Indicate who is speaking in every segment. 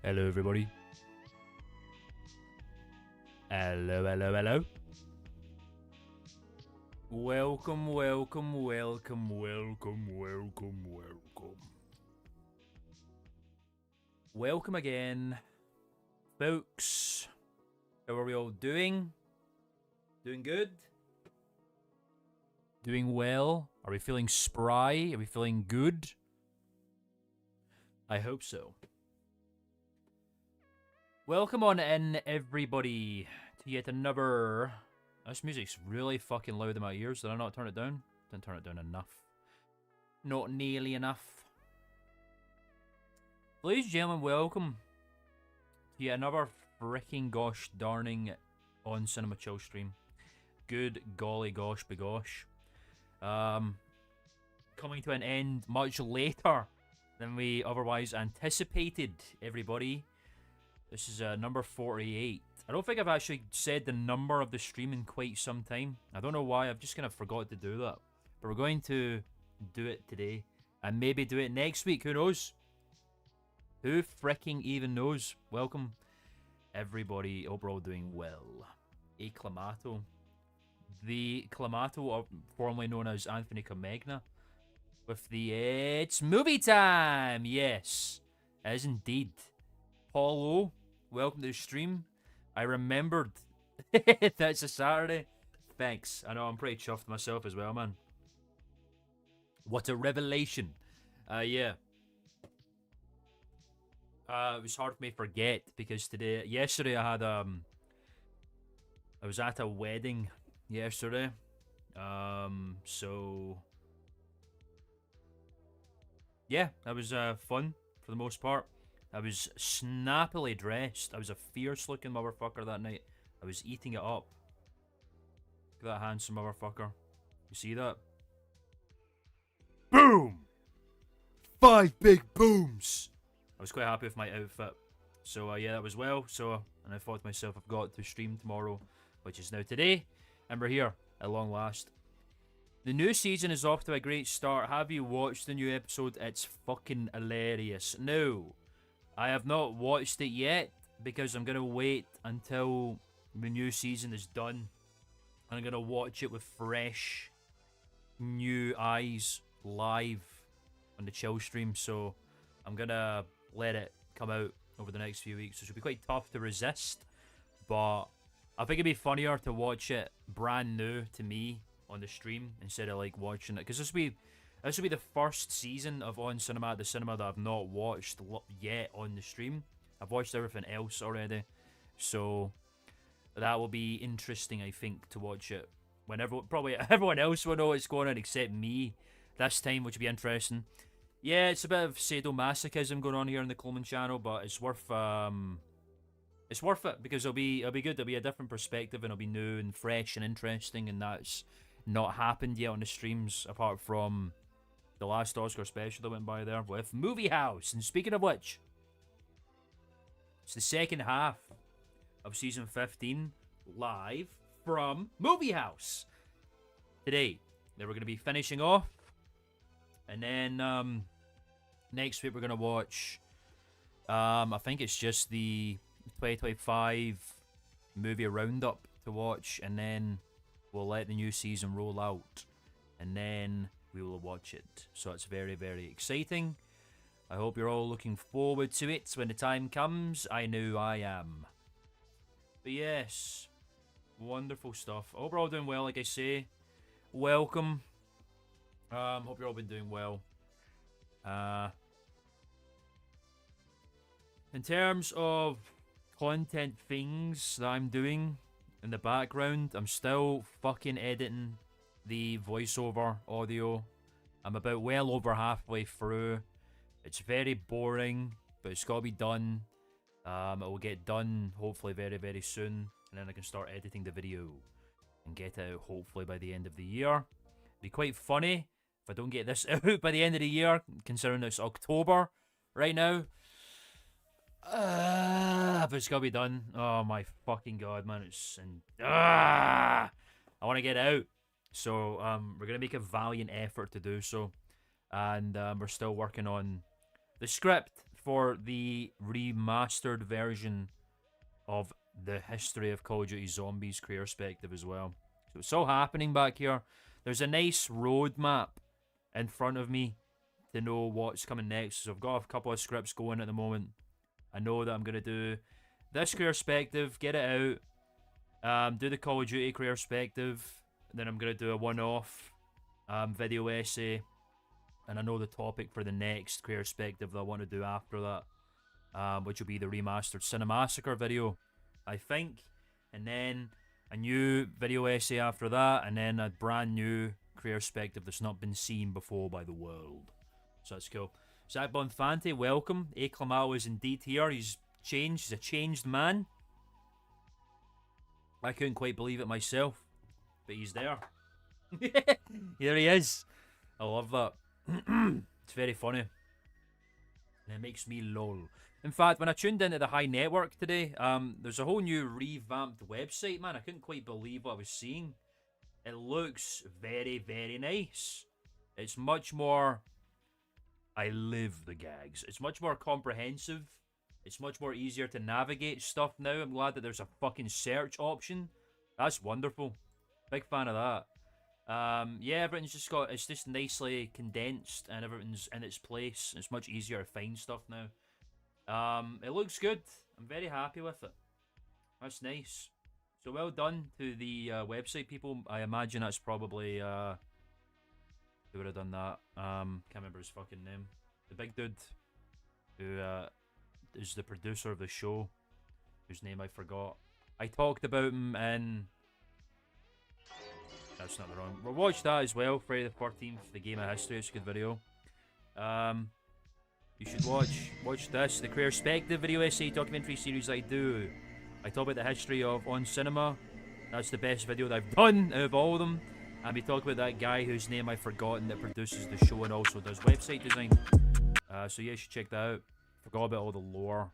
Speaker 1: Hello, everybody. Hello, hello, hello. Welcome, welcome, welcome, welcome, welcome, welcome. Welcome again, folks. How are we all doing? Doing good? Doing well? Are we feeling spry? Are we feeling good? I hope so. Welcome on in, everybody, to yet another... This music's really fucking loud in my ears. Did I not turn it down? Didn't turn it down enough. Not nearly enough. Ladies and gentlemen, welcome to yet another freaking gosh darning on Cinema Chill stream. Good golly gosh begosh. Coming to an end much later than we otherwise anticipated, everybody. This is number 48. I don't think I've actually said the number of the stream in quite some time. I don't know why, I've just kind of forgot to do that. But we're going to do it today. And maybe do it next week, who knows? Who freaking even knows? Welcome, everybody. Hope we're all doing well. A Clamato. The Clamato, formerly known as Anthony Comegna. With the It's Movie Time! Yes, it is indeed. Paulo, welcome to the stream. I remembered that's a Saturday. Thanks. I know, I'm pretty chuffed myself as well, man. What a revelation. Yeah. It was hard for me to forget because yesterday I had I was at a wedding yesterday. So yeah, that was fun for the most part. I was snappily dressed. I was a fierce looking motherfucker that night. I was eating it up. Look at that handsome motherfucker. You see that? Boom! 5 big booms! I was quite happy with my outfit. So yeah, that was well. And I thought to myself, I've got to stream tomorrow, which is now today. And we're here at long last. The new season is off to a great start. Have you watched the new episode? It's fucking hilarious. No. I have not watched it yet because I'm going to wait until the new season is done. And I'm going to watch it with fresh, new eyes live on the chill stream. So I'm going to let it come out over the next few weeks. So it should be quite tough to resist. But I think it'd be funnier to watch it brand new to me on the stream instead of like watching it. Because this will be the first season of On Cinema at the Cinema that I've not watched yet on the stream. I've watched everything else already. So that will be interesting, I think, to watch it. Probably everyone else will know what's going on except me this time, which will be interesting. Yeah, it's a bit of sadomasochism going on here on the Klman channel, but it's worth it because it'll be good. It'll be a different perspective and it'll be new and fresh and interesting, and that's not happened yet on the streams apart from the last Oscar special that went by there with Movie House. And speaking of which, it's the second half of season 15 live from Movie House today. Then we're going to be finishing off, and then next week we're going to watch I think it's just the 2025 movie roundup to watch, and then we'll let the new season roll out, and then we will watch it. So it's very, very exciting. I hope you're all looking forward to it when the time comes. I know I am. But yes, wonderful stuff. I hope we're all doing well, like I say. Welcome. Hope you're all been doing well. In terms of content things that I'm doing in the background, I'm still fucking editing the voiceover audio. I'm about well over halfway through. It's very boring, but it's got to be done. It will get done hopefully very, very soon, and then I can start editing the video and get it out hopefully by the end of the year. It'd be quite funny if I don't get this out by the end of the year, considering it's October right now. But it's gotta be done. Oh my fucking god, man! I want to get out. So we're gonna make a valiant effort to do so, and we're still working on the script for the remastered version of the history of Call of Duty Zombies career perspective as well. So it's all happening back here. There's a nice roadmap in front of me to know what's coming next. So I've got a couple of scripts going at the moment. I know that I'm going to do this career perspective, get it out, do the Call of Duty career perspective, then I'm going to do a one-off video essay, and I know the topic for the next career perspective that I want to do after that, which will be the remastered Cinemassacre video, I think, and then a new video essay after that, and then a brand new career perspective that's not been seen before by the world. So that's cool. Zach Bonfante, welcome. Klman is indeed here. He's changed. He's a changed man. I couldn't quite believe it myself, but he's there. Here he is. I love that. It's very funny. And it makes me lol. In fact, when I tuned into the High Network today, there's a whole new revamped website, man. I couldn't quite believe what I was seeing. It looks very, very nice. It's much more... I live the gags. It's much more comprehensive. It's much more easier to navigate stuff now. I'm glad that there's a fucking search option. That's wonderful. Big fan of that. Yeah, everything's just got... It's just nicely condensed and everything's in its place. It's much easier to find stuff now. It looks good. I'm very happy with it. That's nice. So well done to the website people. I imagine that's probably... who would have done that? Can't remember his fucking name. The big dude who is the producer of the show, whose name I forgot. I talked about him in... That's not the wrong... We'll watch that as well, Friday the 13th, the Game of History. It's a good video. You should watch this, the career perspective video essay documentary series I do. I talk about the history of On Cinema. That's the best video that I've done out of all of them. And we talk about that guy whose name I've forgotten that produces the show and also does website design. So yeah, you should check that out. Forgot about all the lore.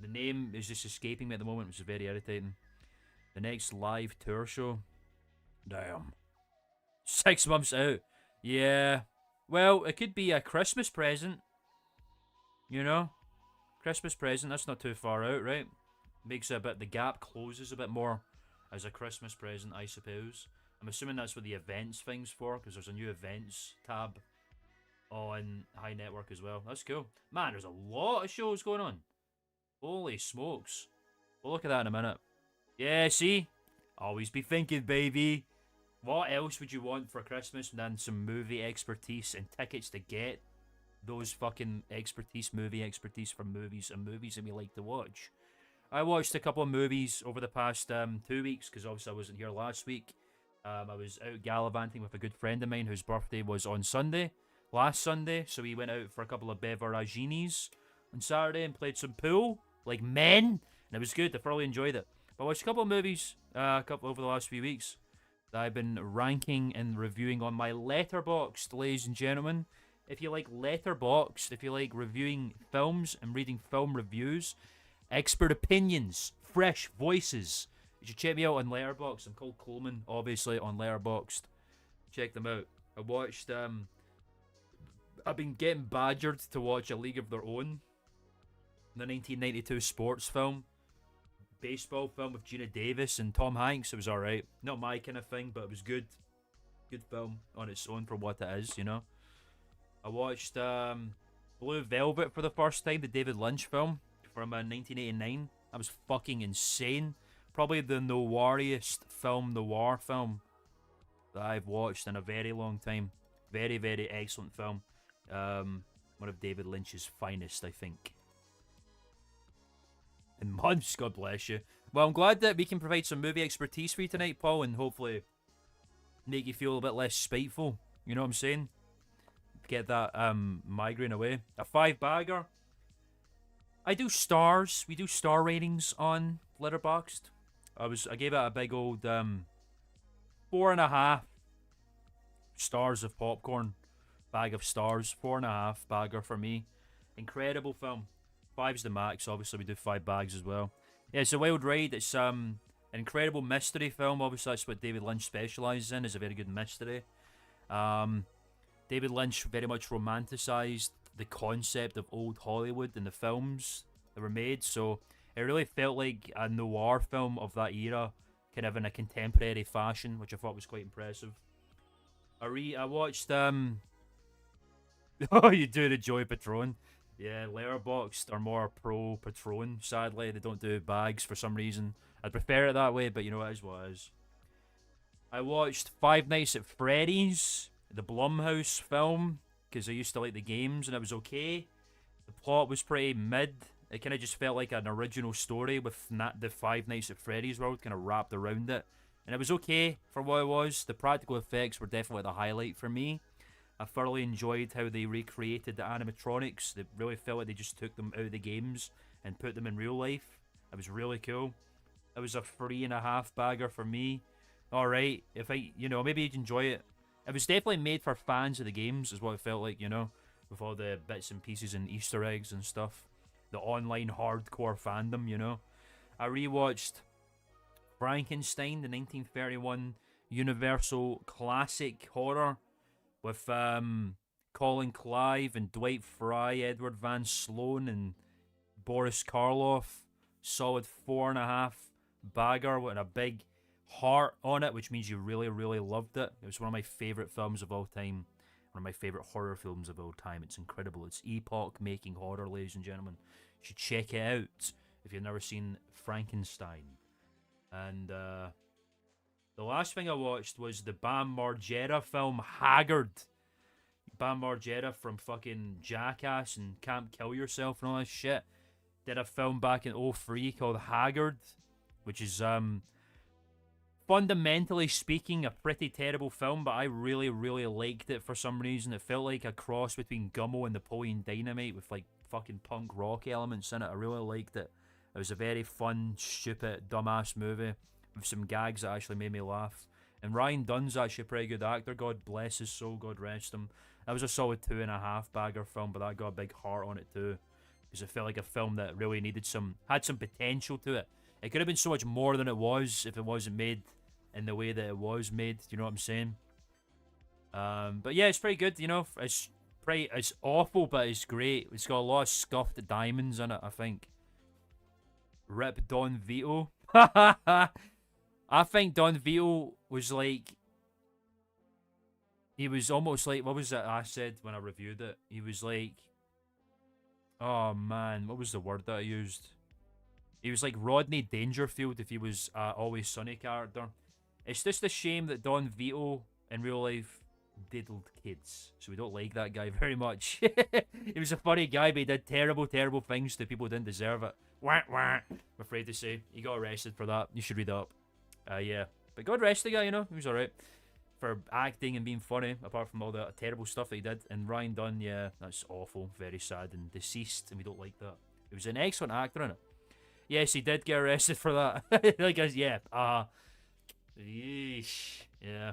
Speaker 1: The name is just escaping me at the moment, which is very irritating. The next live tour show. Damn. 6 months out. Yeah. Well, it could be a Christmas present. You know? Christmas present, that's not too far out, right? Makes it a bit, the gap closes a bit more as a Christmas present, I suppose. I'm assuming that's what the events thing's for, because there's a new events tab on High Network as well. That's cool. Man, there's a lot of shows going on. Holy smokes. We'll look at that in a minute. Yeah, see? Always be thinking, baby. What else would you want for Christmas than some movie expertise and tickets to get those fucking movie expertise for movies and movies that we like to watch? I watched a couple of movies over the past 2 weeks, because obviously I wasn't here last week. I was out gallivanting with a good friend of mine whose birthday was on Sunday, last Sunday, so we went out for a couple of beveraginis on Saturday and played some pool, like men, and it was good. I thoroughly enjoyed it. But I watched a couple of movies, over the last few weeks that I've been ranking and reviewing on my Letterboxd, ladies and gentlemen. If you like Letterboxd, if you like reviewing films and reading film reviews, expert opinions, fresh voices, you should check me out on Letterboxd. I'm called Klman, obviously, on Letterboxd. Check them out. I watched, I've been getting badgered to watch A League of Their Own, the 1992 sports film, baseball film with Gina Davis and Tom Hanks. It was alright. Not my kind of thing, but it was good. Good film on its own for what it is, you know. I watched Blue Velvet for the first time, the David Lynch film from 1989. That was fucking insane. Probably the noiriest noir film that I've watched in a very long time. Very, very excellent film. One of David Lynch's finest, I think. In months, God bless you. Well, I'm glad that we can provide some movie expertise for you tonight, Paul, and hopefully make you feel a bit less spiteful. You know what I'm saying? Get that migraine away. A 5-bagger. I do stars. We do star ratings on Letterboxd. I gave it a big old 4.5 stars of popcorn. Bag of stars. 4.5 bagger for me. Incredible film. Five's the max. Obviously, we do 5 bags as well. Yeah, it's a wild ride. It's an incredible mystery film. Obviously, that's what David Lynch specialises in. Is a very good mystery. Um, David Lynch very much romanticized the concept of old Hollywood in the films that were made. So it really felt like a noir film of that era, kind of in a contemporary fashion, which I thought was quite impressive. I watched oh, you do the Joy Patron. Yeah, Letterboxd are more pro Patron. Sadly, they don't do bags for some reason. I'd prefer it that way, but you know, it is what it is. I watched Five Nights at Freddy's, the Blumhouse film, because I used to like the games and it was okay. The plot was pretty mid. It kind of just felt like an original story with the Five Nights at Freddy's world kind of wrapped around it. And it was okay for what it was. The practical effects were definitely the highlight for me. I thoroughly enjoyed how they recreated the animatronics. They really felt like they just took them out of the games and put them in real life. It was really cool. It was a 3.5 bagger for me. Alright, if maybe you'd enjoy it. It was definitely made for fans of the games, is what it felt like, with all the bits and pieces and Easter eggs and stuff. The online hardcore fandom. I rewatched Frankenstein, the 1931 Universal classic horror with Colin Clive and Dwight Fry, Edward Van Sloan and Boris Karloff. Solid 4.5 bagger with a big heart on it, which means you really, really loved it. It was one of my favourite films of all time. One of my favourite horror films of all time. It's incredible. It's epoch-making horror, ladies and gentlemen. You should check it out if you've never seen Frankenstein. And the last thing I watched was the Bam Margera film Haggard. Bam Margera from fucking Jackass and Can't Kill Yourself and all that shit did a film back in '03 called Haggard, which is fundamentally speaking a pretty terrible film, but I really, really liked it for some reason. It felt like a cross between Gummo and Napoleon Dynamite with like fucking punk rock elements in it. I really liked it. It was a very fun, stupid, dumbass movie with some gags that actually made me laugh. And Ryan Dunn's actually a pretty good actor. God bless his soul. God rest him. That was a solid 2.5 bagger film, but that got a big heart on it too, because it felt like a film that really had some potential to it. It could have been so much more than it was if it wasn't made in the way that it was made. Do you know what I'm saying? But yeah, it's pretty good. It's awful, but it's great. It's got a lot of scuffed diamonds in it, I think. Rip Don Vito. I think Don Vito was like, he was almost like, what was it I said when I reviewed it? He was like, oh man, what was the word that I used? He was like Rodney Dangerfield if he was Always Sunny character. It's just a shame that Don Vito in real life diddled kids, so we don't like that guy very much. He was a funny guy, but he did terrible, terrible things to people who didn't deserve it. Wah, wah. I'm afraid to say. He got arrested for that. You should read up. Yeah. But God rest the guy, he was alright. For acting and being funny, apart from all the terrible stuff that he did. And Ryan Dunn, yeah, that's awful. Very sad and deceased, and we don't like that. He was an excellent actor in it. Yes, he did get arrested for that. Yeesh. Yeah.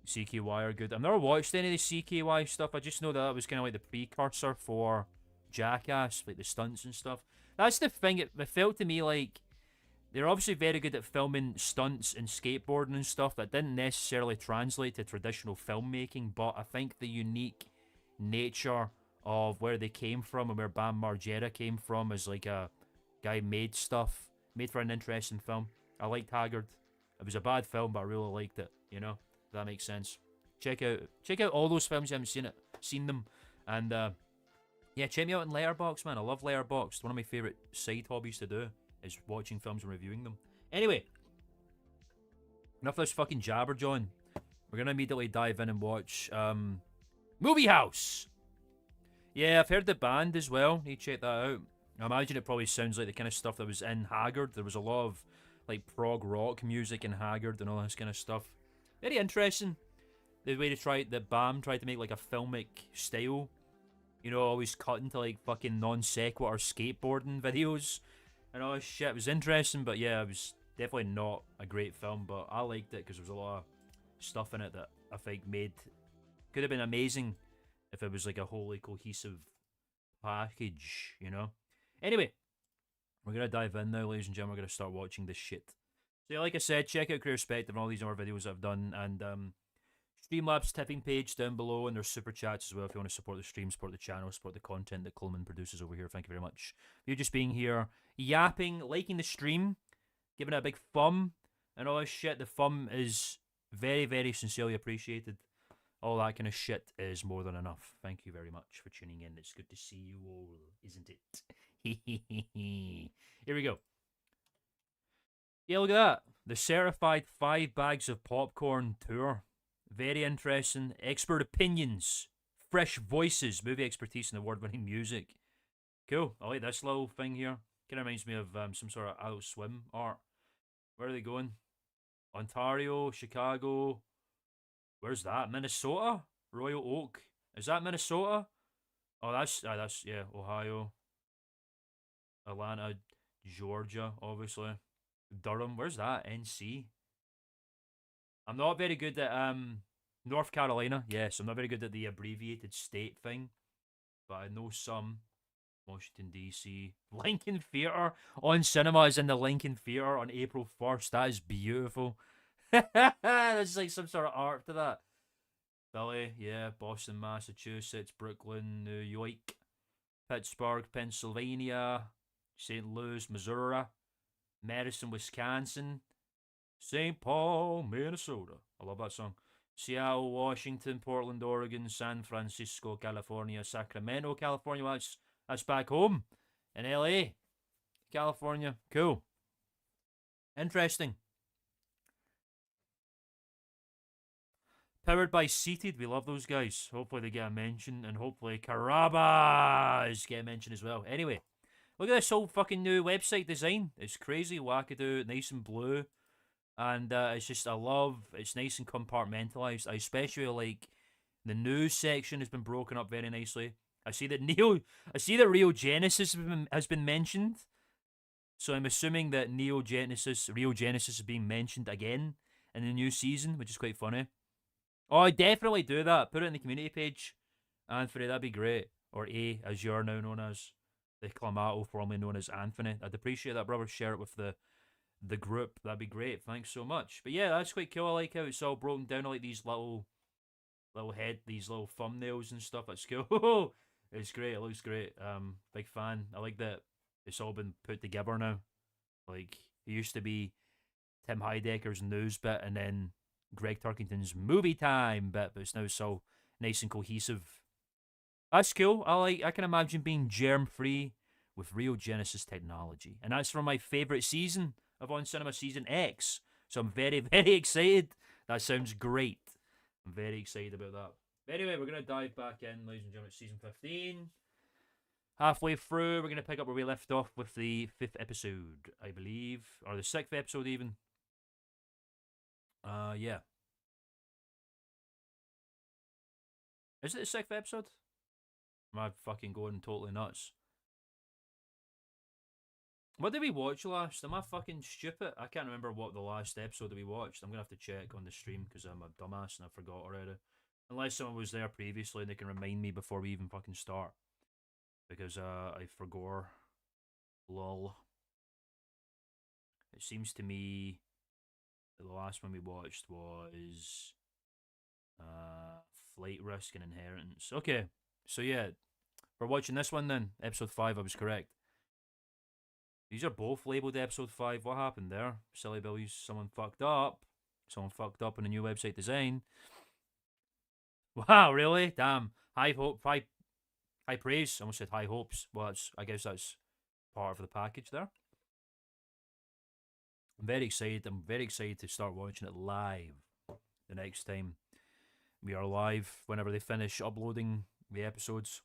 Speaker 1: CKY are good. I've never watched any of the CKY stuff. I just know that was kind of like the precursor for Jackass, like the stunts and stuff. That's the thing. It felt to me like they're obviously very good at filming stunts and skateboarding and stuff that didn't necessarily translate to traditional filmmaking, but I think the unique nature of where they came from and where Bam Margera came from as like a guy made for an interesting film. I liked Haggard. It was a bad film, but I really liked it, if that makes sense. Check out all those films you haven't seen them. And yeah, check me out on Letterboxd, man. I love Letterboxd. One of my favourite side hobbies to do is watching films and reviewing them. Anyway, enough of this fucking jabber, John. We're gonna immediately dive in and watch Movie House. Yeah, I've heard the band as well. Need to check that out. I imagine it probably sounds like the kind of stuff that was in Haggard. There was a lot of like prog rock music in Haggard and all this kind of stuff. Very interesting. The way Bam tried to make like a filmic style. Always cut into like fucking non sequitur skateboarding videos and all this shit. It was interesting, but yeah, it was definitely not a great film, but I liked it because there was a lot of stuff in it that I think could have been amazing if it was like a wholly cohesive package, you know? Anyway, we're going to dive in now, ladies and gentlemen. We're going to start watching this shit. So, yeah, like I said, check out Career Perspective and all these other videos I've done. And Streamlabs tipping page down below, and there's super chats as well if you want to support the stream, support the channel, support the content that Klman produces over here. Thank you very much. You just being here, yapping, liking the stream, giving it a big thumb, and all this shit. The thumb is very, very sincerely appreciated. All that kind of shit is more than enough. Thank you very much for tuning in. It's good to see you all, isn't it? Here we go. Yeah, look at that. The certified 5 bags of popcorn tour. Very interesting. Expert opinions. Fresh voices. Movie expertise and award-winning music. Cool. I like this little thing here. Kind of reminds me of some sort of Adult Swim art. Where are they going? Ontario, Chicago. Where's that? Minnesota? Royal Oak. Is that Minnesota? Oh, that's yeah, Ohio. Atlanta, Georgia, obviously. Durham. Where's that? NC. I'm not very good at North Carolina. Yes, I'm not very good at the abbreviated state thing, but I know some. Washington D.C. Lincoln Theatre on cinemas in the Lincoln Theatre on April 1st. That is beautiful. There's like some sort of art to that. Philly, yeah, Boston, Massachusetts, Brooklyn, New York, Pittsburgh, Pennsylvania, St. Louis, Missouri, Madison, Wisconsin, St. Paul, Minnesota. I love that song. Seattle, Washington, Portland, Oregon, San Francisco, California, Sacramento, California. Well, that's back home in LA, California. Cool. Interesting. Powered by Seated. We love those guys. Hopefully they get a mention, and hopefully Carabas get a mention as well. Anyway, look at this whole fucking new website design. It's crazy, wackadoo, nice and blue. And it's just, I love, it's nice and compartmentalized. I especially like the news section has been broken up very nicely. I see that Rio Genesis has been mentioned. So I'm assuming that Rio Genesis is being mentioned again in the new season, which is quite funny. Oh, I definitely do that. Put it in the community page, Anthony. That'd be great. Or A, as you're now known as, the Clamato, formerly known as Anthony. I'd appreciate that, brother. Share it with the group. That'd be great. Thanks so much. But yeah, that's quite cool. I like how it's all broken down. I like these little these little thumbnails and stuff. That's cool. It's great. It looks great. Big fan. I like that it's all been put together now. Like, it used to be Tim Heidecker's news bit and then Greg Turkington's movie time bit, but it's now so nice and cohesive. That's cool. I can imagine being germ free with Rio Genesis technology. And that's from my favourite season of On Cinema, Season X. So I'm very, very excited. That sounds great. I'm very excited about that. But anyway, we're going to dive back in, ladies and gentlemen, Season 15. Halfway through, we're going to pick up where we left off with the 5th episode, I believe. Or the 6th episode, even. Yeah. Is it the 6th episode? Am I fucking going totally nuts? What did we watch last? Am I fucking stupid? I can't remember what the last episode that we watched. I'm gonna have to check on the stream because I'm a dumbass and I forgot already. Unless someone was there previously and they can remind me before we even fucking start. Because I forgot. Lol. It seems to me that the last one we watched was Flight Risk and Inheritance. Okay, so yeah, we're watching this one then. Episode 5, I was correct. These are both labelled episode 5. What happened there? Silly Billies, someone fucked up. Someone fucked up in a new website design. Wow, really? Damn. High praise. I almost said high hopes. Well, I guess that's part of the package there. I'm very excited. I'm very excited to start watching it live the next time we are live, whenever they finish uploading the episodes.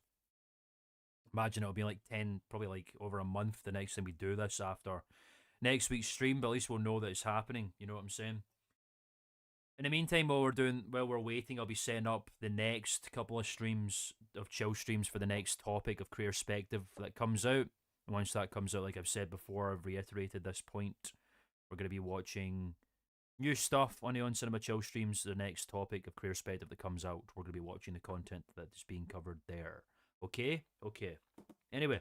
Speaker 1: Imagine it'll be like 10, probably like over a month the next time we do this after next week's stream, but at least we'll know that it's happening. You know what I'm saying? In the meantime, while we're waiting, I'll be setting up the next couple of streams of chill streams for the next topic of Career Perspective that comes out. And once that comes out, like I've said before, I've reiterated this point, we're going to be watching new stuff on the On Cinema Chill streams. The next topic of Career Perspective that comes out, we're going to be watching the content that is being covered there. Okay? Okay. Anyway,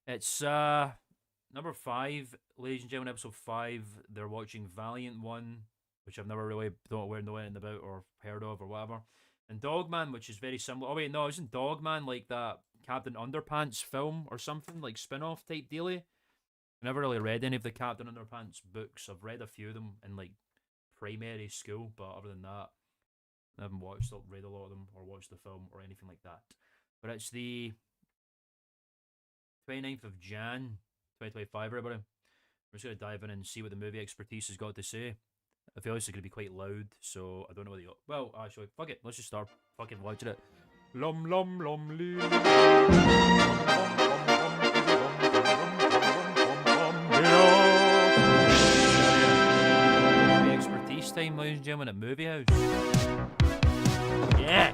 Speaker 1: it's number 5, ladies and gentlemen, episode 5. They're watching Valiant 1, which I've never really don't know anything about or heard of or whatever. And Dogman, which is very similar. Oh wait, no, isn't Dogman like that Captain Underpants film or something, like spin-off type dealie? I never really read any of the Captain Underpants books. I've read a few of them in like primary school, but other than that, I haven't read a lot of them, or watched the film or anything like that. But it's the 29th of Jan, 2025, everybody. We're just going to dive in and see what the movie expertise has got to say. I feel it's going to be quite loud, so I don't know what well, actually, fuck it. Let's just start fucking watching it. Lum lum lum lee. Movie expertise time, ladies and gentlemen, at Movie House. Yes!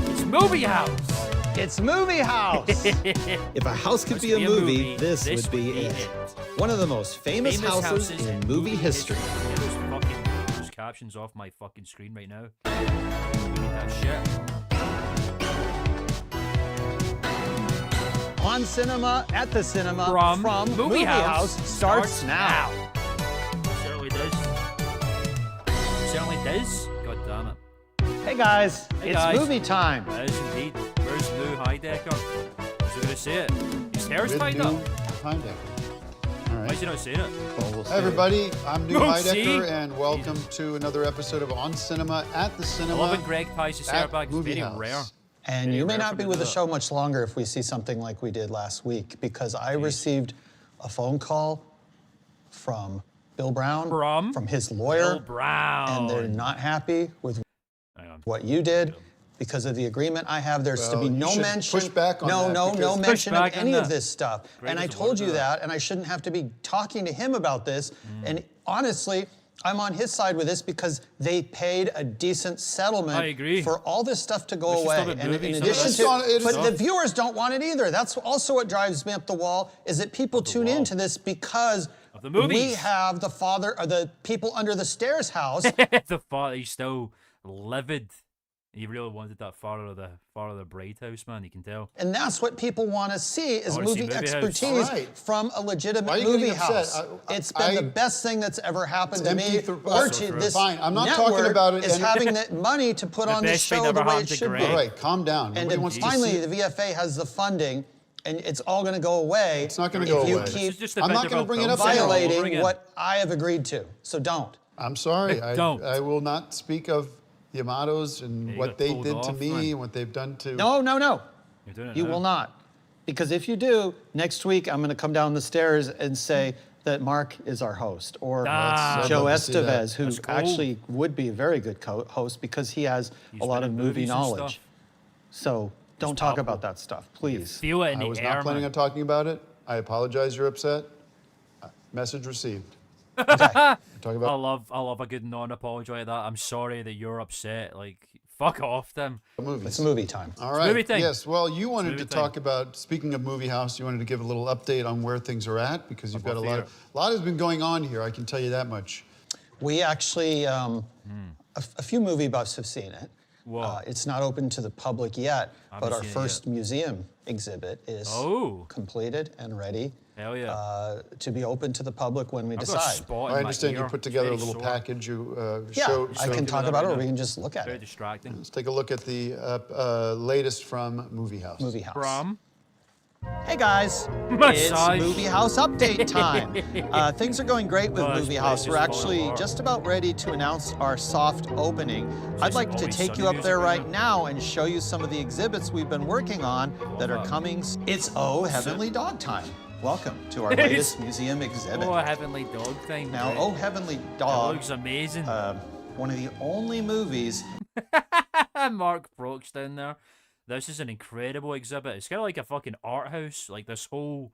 Speaker 1: It's Movie House!
Speaker 2: It's Movie House! If a house could be a movie, this would be it. One of the most famous houses in movie history.
Speaker 1: Get those captions off my fucking screen right now. That shit.
Speaker 2: On cinema, at the cinema,
Speaker 1: from
Speaker 2: Movie House starts now.
Speaker 1: Certainly does. Certainly does. God damn it.
Speaker 2: Hey guys,
Speaker 1: Hey
Speaker 2: it's
Speaker 1: guys.
Speaker 2: movie time.
Speaker 1: It is indeed. Where's Lou Heidecker? Who's going to say it? His hair's tied up.
Speaker 3: Heidecker. All
Speaker 1: Why
Speaker 3: right.
Speaker 1: is he not saying it?
Speaker 2: Well, we'll
Speaker 3: Hi, everybody. I'm New
Speaker 1: Oh,
Speaker 3: Heidecker,
Speaker 1: see?
Speaker 3: and welcome to another episode of On Cinema at the
Speaker 1: I
Speaker 3: Cinema.
Speaker 1: love when Greg ties his hair
Speaker 3: at
Speaker 1: back. It's
Speaker 3: Movie
Speaker 1: very
Speaker 3: House.
Speaker 1: rare.
Speaker 4: And
Speaker 1: Very
Speaker 4: you may
Speaker 1: rare
Speaker 4: not
Speaker 1: for
Speaker 4: be
Speaker 1: me
Speaker 4: with
Speaker 1: to
Speaker 4: the
Speaker 1: do
Speaker 4: show much longer if we see something like we did last week, because I received a phone call from Bill Brown,
Speaker 1: From
Speaker 4: his lawyer,
Speaker 1: Bill Brown.
Speaker 4: and they're not happy with
Speaker 1: Hang on.
Speaker 4: what you did. Because of the agreement I have, there's to
Speaker 3: Well,
Speaker 4: be
Speaker 3: you
Speaker 4: no
Speaker 3: should
Speaker 4: mention.
Speaker 3: push back on
Speaker 4: no,
Speaker 3: that,
Speaker 4: no, no
Speaker 3: because-
Speaker 4: mention
Speaker 1: Push
Speaker 4: of
Speaker 1: back on
Speaker 4: any of
Speaker 1: that.
Speaker 4: this stuff.
Speaker 1: Greg
Speaker 4: And I
Speaker 1: doesn't
Speaker 4: told
Speaker 1: want to
Speaker 4: you
Speaker 1: do that.
Speaker 4: that, and I shouldn't have to be talking to him about this. And honestly, I'm on his side with this because they paid a decent settlement
Speaker 1: I agree.
Speaker 4: for all this stuff to go
Speaker 1: Let's just
Speaker 4: away.
Speaker 1: talk about
Speaker 4: And
Speaker 1: movies.
Speaker 4: in
Speaker 1: Let's
Speaker 4: addition
Speaker 3: not-
Speaker 4: to,
Speaker 3: it is
Speaker 4: but
Speaker 3: not-
Speaker 4: the viewers don't want it either. That's also what drives me up the wall, is that people tune
Speaker 1: wall.
Speaker 4: into this because
Speaker 1: Of the movies.
Speaker 4: we have the people under the stairs house.
Speaker 1: The father, he's still livid. He really wanted that father of the Bright House, man. You can tell.
Speaker 4: And that's what people want to see is
Speaker 1: wanna see
Speaker 4: movie
Speaker 1: Movie House.
Speaker 4: expertise
Speaker 3: All right.
Speaker 4: from a legitimate
Speaker 3: Why are you
Speaker 4: movie
Speaker 3: getting upset?
Speaker 4: house. It's been the best thing that's ever happened to me. Or to this
Speaker 3: Fine, I'm not
Speaker 4: network
Speaker 3: talking about it
Speaker 4: is
Speaker 3: and-
Speaker 4: having the money to put
Speaker 1: The
Speaker 4: on this
Speaker 1: best thing
Speaker 4: show
Speaker 1: that
Speaker 4: the
Speaker 1: ever
Speaker 4: way it
Speaker 1: happened to
Speaker 4: should
Speaker 1: Greg.
Speaker 4: be.
Speaker 3: All right, calm down.
Speaker 4: And
Speaker 3: Nobody
Speaker 4: then
Speaker 3: wants to
Speaker 4: finally,
Speaker 3: see
Speaker 4: the VFA has the funding, and it's all going to go away.
Speaker 3: It's not gonna
Speaker 4: if
Speaker 3: go
Speaker 4: you
Speaker 3: away.
Speaker 1: This is
Speaker 4: keep
Speaker 1: just a
Speaker 3: I'm
Speaker 1: bit
Speaker 3: not
Speaker 1: of
Speaker 3: gonna
Speaker 1: a
Speaker 3: bring it
Speaker 1: film
Speaker 3: up
Speaker 1: cycle all over
Speaker 4: violating
Speaker 1: again.
Speaker 4: what I have agreed to. So don't.
Speaker 3: I'm sorry.
Speaker 1: Don't.
Speaker 3: I will not speak of the Amatos and
Speaker 1: you
Speaker 3: what
Speaker 1: got
Speaker 3: they
Speaker 1: pulled
Speaker 3: did to
Speaker 1: off,
Speaker 3: me
Speaker 1: man.
Speaker 3: and what they've done to.
Speaker 4: No.
Speaker 1: You're doing it
Speaker 4: You
Speaker 1: now.
Speaker 4: will not. Because if you do, next week I'm going to come down the stairs and say that Mark is our host, or
Speaker 1: Ah.
Speaker 4: Joe
Speaker 3: I'd love to see that.
Speaker 4: Estevez, who
Speaker 1: That's cool.
Speaker 4: actually would be a very good host because he has
Speaker 1: He's
Speaker 4: a lot
Speaker 1: been
Speaker 4: of
Speaker 1: in
Speaker 4: movie
Speaker 1: movies and
Speaker 4: knowledge.
Speaker 1: stuff.
Speaker 4: So don't talk about that stuff, please.
Speaker 1: Feel it in
Speaker 3: I
Speaker 1: the
Speaker 3: was
Speaker 1: air,
Speaker 3: not planning
Speaker 1: man.
Speaker 3: on talking about it. I apologize. You're upset. Message received.
Speaker 4: Okay.
Speaker 3: Talk
Speaker 1: I
Speaker 3: about
Speaker 1: love a good non-apology like that. I'm sorry that you're upset. Like, fuck off, them.
Speaker 3: movies.
Speaker 4: It's movie time.
Speaker 3: All right.
Speaker 1: movie time.
Speaker 3: Yes. Well, you wanted
Speaker 1: movie
Speaker 3: to
Speaker 1: time.
Speaker 3: talk about, speaking of Movie House, you wanted to give a little update on where things are at because you've got a
Speaker 1: About
Speaker 3: lot has been going on here. I can tell you that much.
Speaker 4: We actually, a few movie buffs have seen it.
Speaker 1: Whoa.
Speaker 4: It's not open to the public yet,
Speaker 1: Haven't
Speaker 4: but our
Speaker 1: seen it
Speaker 4: first museum exhibit is
Speaker 1: Oh.
Speaker 4: completed and ready
Speaker 1: Hell yeah.
Speaker 4: to be open to the public when we
Speaker 1: I've got a
Speaker 4: decide.
Speaker 1: spot in
Speaker 3: I
Speaker 1: my
Speaker 3: understand you
Speaker 1: ear.
Speaker 3: put together a
Speaker 1: It's
Speaker 3: little
Speaker 1: very sore.
Speaker 3: package. You
Speaker 4: Yeah,
Speaker 3: show.
Speaker 4: I
Speaker 1: show
Speaker 4: can
Speaker 1: do
Speaker 4: talk
Speaker 1: that
Speaker 4: about
Speaker 1: right
Speaker 4: it, or
Speaker 1: now.
Speaker 4: we can just look at
Speaker 1: Very
Speaker 4: it.
Speaker 1: distracting.
Speaker 3: Let's take a look at the latest from Movie House.
Speaker 4: Movie House.
Speaker 1: From
Speaker 4: Hey guys,
Speaker 1: Massage.
Speaker 4: it's Movie House update time. Things are going great with
Speaker 1: Oh, this
Speaker 4: Movie
Speaker 1: place
Speaker 4: House.
Speaker 1: is
Speaker 4: We're
Speaker 1: falling
Speaker 4: actually
Speaker 1: apart.
Speaker 4: just about ready to announce our soft opening. I'd
Speaker 1: this
Speaker 4: like to
Speaker 1: Always
Speaker 4: take
Speaker 1: Sunny
Speaker 4: you up
Speaker 1: music
Speaker 4: there
Speaker 1: right
Speaker 4: right now and show you some of the exhibits we've been working on that are
Speaker 1: that.
Speaker 4: coming. It's Oh Heavenly Dog Time. Welcome to our latest museum exhibit.
Speaker 1: Oh, Heavenly Dog Time.
Speaker 4: Now,
Speaker 1: great.
Speaker 4: Oh Heavenly
Speaker 1: That
Speaker 4: Dog,
Speaker 1: looks amazing.
Speaker 4: one of the only movies.
Speaker 1: Mark Brooks down there. This is an incredible exhibit. It's kind of like a fucking art house. Like this whole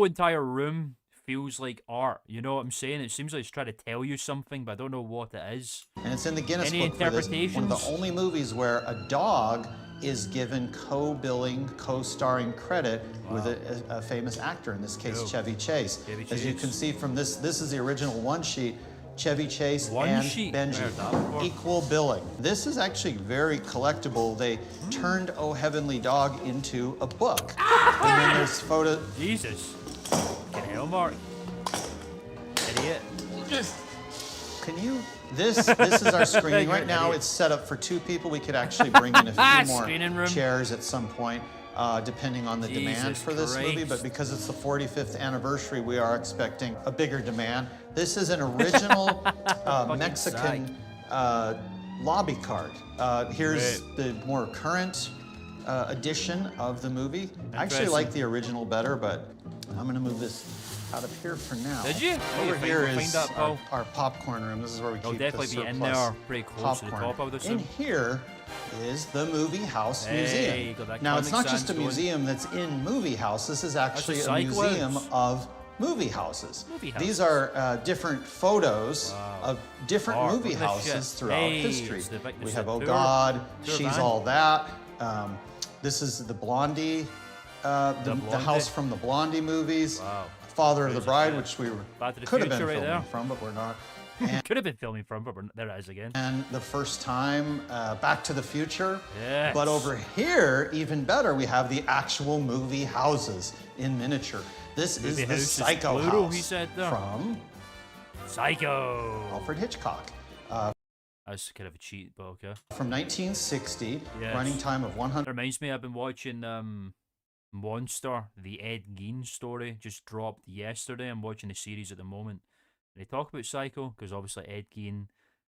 Speaker 1: entire room feels like art. You know what I'm saying? It seems like it's trying to tell you something, but I don't know what it is.
Speaker 4: And it's in the Guinness
Speaker 1: Any
Speaker 4: Book for this. One of the
Speaker 1: interpretations?
Speaker 4: only movies where a dog is given co-billing, co-starring credit with a famous actor, in this case,
Speaker 1: Oh.
Speaker 4: Chevy Chase.
Speaker 1: Chevy
Speaker 4: As you
Speaker 1: Chase.
Speaker 4: can see from this is the original one sheet. Chevy Chase
Speaker 1: One
Speaker 4: and
Speaker 1: sheet.
Speaker 4: Benji.
Speaker 1: Where's that for?
Speaker 4: Equal billing. This is actually very collectible. They turned Oh Heavenly Dog into a book. And then there's photo.
Speaker 1: Jesus. Fucking hell, Mark. Idiot.
Speaker 4: Can you? This is our screening. Right now it's set up for 2 people. We could actually bring in a few more
Speaker 1: Screening room.
Speaker 4: chairs at some point, depending on the demand
Speaker 1: Jesus
Speaker 4: for this movie.
Speaker 1: Christ.
Speaker 4: But because it's the 45th anniversary, we are expecting a bigger demand. This is an original Mexican lobby card. Here's the more current edition of the movie. I actually like the original better, but I'm going to move this out of here for now.
Speaker 1: Did you?
Speaker 4: Over here
Speaker 1: find
Speaker 4: is
Speaker 1: that, Paul?
Speaker 4: our popcorn room. This is where we
Speaker 1: It'll
Speaker 4: keep
Speaker 1: definitely
Speaker 4: the
Speaker 1: be in
Speaker 4: surplus
Speaker 1: there, pretty close to the
Speaker 4: popcorn.
Speaker 1: top, I would
Speaker 4: In
Speaker 1: assume.
Speaker 4: here is the Movie House
Speaker 1: Hey,
Speaker 4: Museum.
Speaker 1: got that
Speaker 4: Now, it's
Speaker 1: Comic
Speaker 4: not just a
Speaker 1: Sans going.
Speaker 4: museum that's in Movie House. This is actually a
Speaker 1: Psych
Speaker 4: museum
Speaker 1: Works.
Speaker 4: of movie houses.
Speaker 1: Movie
Speaker 4: These
Speaker 1: houses.
Speaker 4: are different photos of different
Speaker 1: Art,
Speaker 4: movie
Speaker 1: look at this
Speaker 4: houses
Speaker 1: shit.
Speaker 4: throughout
Speaker 1: Hey,
Speaker 4: history.
Speaker 1: it's
Speaker 4: We
Speaker 1: the
Speaker 4: have Oh
Speaker 1: tour-
Speaker 4: God,
Speaker 1: tour
Speaker 4: She's
Speaker 1: van.
Speaker 4: All That. This is the Blondie, the
Speaker 1: Blondie?
Speaker 4: house from the Blondie movies.
Speaker 1: Wow.
Speaker 4: Father of the
Speaker 1: Crazy
Speaker 4: Bride,
Speaker 1: shit.
Speaker 4: which we
Speaker 1: Back to the
Speaker 4: could have been
Speaker 1: Future right
Speaker 4: filming
Speaker 1: there.
Speaker 4: from, but we're not.
Speaker 1: Could have been filming from, but there it is again.
Speaker 4: And the first time, Back to the Future.
Speaker 1: Yes.
Speaker 4: But over here, even better, we have the actual movie houses in miniature. This
Speaker 1: Movie
Speaker 4: is the
Speaker 1: house is
Speaker 4: Psycho
Speaker 1: plural,
Speaker 4: house
Speaker 1: he said there.
Speaker 4: from
Speaker 1: Psycho.
Speaker 4: Alfred Hitchcock.
Speaker 1: That's kind of a cheat, but okay.
Speaker 4: From 1960,
Speaker 1: Yes.
Speaker 4: running time of 100.
Speaker 1: That reminds me, I've been watching Monster, the Ed Gein story, just dropped yesterday. I'm watching the series at the moment. And they talk about Psycho, because obviously Ed Gein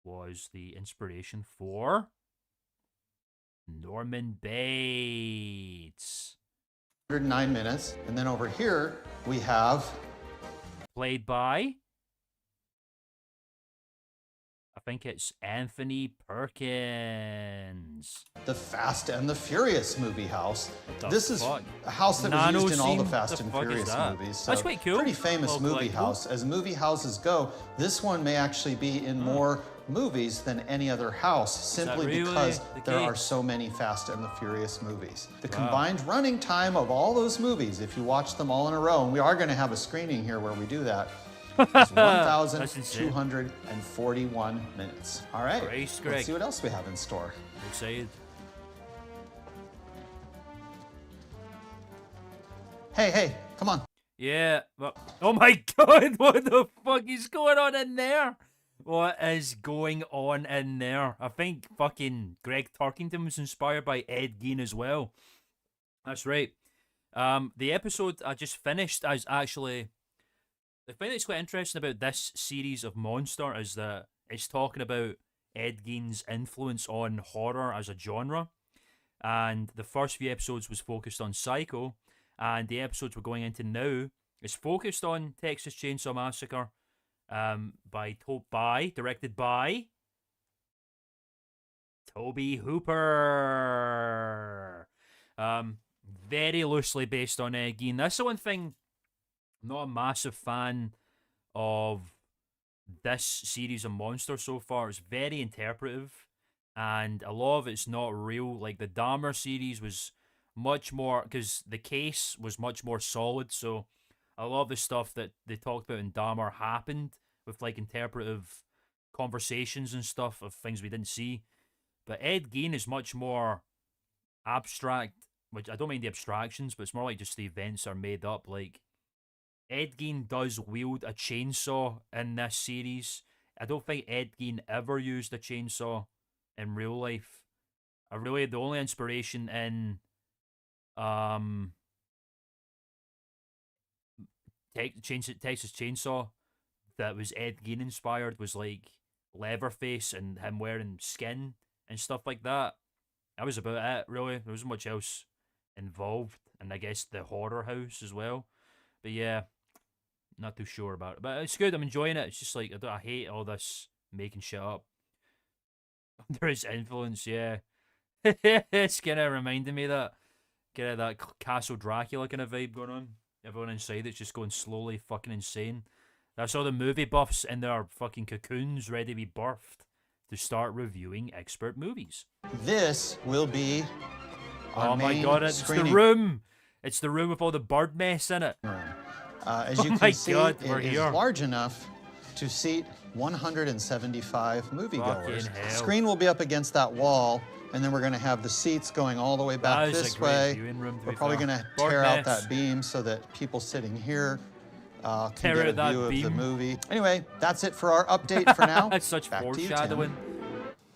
Speaker 1: was the inspiration for Norman Bates.
Speaker 4: 109 minutes. And then over here, we have
Speaker 1: Played by, I think it's Anthony Perkins.
Speaker 4: the Fast and the Furious movie house.
Speaker 1: the
Speaker 4: This is
Speaker 1: fuck?
Speaker 4: a house that was
Speaker 1: Nano
Speaker 4: used in all the
Speaker 1: scene?
Speaker 4: Fast
Speaker 1: The
Speaker 4: and
Speaker 1: fuck is
Speaker 4: Furious
Speaker 1: that?
Speaker 4: movies.
Speaker 1: That's
Speaker 4: So
Speaker 1: quite cool.
Speaker 4: Pretty famous
Speaker 1: Well,
Speaker 4: movie
Speaker 1: collectible.
Speaker 4: house. As movie houses go, this one may actually be in more movies than any other house, simply
Speaker 1: really
Speaker 4: because
Speaker 1: the
Speaker 4: there are
Speaker 1: case?
Speaker 4: so many Fast and the Furious movies. The
Speaker 1: Wow.
Speaker 4: combined running time of all those movies, if you watch them all in a row, and we are going to have a screening here where we do that, is 1,241 minutes. All right,
Speaker 1: Christ, Greg.
Speaker 4: let's see what else we have in store.
Speaker 1: I'm excited.
Speaker 4: Hey, come on.
Speaker 1: Yeah, but oh my god, what the fuck is going on in there? What is going on in there? I think fucking Greg Turkington was inspired by Ed Gein as well. That's right. The episode I just finished is actually, the thing that's quite interesting about this series of Monster is that it's talking about Ed Gein's influence on horror as a genre. And the first few episodes was focused on Psycho, and the episodes we're going into now is focused on Texas Chainsaw Massacre, directed by Toby Hooper. Very loosely based on Ed Gein. That's the one thing. I'm not a massive fan of this series of Monsters so far. It's very interpretive, and a lot of it's not real. Like the Dahmer series was much more, because the case was much more solid, so a lot of the stuff that they talked about in Dahmer happened with like interpretive conversations and stuff of things we didn't see. But Ed Gein is much more abstract, which I don't mind the abstractions, but it's more like just the events are made up. Like Ed Gein does wield a chainsaw in this series. I don't think Ed Gein ever used a chainsaw in real life. The only inspiration in Texas Chainsaw that was Ed Gein inspired was like Leatherface and him wearing skin and stuff like that. That was about it, really. There wasn't much else involved, and I guess the horror house as well. But yeah, not too sure about it. But it's good. I'm enjoying it. It's just like I hate all this making shit up. There is influence, yeah. It's kind of reminding me of that. Kind of that Castle Dracula kind of vibe going on. Everyone inside it's just going slowly fucking insane. That's all the movie buffs in their fucking cocoons ready to be birthed to start reviewing expert movies.
Speaker 4: This will be our
Speaker 1: Oh my
Speaker 4: main
Speaker 1: god, it's the
Speaker 4: screening
Speaker 1: room! It's the room with all the bird mess in it.
Speaker 4: room. As you
Speaker 1: Oh my
Speaker 4: can see,
Speaker 1: God,
Speaker 4: it
Speaker 1: we're
Speaker 4: is
Speaker 1: here.
Speaker 4: large enough to seat 175 moviegoers.
Speaker 1: Fucking hell.
Speaker 4: Screen will be up against that wall, and then we're going to have the seats going all the way back
Speaker 1: That is a
Speaker 4: this
Speaker 1: great
Speaker 4: way.
Speaker 1: viewing room, to
Speaker 4: We're
Speaker 1: be
Speaker 4: probably
Speaker 1: fair.
Speaker 4: going to
Speaker 1: Lord
Speaker 4: tear out
Speaker 1: Ness.
Speaker 4: that beam so that people sitting here can
Speaker 1: Tear
Speaker 4: get a
Speaker 1: out that
Speaker 4: view of the
Speaker 1: beam.
Speaker 4: movie. Anyway, that's it for our update for now.
Speaker 1: That's such
Speaker 4: Back to you, Tim.
Speaker 1: foreshadowing.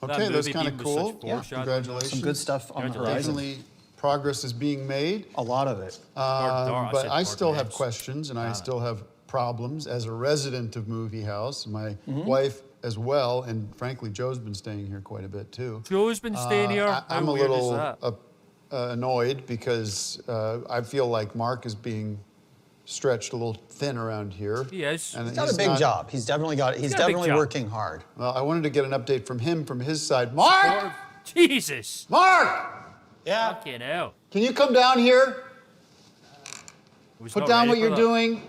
Speaker 3: Okay, that's kind of cool.
Speaker 4: Yeah.
Speaker 3: Congratulations.
Speaker 4: Some good stuff on the horizon.
Speaker 3: Definitely progress is being made.
Speaker 4: A lot of it.
Speaker 3: But I still have questions and I still have problems as a resident of Movie House. My wife as well, and frankly, Joe's been staying here quite a bit too.
Speaker 1: Joe's been staying here.
Speaker 3: I'm
Speaker 1: How
Speaker 3: a
Speaker 1: weird is
Speaker 3: little
Speaker 1: that?
Speaker 3: annoyed because I feel like Mark is being stretched a little thin around here.
Speaker 1: He is.
Speaker 3: And
Speaker 4: He's got a big job. He's definitely got. He's
Speaker 1: got a big
Speaker 4: definitely
Speaker 1: job.
Speaker 4: working hard.
Speaker 3: Well, I wanted to get an update from him, from his side. Mark!
Speaker 1: Jesus.
Speaker 3: Mark!
Speaker 4: Yeah.
Speaker 1: Fucking hell.
Speaker 3: Can you come down here?
Speaker 1: Was
Speaker 3: Put
Speaker 1: not
Speaker 3: down
Speaker 1: ready
Speaker 3: what
Speaker 1: for
Speaker 3: you're
Speaker 1: that.
Speaker 3: doing.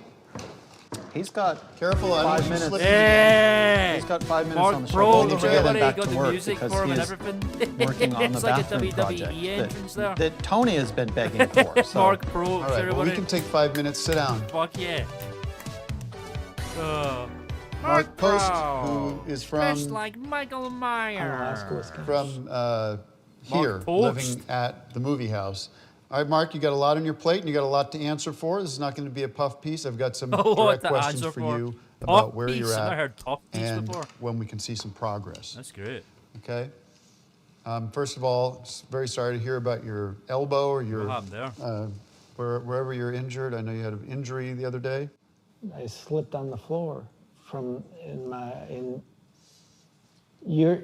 Speaker 4: He's got
Speaker 3: Careful, I don't
Speaker 4: 5
Speaker 3: want you
Speaker 4: minutes.
Speaker 3: slipping.
Speaker 1: Hey!
Speaker 4: He's got 5 minutes
Speaker 1: Mark
Speaker 4: on the show.
Speaker 1: Pro,
Speaker 4: We'll need to get him
Speaker 1: everybody
Speaker 4: back
Speaker 1: got
Speaker 4: to
Speaker 1: the
Speaker 4: work
Speaker 1: music
Speaker 4: because
Speaker 1: for him and
Speaker 4: he's
Speaker 1: everything.
Speaker 4: working on the
Speaker 1: it's like a
Speaker 4: bathroom
Speaker 1: WWE
Speaker 4: project
Speaker 1: entrance there.
Speaker 4: that Tony has been begging for. So
Speaker 1: Mark Pro,
Speaker 3: All right, well,
Speaker 1: everybody.
Speaker 3: we can take 5 minutes. Sit down.
Speaker 1: Fuck yeah.
Speaker 3: Mark Post,
Speaker 1: Pro.
Speaker 3: who is
Speaker 1: Dressed
Speaker 3: from
Speaker 1: like Michael Myers.
Speaker 3: here,
Speaker 1: Post.
Speaker 3: living at the Movie House. All right, Mark, you got a lot on your plate and you got a lot to answer for. This is not going to be a puff piece. I've got some
Speaker 1: What
Speaker 3: direct
Speaker 1: to
Speaker 3: questions
Speaker 1: answer
Speaker 3: for
Speaker 1: for?
Speaker 3: you
Speaker 1: Tough
Speaker 3: about where
Speaker 1: piece.
Speaker 3: you're
Speaker 1: I've
Speaker 3: at
Speaker 1: never heard tough piece
Speaker 3: and
Speaker 1: before.
Speaker 3: when we can see some progress.
Speaker 1: That's great.
Speaker 3: Okay. First of all, very sorry to hear about your elbow or your
Speaker 1: What happened there?
Speaker 3: wherever you're injured. I know you had an injury the other day.
Speaker 5: I slipped on the floor you're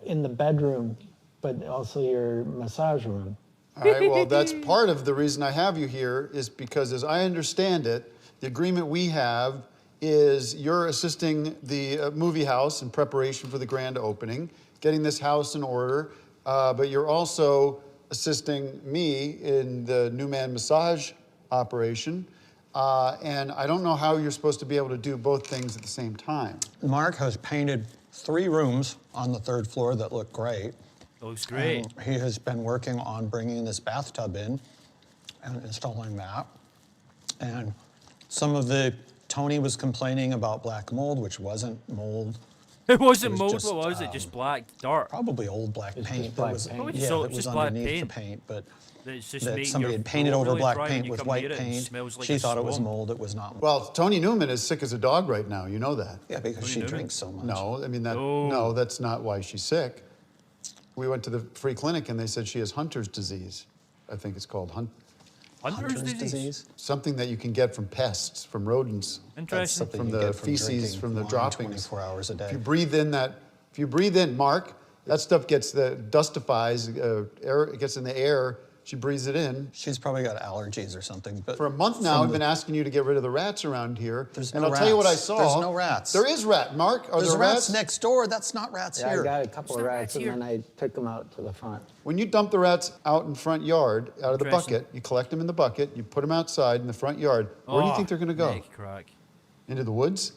Speaker 5: in the bedroom, but also your massage room.
Speaker 3: All right, well, that's part of the reason I have you here is because, as I understand it, the agreement we have is you're assisting the movie house in preparation for the grand opening, getting this house in order, but you're also assisting me in the new man massage operation. And I don't know how you're supposed to be able to do both things at the same time.
Speaker 4: Mark has painted 3 rooms on the 3rd floor that look great.
Speaker 1: Looks great.
Speaker 4: And he has been working on bringing this bathtub in and installing that. And Tony was complaining about black mold, which wasn't mold.
Speaker 1: It wasn't
Speaker 4: was
Speaker 1: mold,
Speaker 4: just,
Speaker 1: what was it? Just black dirt.
Speaker 4: Probably old black
Speaker 5: It's
Speaker 4: paint.
Speaker 5: just black
Speaker 4: that was,
Speaker 5: paint.
Speaker 1: Probably
Speaker 4: yeah,
Speaker 1: so
Speaker 4: that
Speaker 1: it's
Speaker 4: was
Speaker 1: just black
Speaker 4: underneath
Speaker 1: paint.
Speaker 4: the paint, but
Speaker 1: It's just
Speaker 4: that
Speaker 1: making
Speaker 4: somebody
Speaker 1: your
Speaker 4: had painted
Speaker 1: floor
Speaker 4: over
Speaker 1: really
Speaker 4: black
Speaker 1: dry when
Speaker 4: paint
Speaker 1: you
Speaker 4: with
Speaker 1: come
Speaker 4: white
Speaker 1: near it and it
Speaker 4: paint.
Speaker 1: smells like
Speaker 4: She
Speaker 1: a
Speaker 4: thought it was
Speaker 1: swamp.
Speaker 4: mold. It was not mold.
Speaker 3: Well, Tony Newman is sick as a dog right now. You know that.
Speaker 4: Yeah, because she
Speaker 1: Newman?
Speaker 4: drinks so much.
Speaker 3: No, I mean,
Speaker 1: No.
Speaker 3: no, that's not why she's sick. We went to the free clinic and they said she has Hunter's disease. I think it's called
Speaker 1: Hunter's disease.
Speaker 3: something that you can get from pests, from rodents.
Speaker 4: That's
Speaker 1: Interesting.
Speaker 4: something
Speaker 3: From
Speaker 4: you
Speaker 3: the
Speaker 4: get from
Speaker 3: feces,
Speaker 4: drinking
Speaker 3: from the
Speaker 4: wine
Speaker 3: droppings.
Speaker 4: 24 hours a day.
Speaker 3: If you breathe in, Mark, that stuff gets dustifies, air, it gets in the air. She breathes it in.
Speaker 4: She's probably got allergies or something. But
Speaker 3: For a month now,
Speaker 4: from
Speaker 3: I've
Speaker 4: the-
Speaker 3: been asking you to get rid of the rats around here.
Speaker 4: There's
Speaker 3: and
Speaker 4: no
Speaker 3: I'll tell you what I
Speaker 4: rats.
Speaker 3: saw.
Speaker 4: There's no rats.
Speaker 3: There is rat, Mark. Are
Speaker 4: There's
Speaker 3: there
Speaker 4: rats
Speaker 3: rats?
Speaker 4: next door. That's not rats
Speaker 5: Yeah,
Speaker 4: here.
Speaker 5: I got a couple of
Speaker 1: There's no
Speaker 5: rats,
Speaker 1: rats
Speaker 5: and
Speaker 1: here.
Speaker 5: then I took them out to the front.
Speaker 3: When you dump the rats out in front yard, out of the
Speaker 1: Interesting.
Speaker 3: bucket, you collect them in the bucket, you put them outside in the front yard. Where do you think they're going to go?
Speaker 1: Neck crack.
Speaker 3: Into the woods?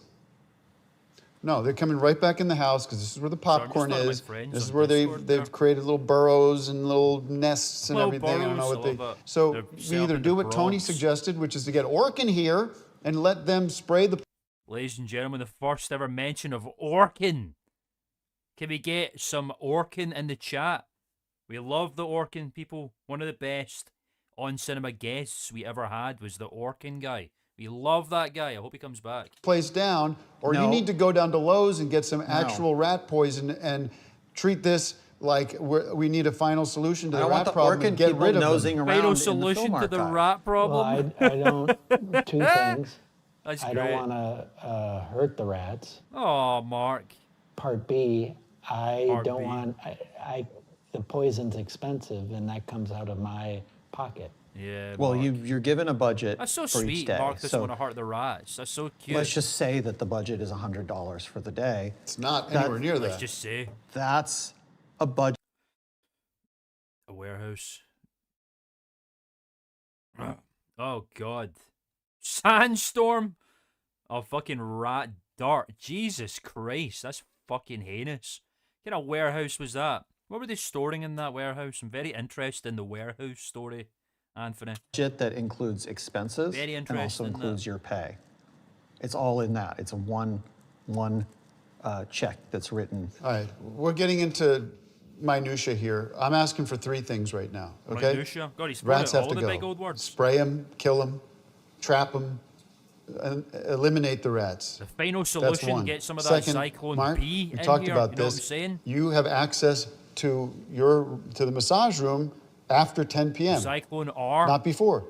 Speaker 3: No, they're coming right back in the house because this is where the
Speaker 1: I'm just
Speaker 3: popcorn
Speaker 1: talking to my
Speaker 3: is.
Speaker 1: friends
Speaker 3: This is
Speaker 1: on
Speaker 3: where
Speaker 1: Discord
Speaker 3: they've
Speaker 1: there.
Speaker 3: created little burrows and little nests and
Speaker 1: Little
Speaker 3: everything. I don't know
Speaker 1: burrows,
Speaker 3: what they.
Speaker 1: I love it.
Speaker 3: So
Speaker 1: They're
Speaker 3: we
Speaker 1: set up
Speaker 3: either
Speaker 1: in
Speaker 3: do
Speaker 1: the
Speaker 3: what Tony
Speaker 1: bronze.
Speaker 3: suggested, which is to get Orkin here and let them spray the
Speaker 1: Ladies and gentlemen, the first ever mention of Orkin. Can we get some Orkin in the chat? We love the Orkin people. One of the best on cinema guests we ever had was the Orkin guy. We love that guy. I hope he comes back.
Speaker 3: place down, or you
Speaker 4: No.
Speaker 3: need to go down to Lowe's and get some actual rat poison and treat this like we need a final solution to
Speaker 4: I
Speaker 3: the
Speaker 4: don't want
Speaker 3: rat
Speaker 4: the
Speaker 3: problem
Speaker 4: orchid
Speaker 3: and get
Speaker 4: people
Speaker 3: rid of
Speaker 4: nosing
Speaker 3: them.
Speaker 4: around
Speaker 1: Final
Speaker 4: in the
Speaker 1: solution
Speaker 4: film
Speaker 1: to the
Speaker 4: archive.
Speaker 1: rat
Speaker 5: Well,
Speaker 1: problem.
Speaker 5: I don't, 2 things.
Speaker 1: That's
Speaker 5: I
Speaker 1: great.
Speaker 5: don't want to hurt the rats.
Speaker 1: Oh, Mark.
Speaker 5: Part B, I
Speaker 1: Part
Speaker 5: don't
Speaker 1: B.
Speaker 5: want, the poison's expensive, and that comes out of my pocket.
Speaker 1: Yeah.
Speaker 4: Well,
Speaker 1: Mark.
Speaker 4: you're given a budget
Speaker 1: That's so
Speaker 4: for each
Speaker 1: sweet.
Speaker 4: day.
Speaker 1: Mark doesn't
Speaker 4: so
Speaker 1: want to hurt the rats. That's so cute.
Speaker 4: let's just say that the budget is $100 for the day.
Speaker 3: It's not anywhere near
Speaker 1: Let's
Speaker 3: that.
Speaker 1: just say
Speaker 4: That's a budget.
Speaker 1: a warehouse. Oh God, sandstorm. Oh fucking rat dirt. Jesus Christ, that's fucking heinous. What kind of warehouse was that? What were they storing in that warehouse? I'm very interested in the warehouse story, Anthony.
Speaker 4: Budget that includes expenses
Speaker 1: Very
Speaker 4: and also
Speaker 1: interesting,
Speaker 4: includes your pay. It's all in that. It's a one one check that's written.
Speaker 3: All right, we're getting into minutia here. I'm asking for 3 things right now, okay?
Speaker 1: Minutia? God, he's
Speaker 3: Rats
Speaker 1: got
Speaker 3: have
Speaker 1: all
Speaker 3: to
Speaker 1: the
Speaker 3: go.
Speaker 1: big old words.
Speaker 3: Spray them, kill them, trap them, and eliminate the rats.
Speaker 1: The final
Speaker 3: That's
Speaker 1: solution,
Speaker 3: one.
Speaker 1: get some of
Speaker 3: Second,
Speaker 1: that Cyclone
Speaker 3: Mark,
Speaker 1: P
Speaker 3: we
Speaker 1: in
Speaker 3: talked
Speaker 1: here,
Speaker 3: about
Speaker 1: you know
Speaker 3: this.
Speaker 1: what I'm saying?
Speaker 3: You have access to the massage room after 10 p.m.
Speaker 1: Cyclone R.
Speaker 3: Not before.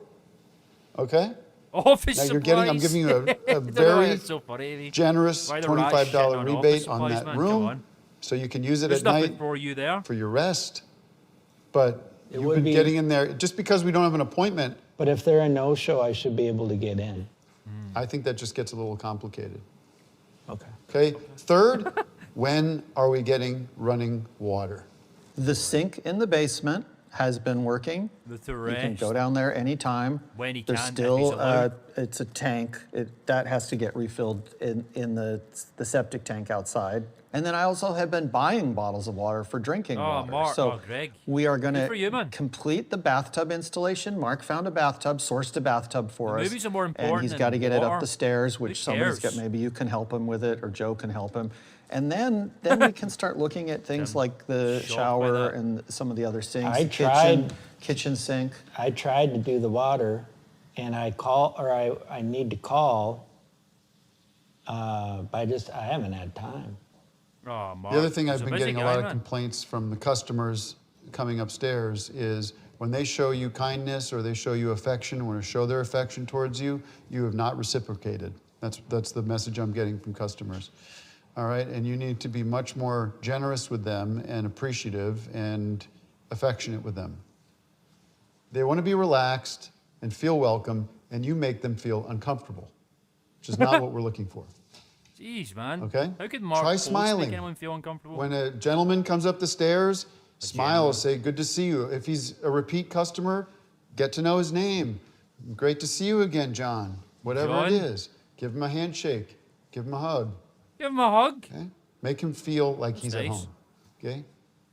Speaker 3: Okay?
Speaker 1: Office
Speaker 3: Now
Speaker 1: supplies.
Speaker 3: I'm giving you a
Speaker 1: I don't know why
Speaker 3: very
Speaker 1: it's so funny.
Speaker 3: generous
Speaker 1: Why the rats shitting
Speaker 3: $25
Speaker 1: on
Speaker 3: rebate
Speaker 1: office
Speaker 3: on
Speaker 1: supplies,
Speaker 3: that
Speaker 1: man? Come
Speaker 3: room,
Speaker 1: on.
Speaker 3: so you can use it
Speaker 1: There's
Speaker 3: at
Speaker 1: nothing
Speaker 3: night
Speaker 1: for you there.
Speaker 3: for your rest. But
Speaker 5: It
Speaker 3: you've
Speaker 5: would
Speaker 3: been
Speaker 5: be-
Speaker 3: getting in there just because we don't have an appointment.
Speaker 5: But if they're a no-show, I should be able to get in.
Speaker 3: I think that just gets a little complicated.
Speaker 5: Okay.
Speaker 3: Okay. Third, when are we getting running water?
Speaker 4: The sink in the basement has been working.
Speaker 1: With the
Speaker 4: You can
Speaker 1: rest.
Speaker 4: go down there anytime.
Speaker 1: When he
Speaker 4: There's
Speaker 1: can, if
Speaker 4: still,
Speaker 1: he's allowed.
Speaker 4: it's a tank. That has to get refilled in the septic tank outside. And then I also have been buying bottles of water for drinking water.
Speaker 1: Mark,
Speaker 4: So
Speaker 1: Greg.
Speaker 4: we are going
Speaker 1: Good for you, man.
Speaker 4: to complete the bathtub installation. Mark found a bathtub, sourced a bathtub for
Speaker 1: The
Speaker 4: us.
Speaker 1: movies are more
Speaker 4: And
Speaker 1: important
Speaker 4: he's got to
Speaker 1: than
Speaker 4: get it up
Speaker 1: water.
Speaker 4: the stairs, which somebody's got.
Speaker 1: cares?
Speaker 4: Maybe you can help him with it, or Joe can help him. And then we can start looking at things like the
Speaker 1: shocked by
Speaker 4: shower
Speaker 1: that.
Speaker 4: and some of the other sinks.
Speaker 5: I
Speaker 4: the
Speaker 5: tried-
Speaker 4: kitchen sink.
Speaker 5: I tried to do the water, and I need to call, but I haven't had time.
Speaker 1: Oh, Mark.
Speaker 3: The other thing
Speaker 1: he's
Speaker 3: I've been
Speaker 1: busy
Speaker 3: getting a
Speaker 1: guy,
Speaker 3: lot of
Speaker 1: man.
Speaker 3: complaints from the customers coming upstairs is when they show you kindness or they show you affection, or show their affection towards you, you have not reciprocated. That's the message I'm getting from customers. All right, and you need to be much more generous with them and appreciative and affectionate with them. They want to be relaxed and feel welcome, and you make them feel uncomfortable, which is not what we're looking for.
Speaker 1: Jeez, man.
Speaker 3: Okay.
Speaker 1: How could Mark
Speaker 3: Try
Speaker 1: Post
Speaker 3: smiling.
Speaker 1: make anyone feel uncomfortable?
Speaker 3: When a gentleman comes up the stairs, smile, say, good to see you. If he's a repeat customer, get to know his name. Great to see you again, John. Whatever
Speaker 1: John?
Speaker 3: it is, give him a handshake, give him a hug,
Speaker 1: Give him a hug.
Speaker 3: okay? Make him feel like he's at
Speaker 1: nice.
Speaker 3: home, okay?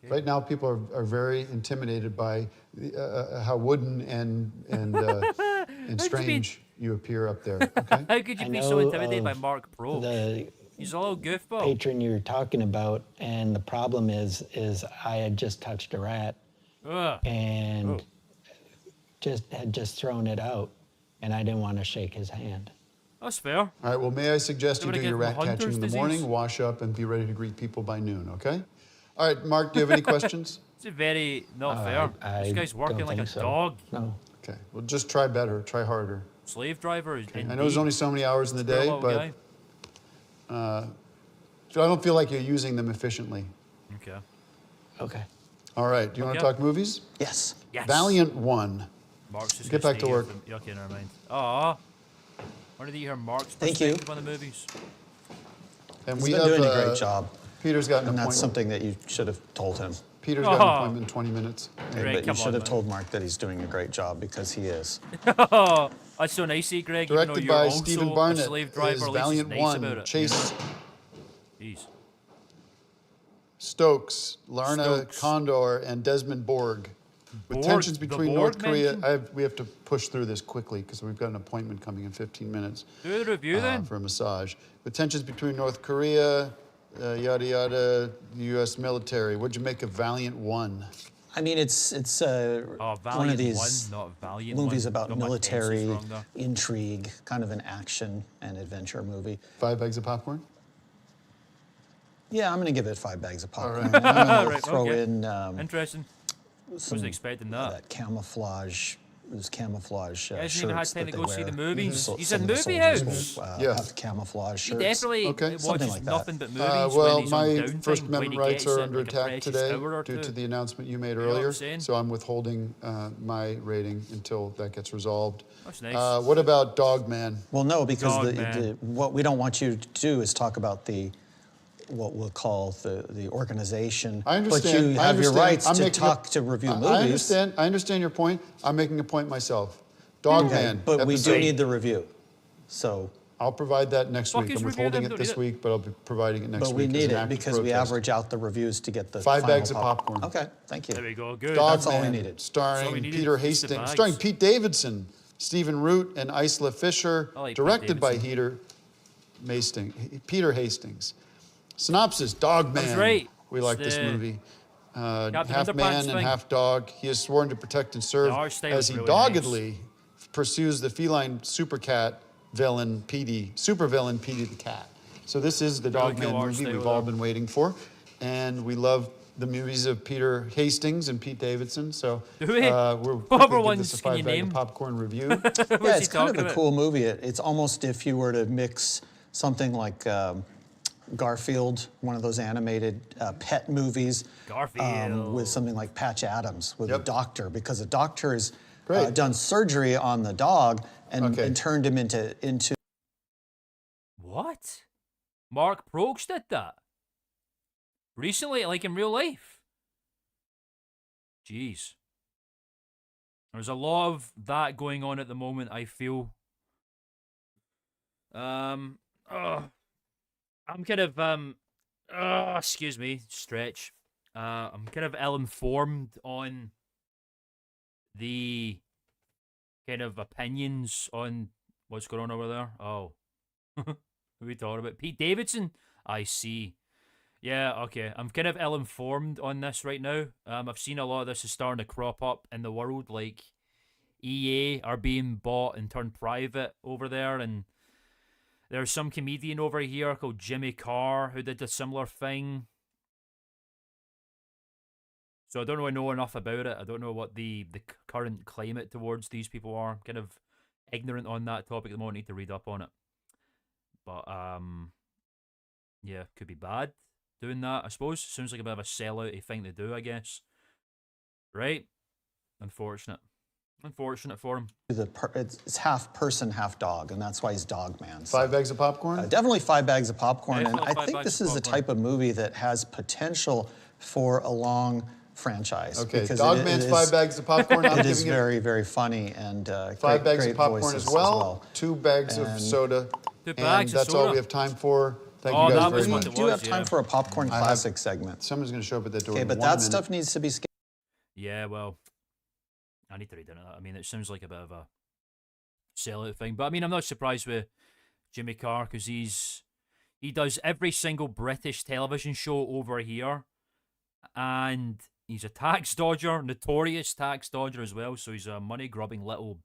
Speaker 3: Right now, people are very intimidated by how wooden and strange you appear up there, okay?
Speaker 1: How could you
Speaker 5: I
Speaker 1: be so
Speaker 5: know
Speaker 1: intimidated by
Speaker 5: of
Speaker 1: Mark Pro?
Speaker 5: The
Speaker 1: He's a little goofball.
Speaker 5: patron you're talking about, and the problem is I had just touched a rat
Speaker 1: Ugh.
Speaker 5: and had just thrown it out, and I didn't want to shake his hand.
Speaker 1: That's fair.
Speaker 3: All right, well, may I suggest
Speaker 1: They
Speaker 3: you
Speaker 1: would've
Speaker 3: do your
Speaker 1: given
Speaker 3: rat
Speaker 1: him
Speaker 3: catching in the
Speaker 1: Hunter's
Speaker 3: morning,
Speaker 1: disease.
Speaker 3: wash up, and be ready to greet people by noon, okay? All right, Mark, do you have any questions?
Speaker 1: It's a very not fair. This guy's working
Speaker 5: don't
Speaker 1: like a
Speaker 5: think so.
Speaker 1: dog.
Speaker 5: No.
Speaker 3: Okay, well, just try better, try harder.
Speaker 1: Slave driver.
Speaker 3: I know there's only so many hours in the day, but I don't feel like you're using them efficiently.
Speaker 1: Okay.
Speaker 5: Okay.
Speaker 3: All right, do you want to
Speaker 1: Okay.
Speaker 3: talk movies?
Speaker 4: Yes.
Speaker 1: Yes.
Speaker 3: Valiant 1.
Speaker 1: Mark's just
Speaker 3: Get
Speaker 1: gonna
Speaker 3: back to
Speaker 1: stay here
Speaker 3: work.
Speaker 1: for- Okay, never mind. Aw. Why did you hear Mark's
Speaker 4: Thank you.
Speaker 1: perspective on the movies?
Speaker 3: And
Speaker 4: He's
Speaker 3: we
Speaker 4: been
Speaker 3: have,
Speaker 4: doing a great job.
Speaker 3: Peter's got an
Speaker 4: And that's
Speaker 3: appointment.
Speaker 4: something that you should have told him.
Speaker 3: Peter's got an
Speaker 1: Oh.
Speaker 3: appointment in 20 minutes.
Speaker 1: Greg,
Speaker 4: But you
Speaker 1: come
Speaker 4: should
Speaker 1: on,
Speaker 4: have
Speaker 1: man.
Speaker 4: told Mark that he's doing a great job, because he is.
Speaker 1: Oh, that's so nice of you, Greg. even though
Speaker 3: Directed
Speaker 1: you're
Speaker 3: by
Speaker 1: also
Speaker 3: Stephen
Speaker 1: a
Speaker 3: Barnett
Speaker 1: slave driver,
Speaker 3: is
Speaker 1: at least he's
Speaker 3: Valiant
Speaker 1: nice
Speaker 3: 1.
Speaker 1: about it.
Speaker 3: Chase
Speaker 1: Jeez.
Speaker 3: Stokes, Larna
Speaker 1: Stokes.
Speaker 3: Condor, and Desmond Borg. With
Speaker 1: Borg-
Speaker 3: tensions
Speaker 1: the
Speaker 3: between
Speaker 1: Borg
Speaker 3: North Korea,
Speaker 1: mentioned?
Speaker 3: we have to push through this quickly because we've got an appointment coming in 15 minutes
Speaker 1: Do the review then.
Speaker 3: for a massage. With tensions between North Korea, yada yada, the U.S. military. What'd you make of Valiant 1?
Speaker 4: I mean, it's
Speaker 1: Oh, Valiant
Speaker 4: one of these
Speaker 1: One, not Valiant
Speaker 4: movies
Speaker 1: One.
Speaker 4: about
Speaker 1: Got my
Speaker 4: military
Speaker 1: tenses wrong there.
Speaker 4: intrigue, kind of an action and adventure movie.
Speaker 3: 5 bags of popcorn?
Speaker 4: Yeah, I'm going to give it 5 bags of popcorn.
Speaker 3: right.
Speaker 4: And I'm going to
Speaker 1: Right,
Speaker 4: throw
Speaker 1: okay.
Speaker 4: in
Speaker 1: Interesting.
Speaker 4: some
Speaker 1: Wasn't expecting that.
Speaker 4: that camouflage. Those camouflage
Speaker 1: Hasn't
Speaker 4: shirts
Speaker 1: even had
Speaker 4: that
Speaker 1: time to
Speaker 4: they
Speaker 1: go see
Speaker 4: wear.
Speaker 1: the movies.
Speaker 4: So-
Speaker 1: He's
Speaker 4: some
Speaker 1: in
Speaker 4: of the
Speaker 1: movie
Speaker 4: soldiers
Speaker 1: house.
Speaker 4: will,
Speaker 3: Yeah.
Speaker 4: have camouflage
Speaker 1: He
Speaker 4: shirts.
Speaker 1: definitely
Speaker 3: Okay.
Speaker 1: watches
Speaker 4: Something like that.
Speaker 1: nothing but movies
Speaker 3: Well,
Speaker 1: when he's on
Speaker 3: my
Speaker 1: downtime,
Speaker 3: First
Speaker 1: when
Speaker 3: Amendment
Speaker 1: he
Speaker 3: rights
Speaker 1: gets
Speaker 3: are
Speaker 1: in
Speaker 3: under
Speaker 1: like a
Speaker 3: attack
Speaker 1: precious
Speaker 3: today
Speaker 1: hour or
Speaker 3: due
Speaker 1: two.
Speaker 3: to the announcement you made
Speaker 1: know what I'm
Speaker 3: earlier.
Speaker 1: saying?
Speaker 3: So I'm withholding my rating until that gets resolved.
Speaker 1: That's nice.
Speaker 3: What about Dogman?
Speaker 4: Well, no, because
Speaker 1: Dog man.
Speaker 4: what we don't want you to do is talk about what we'll call the organization.
Speaker 3: I understand.
Speaker 4: But you
Speaker 3: I
Speaker 4: have your
Speaker 3: understand.
Speaker 4: rights
Speaker 3: I'm
Speaker 4: to
Speaker 3: making
Speaker 4: talk to review movies.
Speaker 3: I understand. I understand your point. I'm making a point myself. Dogman.
Speaker 4: But we do
Speaker 3: episode-
Speaker 4: need the review. So,
Speaker 3: I'll provide that next
Speaker 1: Fuck
Speaker 3: week.
Speaker 1: his
Speaker 3: I'm
Speaker 1: review
Speaker 3: withholding
Speaker 1: then,
Speaker 3: it
Speaker 1: don't
Speaker 3: this
Speaker 1: need it.
Speaker 3: week, but I'll be providing it next
Speaker 4: but
Speaker 3: week.
Speaker 4: we
Speaker 3: as
Speaker 4: need
Speaker 3: an
Speaker 4: it
Speaker 3: act of
Speaker 4: because we
Speaker 3: protest.
Speaker 4: average out the reviews to get the
Speaker 3: 5
Speaker 4: final
Speaker 3: bags of popcorn.
Speaker 4: Okay, thank you.
Speaker 1: There we go. Good.
Speaker 4: That's all we
Speaker 3: Dogman,
Speaker 4: needed.
Speaker 1: That's all we
Speaker 3: starring
Speaker 1: needed,
Speaker 3: Peter
Speaker 1: just the
Speaker 3: Hastings,
Speaker 1: bags.
Speaker 3: starring Pete Davidson, Stephen Root, and Isla Fisher,
Speaker 1: I like Pete
Speaker 3: directed by
Speaker 1: Davidson.
Speaker 3: Peter Hastings. Synopsis: Dog Man.
Speaker 1: That's right.
Speaker 3: We
Speaker 1: It's
Speaker 3: like this
Speaker 1: the
Speaker 3: movie.
Speaker 1: Captain
Speaker 3: Half
Speaker 1: Underpants
Speaker 3: man and
Speaker 1: thing.
Speaker 3: half dog. He is sworn to protect and serve
Speaker 1: art style
Speaker 3: as
Speaker 1: is
Speaker 3: he
Speaker 1: really
Speaker 3: doggedly pursues the feline super cat villain Petey, super villain Petey the cat. So this is the
Speaker 1: Really
Speaker 3: Dog
Speaker 1: cool
Speaker 3: Man
Speaker 1: art
Speaker 3: movie
Speaker 1: style
Speaker 3: we've all
Speaker 1: there.
Speaker 3: been waiting for, and we love the movies of Peter Hastings and Pete Davidson. So
Speaker 1: Do we?
Speaker 3: we're
Speaker 1: What
Speaker 3: quickly
Speaker 1: other
Speaker 3: give this a
Speaker 1: ones can you
Speaker 3: 5 bag
Speaker 1: name?
Speaker 3: of popcorn review.
Speaker 1: What's
Speaker 4: Yeah,
Speaker 1: he
Speaker 4: it's kind of
Speaker 1: talking
Speaker 4: a
Speaker 1: about?
Speaker 4: cool movie. It's almost if you were to mix something like Garfield, one of those animated pet movies,
Speaker 1: Garfield.
Speaker 4: with something like Patch Adams, with a
Speaker 3: Yep.
Speaker 4: doctor, because a doctor has
Speaker 3: Great.
Speaker 4: done surgery on the dog and,
Speaker 3: Okay.
Speaker 4: and turned him into
Speaker 1: What? Mark Prokes did that? Recently, like in real life? Jeez. There's a lot of that going on at the moment, I feel. I'm kind of, excuse me, stretch. I'm kind of ill-informed on the kind of opinions on what's going on over there. Oh. Who are we talking about? Pete Davidson? I see. Yeah, okay. I'm kind of ill-informed on this right now. I've seen a lot of this is starting to crop up in the world, like EA are being bought and turned private over there, and there's some comedian over here called Jimmy Carr who did a similar thing. So I don't really know enough about it. I don't know what the current climate towards these people are. I'm kind of ignorant on that topic at the moment. I need to read up on it. But yeah, could be bad doing that, I suppose. Sounds like a bit of a sellout thing to do, I guess. Right? Unfortunate. Unfortunate for him.
Speaker 4: it's half person, half dog, and that's why he's Dog Man. So,
Speaker 3: 5 bags of popcorn?
Speaker 4: definitely 5 bags of popcorn, and
Speaker 1: Definitely
Speaker 4: I
Speaker 1: 5
Speaker 4: think
Speaker 1: bags
Speaker 4: this
Speaker 1: of
Speaker 4: is the
Speaker 1: popcorn.
Speaker 4: type of movie that has potential for a long franchise.
Speaker 3: Okay,
Speaker 4: because
Speaker 3: Dog
Speaker 4: it
Speaker 3: Man's
Speaker 4: is-
Speaker 3: 5 bags of popcorn. I'm
Speaker 4: It is
Speaker 3: giving
Speaker 4: very, very funny and
Speaker 3: 5 bags
Speaker 4: great
Speaker 3: of popcorn
Speaker 4: voices
Speaker 3: as well. 2 bags of
Speaker 4: And-
Speaker 3: soda.
Speaker 1: 2
Speaker 3: And
Speaker 1: bags of
Speaker 3: that's all
Speaker 1: soda.
Speaker 3: we have time for. Thank
Speaker 1: Oh,
Speaker 3: you guys
Speaker 1: that
Speaker 3: very
Speaker 1: was what
Speaker 3: much.
Speaker 1: it
Speaker 4: We do have
Speaker 1: was,
Speaker 4: time
Speaker 1: yeah.
Speaker 4: for a popcorn
Speaker 3: I have-
Speaker 4: classic segment.
Speaker 3: Someone's going to show up at that door.
Speaker 4: Okay,
Speaker 3: in
Speaker 4: but
Speaker 3: 1
Speaker 4: that
Speaker 3: minute.
Speaker 4: stuff needs to be scheduled.
Speaker 1: Yeah, well, I need to read into that. I mean, it sounds like a bit of a sellout thing. But I mean, I'm not surprised with Jimmy Carr because he does every single British television show over here, and he's a tax dodger, notorious tax dodger as well. So he's a money grubbing little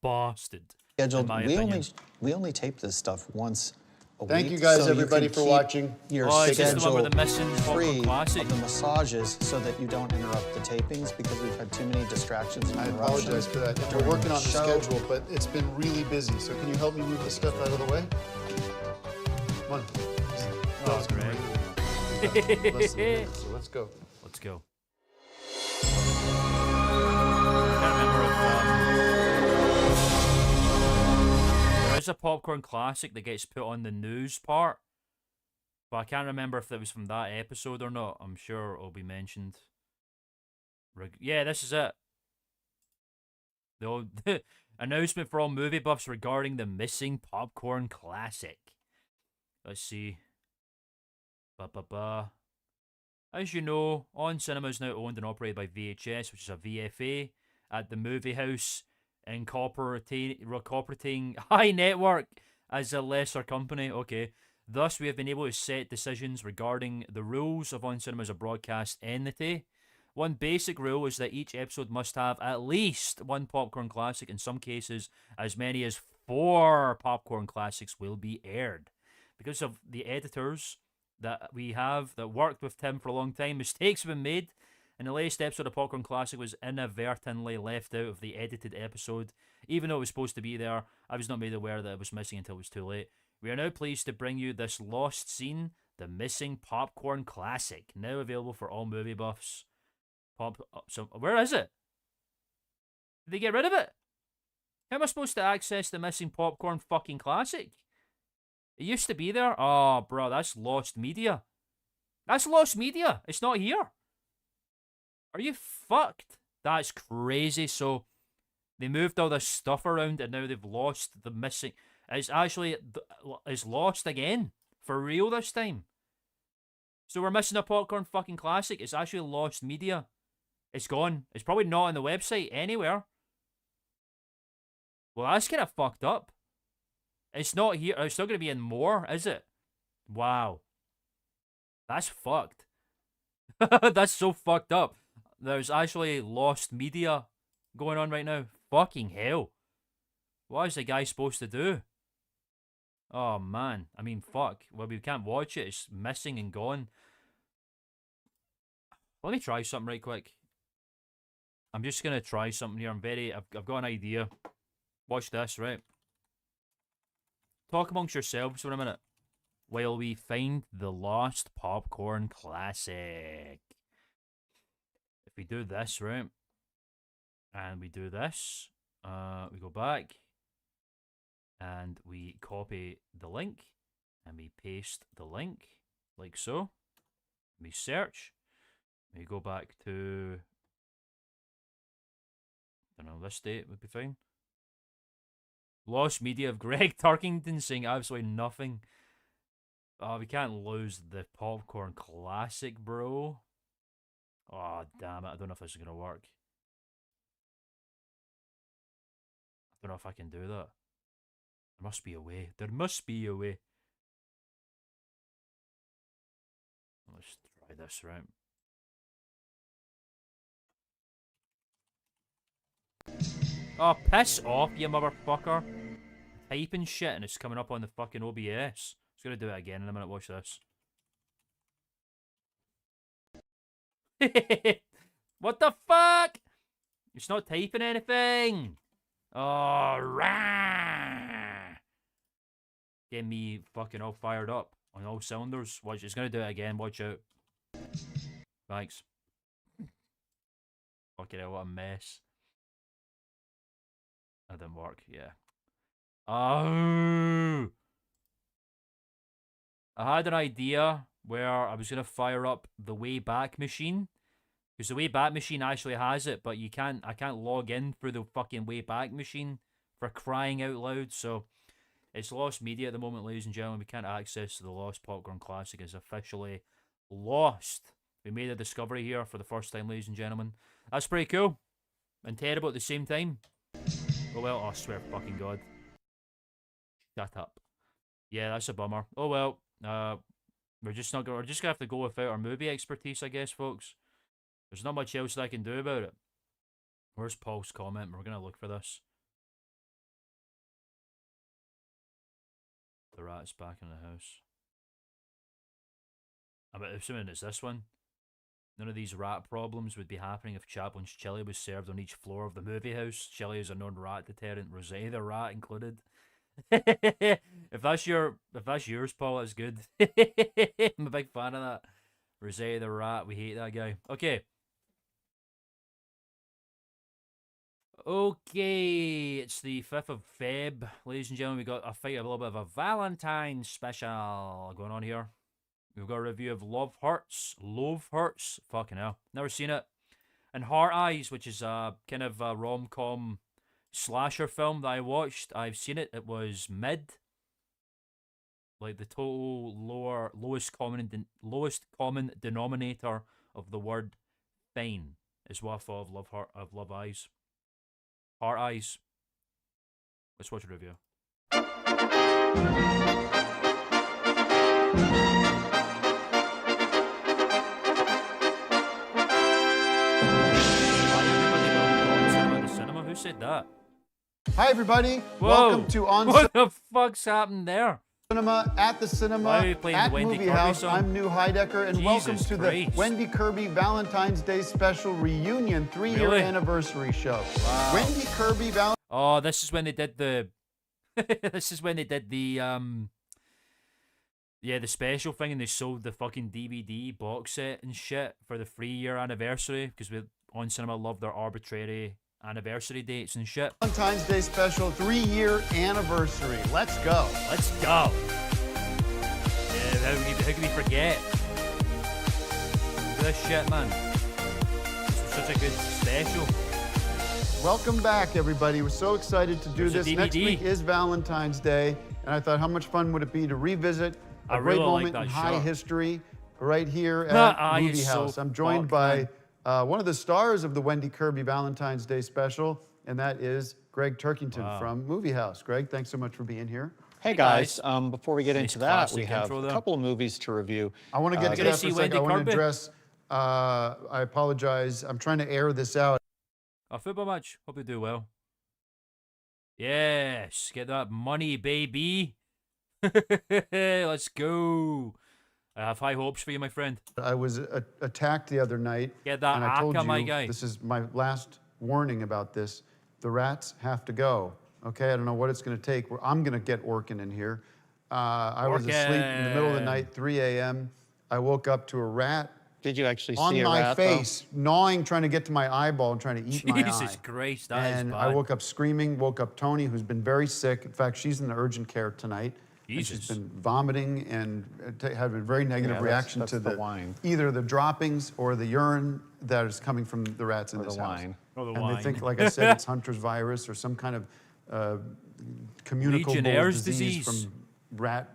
Speaker 1: bastard. In my opinion.
Speaker 4: We only tape this stuff once a week.
Speaker 3: Thank you guys,
Speaker 4: so
Speaker 3: everybody,
Speaker 4: can
Speaker 3: for
Speaker 4: keep
Speaker 3: watching.
Speaker 4: Your
Speaker 1: Oh, it's just the one
Speaker 4: schedule
Speaker 1: with the missing popcorn
Speaker 4: free
Speaker 1: classic.
Speaker 4: of the massages so that you don't interrupt the tapings because we've had too many distractions and
Speaker 3: I
Speaker 4: interruptions.
Speaker 3: apologize for that. We're
Speaker 4: during
Speaker 3: working
Speaker 4: the
Speaker 3: on the
Speaker 4: show.
Speaker 3: schedule, but it's been really busy. So can you help me move this stuff out of the way? Come on.
Speaker 1: Oh, Greg.
Speaker 3: Less than a minute, so let's go.
Speaker 1: Let's go. I can't remember if there is a popcorn classic that gets put on the news part, but I can't remember if it was from that episode or not. I'm sure it'll be mentioned. Yeah, this is it. The old announcement for all movie buffs regarding the missing popcorn classic. Let's see. As you know, On Cinema is now owned and operated by VHS, which is a VFA, at the movie house, incorporating High Network as a lesser company. Okay. Thus, we have been able to set decisions regarding the rules of On Cinema as a broadcast entity. One basic rule is that each episode must have at least one popcorn classic. In some cases, as many as 4 popcorn classics will be aired. Because of the editors that we have that worked with Tim for a long time, mistakes have been made, and the latest episode of Popcorn Classic was inadvertently left out of the edited episode. Even though it was supposed to be there, I was not made aware that it was missing until it was too late. We are now pleased to bring you this lost scene, the missing Popcorn Classic, now available for all movie buffs. So where is it? Did they get rid of it? How am I supposed to access the missing Popcorn fucking Classic? It used to be there. Oh, bro, that's lost media. That's lost media. It's not here. Are you fucked? That's crazy. So they moved all this stuff around and now they've lost the missing. It's actually it's lost again for real this time. So we're missing a Popcorn fucking Classic. It's actually lost media. It's gone. It's probably not on the website anywhere. Well, that's kind of fucked up. It's not here. It's not going to be in more, is it? Wow. That's fucked. That's so fucked up. There's actually lost media going on right now. Fucking hell. What is the guy supposed to do? Oh, man. I mean, fuck. Well, we can't watch it. It's missing and gone. Let me try something right quick. I'm just going to try something here. I've got an idea. Watch this, right? Talk amongst yourselves for a minute while we find the lost popcorn classic. If we do this, right? And we do this. We go back. And we copy the link. And we paste the link. Like so. We search. We go back to... I don't know, this date would be fine. Lost media of Greg Turkington saying absolutely nothing. Oh, we can't lose the popcorn classic, bro. Oh, damn it. I don't know if this is going to work. I don't know if I can do that. There must be a way. There must be a way. Let's try this, right? Oh, piss off, you motherfucker. Typing shit and it's coming up on the fucking OBS. It's gonna do it again in a minute. Watch this. What the fuck? It's not typing anything. Oh, rah. Get me fucking all fired up on all cylinders. Watch, it's gonna do it again. Watch out. Thanks. Fucking hell, what a mess. That didn't work, yeah. Oh! I had an idea where I was going to fire up the Wayback Machine. Because the Wayback Machine actually has it, but I can't log in through the fucking Wayback Machine for crying out loud. So, it's lost media at the moment, ladies and gentlemen. We can't access the Lost Popcorn Classic. It's officially lost. We made a discovery here for the first time, ladies and gentlemen. That's pretty cool. And terrible at the same time. Oh well, oh, I swear fucking God. Shut up. Yeah, that's a bummer. Oh well, we're just gonna have to go without our movie expertise, I guess, folks. There's not much else that I can do about it. Where's Paul's comment? We're gonna look for this. The rat's back in the house. I'm assuming it's this one. None of these rat problems would be happening if Chaplin's chili was served on each floor of the movie house. Chili is a known rat deterrent, Rosé the rat included. if that's yours, Paul, that's good. I'm a big fan of that. Rosé the rat, we hate that guy. Okay. Okay, it's the 5th of Feb. Ladies and gentlemen, we got a little bit of a Valentine's special going on here. We've got a review of Love Hurts. Fucking hell. Never seen it. And Heart Eyes, which is a kind of a rom-com slasher film that I watched. I've seen it. It was mid. Like the total lowest common denominator of the word fine is what I thought of Love Eyes. Heart Eyes. Let's watch a review. Who said that?
Speaker 3: Hi, everybody.
Speaker 1: Whoa.
Speaker 3: Welcome to On
Speaker 1: What the fuck's happened there?
Speaker 3: Cinema, at the cinema, at Movie House. I'm New Heidecker, and welcome to the Wendy Kirby Valentine's Day special reunion 3-year anniversary show.
Speaker 1: Wow.
Speaker 3: Wendy Kirby Valentine's.
Speaker 1: Oh, this is when they did the. This is when they did the Yeah, the special thing, and they sold the fucking DVD box set and shit for the 3-year anniversary because we On Cinema love their arbitrary anniversary dates and shit.
Speaker 3: Valentine's Day special 3-year anniversary. Let's go.
Speaker 1: Let's go. Yeah, how can we forget? Look at this shit, man. This was such a good special.
Speaker 3: Welcome back, everybody. We're so excited to do this. Next week is Valentine's Day, and I thought, how much fun would it be to revisit a great moment in high history right here at Movie House. I'm joined by one of the stars of the Wendy Kirby Valentine's Day special, and that is Greg Turkington from Movie House. Greg, thanks so much for being here.
Speaker 4: Hey
Speaker 1: Hey,
Speaker 4: guys,
Speaker 1: guys.
Speaker 4: before we get
Speaker 1: Nice
Speaker 4: into that, we
Speaker 1: classic
Speaker 4: have
Speaker 1: intro
Speaker 4: a
Speaker 1: there.
Speaker 4: couple of movies to review.
Speaker 3: I want to get to
Speaker 1: Gonna
Speaker 3: that for
Speaker 1: see
Speaker 3: a second. I
Speaker 1: Wendy
Speaker 3: want to
Speaker 1: Kirby?
Speaker 3: address. I apologize. I'm trying to air this out.
Speaker 1: A football match. Hope they do well. Yes, get that money, baby. Let's go. I have high hopes for you, my friend.
Speaker 3: I was attacked the other night.
Speaker 1: Get that
Speaker 3: and I told
Speaker 1: Aka,
Speaker 3: you,
Speaker 1: my guy.
Speaker 3: this is my last warning about this. The rats have to go. Okay, I don't know what it's going to take. I'm going to get working in here. I was asleep in the middle of the night, 3 a.m. I woke up to a rat
Speaker 4: Did you actually
Speaker 3: on
Speaker 4: see a
Speaker 3: my
Speaker 4: rat,
Speaker 3: face, gnawing, trying to get to my eyeball and trying to eat my eye.
Speaker 1: Jesus Christ, that is
Speaker 3: And
Speaker 1: bad.
Speaker 3: I woke up screaming, woke up Tony, who's been very sick. In fact, she's in the urgent care tonight. And
Speaker 1: Jesus.
Speaker 3: she's been vomiting and had a very negative
Speaker 4: Yeah,
Speaker 3: reaction
Speaker 4: that's
Speaker 3: to
Speaker 4: the wine.
Speaker 3: either the droppings or the urine that is coming from the rats in
Speaker 4: Or
Speaker 3: this
Speaker 4: the
Speaker 3: house.
Speaker 4: wine.
Speaker 1: Or the
Speaker 3: And
Speaker 1: wine.
Speaker 3: they think, like I said, it's Hunter's virus or some kind of communicable
Speaker 1: Legionnaire's
Speaker 3: disease
Speaker 1: disease.
Speaker 3: from rat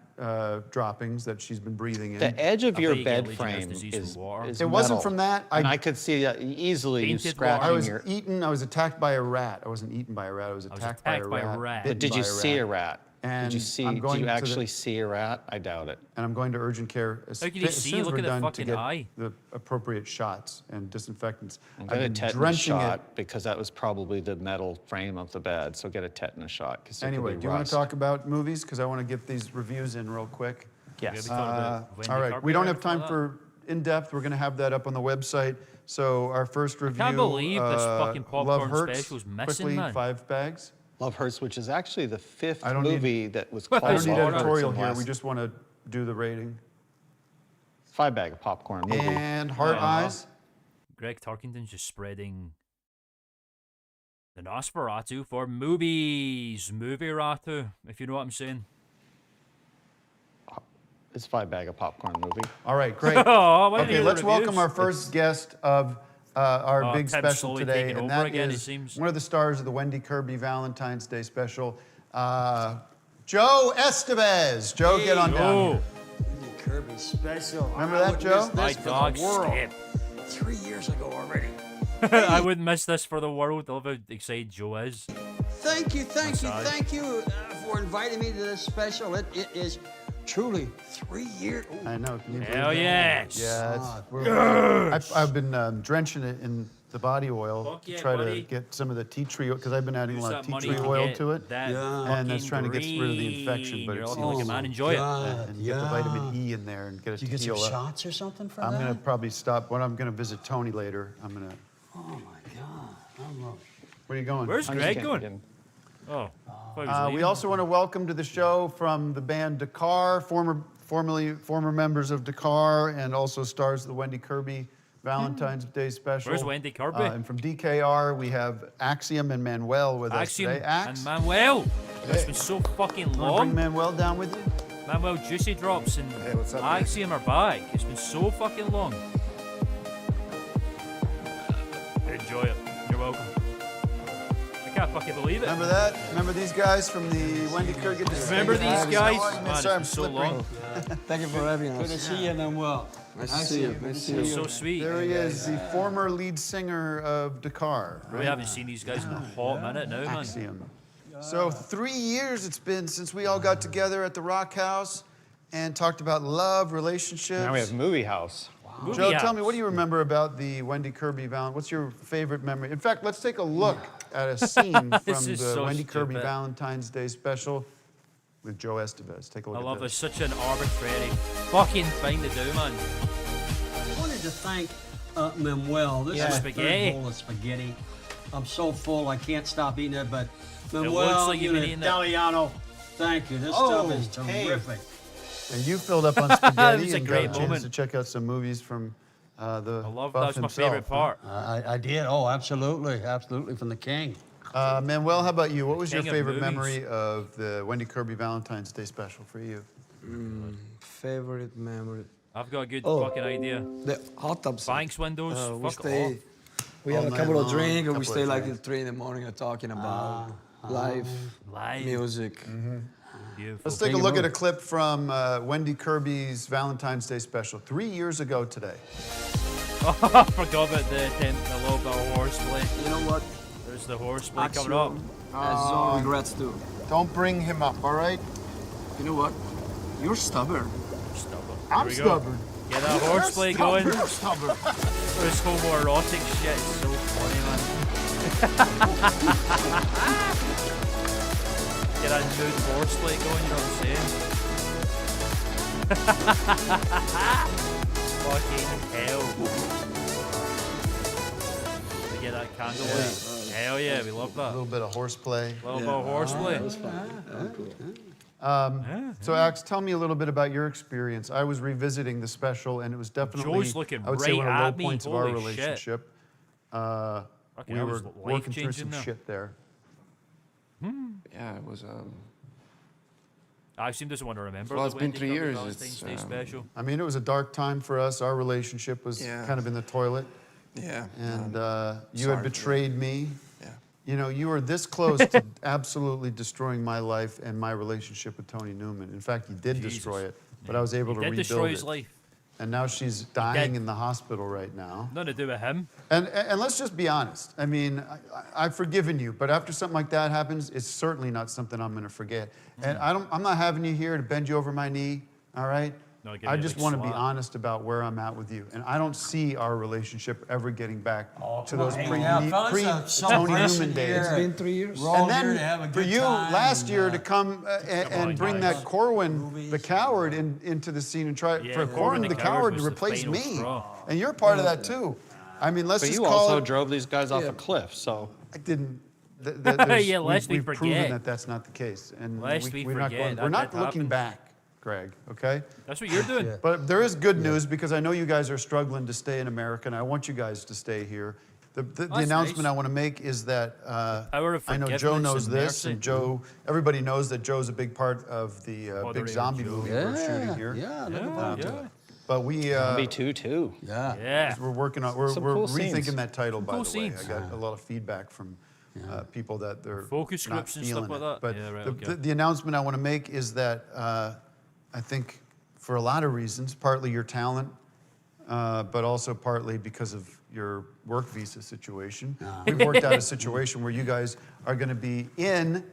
Speaker 3: droppings that she's been breathing in.
Speaker 4: The edge of
Speaker 1: I
Speaker 4: your
Speaker 1: bet you get
Speaker 4: bed
Speaker 1: Legionnaire's
Speaker 4: frame
Speaker 1: disease
Speaker 4: is,
Speaker 1: from water.
Speaker 4: is
Speaker 3: It wasn't
Speaker 4: metal.
Speaker 3: from that.
Speaker 4: And I could see easily you
Speaker 1: Painted
Speaker 4: scratching
Speaker 3: I was
Speaker 4: your...
Speaker 3: I was attacked by a rat. I wasn't eaten by a rat. I was attacked, by, a rat.
Speaker 4: But
Speaker 3: bitten
Speaker 4: did
Speaker 3: by
Speaker 4: you see a rat?
Speaker 3: And
Speaker 4: Did you see?
Speaker 3: I'm
Speaker 4: Did
Speaker 3: going
Speaker 4: you
Speaker 3: to the-
Speaker 4: actually see a rat? I doubt it.
Speaker 3: And I'm going to urgent care as,
Speaker 1: How can you
Speaker 3: as
Speaker 1: see?
Speaker 3: soon as
Speaker 1: Look
Speaker 3: we're
Speaker 1: at the
Speaker 3: done to
Speaker 1: fucking
Speaker 3: get
Speaker 1: eye.
Speaker 3: the appropriate shots and disinfectants.
Speaker 4: And
Speaker 3: I've
Speaker 4: get a
Speaker 3: been
Speaker 4: tetanus
Speaker 3: drenching
Speaker 4: shot because that was probably the metal frame of the bed. So get a tetanus shot because
Speaker 3: it. Anyway, do you want to talk about movies? Because I want to get these reviews in real quick.
Speaker 4: Yes.
Speaker 3: All right, we don't have time for in-depth. We're going to have that up on the website. So our first review.
Speaker 1: can't believe this fucking
Speaker 3: Love
Speaker 1: popcorn
Speaker 3: Hurts.
Speaker 1: special's missing,
Speaker 3: Quickly,
Speaker 1: man.
Speaker 3: 5 bags.
Speaker 4: Love Hurts, which is actually the fifth
Speaker 3: I don't need-
Speaker 4: movie that was
Speaker 1: I
Speaker 4: called
Speaker 3: I don't need
Speaker 1: Love Hurts
Speaker 3: editorial
Speaker 4: in the
Speaker 3: here.
Speaker 4: last-
Speaker 3: We just want to do the rating.
Speaker 4: 5 bag of popcorn movie.
Speaker 3: And Heart Eyes.
Speaker 1: Greg Turkington's just spreading the Nosferatu for movies. Movie Ratu, if you know what I'm saying.
Speaker 4: It's 5 bag of popcorn movie.
Speaker 3: All right, great.
Speaker 1: Oh, why didn't
Speaker 3: Okay,
Speaker 1: you
Speaker 3: let's
Speaker 1: do
Speaker 3: welcome
Speaker 1: reviews?
Speaker 3: our first guest of our big
Speaker 1: Tim's
Speaker 3: special
Speaker 1: slowly
Speaker 3: today,
Speaker 1: taking
Speaker 3: and
Speaker 1: over
Speaker 3: that
Speaker 1: again, it
Speaker 3: is
Speaker 1: seems.
Speaker 3: one of the stars of the Wendy Kirby Valentine's Day special, Joe Estevez. Joe, get on down
Speaker 1: Oh,
Speaker 3: here.
Speaker 6: Kirby special.
Speaker 3: Remember
Speaker 6: I
Speaker 3: that,
Speaker 6: would
Speaker 3: Joe?
Speaker 6: miss
Speaker 1: my
Speaker 6: this for
Speaker 1: dog
Speaker 6: the world.
Speaker 1: Skip.
Speaker 6: 3 years ago already.
Speaker 1: I wouldn't miss this for the world. I love how excited Joe is.
Speaker 6: Thank you, thank you,
Speaker 1: Massage.
Speaker 6: thank you for inviting me to this special. It is truly 3 years.
Speaker 3: I know. Can you believe
Speaker 1: Hell
Speaker 3: that?
Speaker 1: yes.
Speaker 3: Yeah, I've been drenching it in the body oil
Speaker 1: Fuck
Speaker 3: to
Speaker 1: yeah,
Speaker 3: try
Speaker 1: buddy.
Speaker 3: to get some of the tea tree oil, because I've been adding a
Speaker 1: Use
Speaker 3: lot of
Speaker 1: that
Speaker 3: tea
Speaker 1: money
Speaker 3: tree
Speaker 1: to
Speaker 3: oil
Speaker 1: get
Speaker 3: to it.
Speaker 1: that
Speaker 6: Yeah.
Speaker 3: And that's trying to get rid of the infection, but
Speaker 1: green.
Speaker 3: it
Speaker 1: You're
Speaker 3: seems
Speaker 1: like a man, enjoy it.
Speaker 3: and get the vitamin E in there and get it
Speaker 6: Did
Speaker 3: to
Speaker 6: you get some
Speaker 3: heal up.
Speaker 6: shots or something for
Speaker 3: I'm
Speaker 6: that?
Speaker 3: gonna probably stop. When I'm gonna visit Tony later, I'm gonna.
Speaker 6: Oh my God. I love
Speaker 3: Where are you going?
Speaker 1: Where's
Speaker 4: I'm just
Speaker 1: Greg
Speaker 4: kidding,
Speaker 1: going?
Speaker 4: kidding.
Speaker 1: Oh, thought he was
Speaker 3: We
Speaker 1: leaving.
Speaker 3: also want to welcome to the show from the band Dakar, former members of Dakar, and also stars of the Wendy Kirby Valentine's Day special.
Speaker 1: Where's Wendy Kirby?
Speaker 3: And from DKR, we have Axiom and Manuel with us
Speaker 1: Axiom
Speaker 3: today. Ax,
Speaker 1: and Manuel. It's been so fucking
Speaker 3: wanna bring
Speaker 1: long.
Speaker 3: Manuel down with you?
Speaker 1: Manuel Juicy Drops and
Speaker 7: what's up, man?
Speaker 1: Axiom are back. It's been so fucking long. Enjoy it. You're welcome. I can't fucking believe it.
Speaker 3: Remember that? Remember these guys from the Wendy Kirby?
Speaker 1: Remember these guys?
Speaker 3: Man,
Speaker 1: Man,
Speaker 3: sorry, I'm
Speaker 1: it's been so
Speaker 3: slippery.
Speaker 1: long.
Speaker 7: Thank you for having us.
Speaker 6: Good to see you, Manuel.
Speaker 7: Nice to see you. Nice to see you.
Speaker 1: So sweet.
Speaker 3: There he is, the former lead singer of Dakar.
Speaker 1: We haven't seen these guys in a hot minute now, man.
Speaker 3: Axiom. So 3 years it's been since we all got together at the Rock House and talked about love, relationships.
Speaker 4: Now we have Movie House.
Speaker 1: Movie
Speaker 3: Joe,
Speaker 1: house.
Speaker 3: tell me, what do you remember about the Wendy Kirby Valentine? What's your favorite memory? In fact, let's take a look at a scene from
Speaker 1: This
Speaker 3: the
Speaker 1: is so
Speaker 3: Wendy Kirby
Speaker 1: stupid.
Speaker 3: Valentine's Day special with Joe Estevez. Take a look
Speaker 1: I
Speaker 3: at
Speaker 1: love
Speaker 3: this.
Speaker 1: it's such an arbitrary fucking thing to do, man.
Speaker 6: I wanted to thank Manuel. This
Speaker 1: Yeah.
Speaker 6: is my
Speaker 1: Spaghetti.
Speaker 6: third bowl of spaghetti. I'm so full, I can't stop eating it, but
Speaker 1: looks
Speaker 6: Manuel,
Speaker 1: like you've
Speaker 6: you're
Speaker 1: been
Speaker 6: an
Speaker 1: eating it.
Speaker 6: Italiano. Thank you. This
Speaker 3: Oh,
Speaker 6: stuff is
Speaker 3: hey.
Speaker 6: terrific.
Speaker 3: And you filled up on spaghetti
Speaker 1: was a
Speaker 3: and
Speaker 1: great
Speaker 3: got a chance
Speaker 1: moment.
Speaker 3: to check out some movies from the
Speaker 1: I love
Speaker 3: buff
Speaker 1: that's my
Speaker 3: himself,
Speaker 1: favorite
Speaker 3: huh?
Speaker 1: part.
Speaker 6: I did. Oh, absolutely. Absolutely. From the king.
Speaker 3: Manuel, how about you? What was your
Speaker 1: King of
Speaker 3: favorite
Speaker 1: movies.
Speaker 3: memory of the Wendy Kirby Valentine's Day special for you?
Speaker 7: Favorite memory.
Speaker 1: I've got a good
Speaker 7: Oh.
Speaker 1: fucking idea.
Speaker 7: The hot tub scene.
Speaker 1: Banks windows,
Speaker 7: We
Speaker 1: fuck
Speaker 7: stay.
Speaker 1: off.
Speaker 7: We have
Speaker 3: All
Speaker 7: a
Speaker 3: night
Speaker 7: couple of
Speaker 3: long,
Speaker 7: drinks and we
Speaker 3: couple
Speaker 7: stay
Speaker 3: of
Speaker 7: like
Speaker 3: drinks.
Speaker 7: till 3 in the morning talking about life,
Speaker 1: Live.
Speaker 7: music.
Speaker 1: Beautiful.
Speaker 3: Let's take a look at a clip from Wendy Kirby's Valentine's Day special 3 years ago today.
Speaker 1: I forgot about the little bit of horseplay.
Speaker 7: You know what?
Speaker 1: There's the horseplay coming up.
Speaker 7: Axiom has his own regrets too.
Speaker 3: Don't bring him up, all right?
Speaker 7: You know what? You're stubborn.
Speaker 1: Stubborn.
Speaker 3: I'm
Speaker 1: Here we go.
Speaker 3: stubborn.
Speaker 1: Get that horseplay going.
Speaker 3: You're stubborn.
Speaker 1: This homoerotic shit is so funny, man. Get that nude horseplay going, you know what I'm saying? Fucking hell. We get that candlelight. Hell yeah, we love
Speaker 3: A
Speaker 1: that.
Speaker 3: little bit of horseplay.
Speaker 1: A little bit of horseplay.
Speaker 3: So, Axe, tell me a little bit about your experience. I was revisiting the special, and it was definitely,
Speaker 1: Joe's looking
Speaker 3: I would say, one of
Speaker 1: right
Speaker 3: the low
Speaker 1: at me.
Speaker 3: points of our
Speaker 1: Holy shit.
Speaker 3: relationship.
Speaker 1: Fucking
Speaker 3: We
Speaker 1: hell,
Speaker 3: were
Speaker 1: it's
Speaker 3: working through
Speaker 1: life-changing
Speaker 3: some
Speaker 1: there.
Speaker 3: shit there.
Speaker 8: Yeah, it was.
Speaker 1: I seem to want to remember.
Speaker 8: Well,
Speaker 1: the
Speaker 8: it's been
Speaker 1: Wendy
Speaker 8: 3
Speaker 1: Kirby
Speaker 8: years,
Speaker 1: Valentine's
Speaker 8: it's,
Speaker 1: Day special.
Speaker 3: I mean, it was a dark time for us. Our relationship was
Speaker 8: Yeah.
Speaker 3: kind of in the toilet,
Speaker 8: Yeah.
Speaker 3: and you
Speaker 8: sorry
Speaker 3: had
Speaker 8: for
Speaker 3: betrayed me.
Speaker 8: Yeah.
Speaker 3: You know, you were this close to absolutely destroying my life and my relationship with Tony Newman. In fact, you did
Speaker 1: Jesus.
Speaker 3: destroy it, but I was able
Speaker 1: He
Speaker 3: to
Speaker 1: did
Speaker 3: rebuild
Speaker 1: destroy
Speaker 3: it.
Speaker 1: his life.
Speaker 3: And now she's dying
Speaker 1: did.
Speaker 3: in the hospital right now.
Speaker 1: Nothing to do with him.
Speaker 3: And let's just be honest. I mean, I've forgiven you, but after something like that happens, it's certainly not something I'm going to forget. And I'm not having you here to bend you over my knee. All right.
Speaker 1: No, give
Speaker 3: I
Speaker 1: me a
Speaker 3: just
Speaker 1: big
Speaker 3: want to be
Speaker 1: slap.
Speaker 3: honest about where I'm at with you, and I don't see our relationship ever getting back to those
Speaker 6: Hey, now, fellas,
Speaker 3: pre-Tony
Speaker 6: celebration
Speaker 3: Newman days.
Speaker 6: here.
Speaker 7: It's been 3 years.
Speaker 6: We're all
Speaker 3: And
Speaker 6: here to have a
Speaker 3: then for
Speaker 6: good
Speaker 3: you
Speaker 6: time,
Speaker 3: last
Speaker 6: and,
Speaker 3: year to come
Speaker 1: on,
Speaker 3: and bring
Speaker 1: guys.
Speaker 3: that Corwin,
Speaker 6: Movies.
Speaker 3: the coward, into the scene and try
Speaker 1: Yeah,
Speaker 3: for
Speaker 1: Corwin
Speaker 3: Corwin
Speaker 1: the
Speaker 3: the
Speaker 1: coward
Speaker 3: coward
Speaker 1: was
Speaker 3: to
Speaker 1: the
Speaker 3: replace
Speaker 1: final
Speaker 3: me,
Speaker 1: straw.
Speaker 3: and you're part of that too. I mean, let's
Speaker 9: But
Speaker 3: just
Speaker 9: you
Speaker 3: call
Speaker 9: also
Speaker 3: it.
Speaker 9: drove these guys off a cliff, so
Speaker 3: I didn't.
Speaker 1: Yeah, lest we
Speaker 3: we've proven
Speaker 1: forget.
Speaker 3: that that's not the case, and
Speaker 1: Lest we
Speaker 3: we're not
Speaker 1: forget,
Speaker 3: going.
Speaker 1: that
Speaker 3: We're not
Speaker 1: did
Speaker 3: looking
Speaker 1: happen.
Speaker 3: back, Greg. Okay.
Speaker 1: That's what you're doing.
Speaker 3: But there is good news because I know you guys are struggling to stay in America, and I want you guys to stay here. The announcement
Speaker 1: nice.
Speaker 3: I want to make is that
Speaker 1: Power of
Speaker 3: I know Joe
Speaker 1: forgiveness
Speaker 3: knows
Speaker 1: and
Speaker 3: this,
Speaker 1: mercy.
Speaker 3: and Joe. Everybody knows that Joe's a big part of the
Speaker 1: Mother
Speaker 3: big
Speaker 1: of
Speaker 3: zombie
Speaker 1: Joe.
Speaker 3: movie we're shooting here.
Speaker 6: Yeah, look at
Speaker 1: Yeah,
Speaker 6: that.
Speaker 1: yeah.
Speaker 3: But we
Speaker 9: me too.
Speaker 6: Yeah.
Speaker 1: Yeah.
Speaker 3: we're working on we're
Speaker 9: Some
Speaker 3: we're
Speaker 9: cool
Speaker 3: rethinking
Speaker 9: scenes.
Speaker 3: that title. By
Speaker 1: Cool
Speaker 3: the way,
Speaker 1: scenes.
Speaker 3: I got a lot of feedback from people that they're
Speaker 1: Focus
Speaker 3: not
Speaker 1: groups and stuff
Speaker 3: feeling
Speaker 1: like
Speaker 3: it.
Speaker 1: that?
Speaker 3: But
Speaker 1: Yeah, right,
Speaker 3: the,
Speaker 1: okay.
Speaker 3: the announcement I want to make is that I think for a lot of reasons, partly your talent, but also partly because of your work visa situation, we've worked out a situation where you guys are going to be in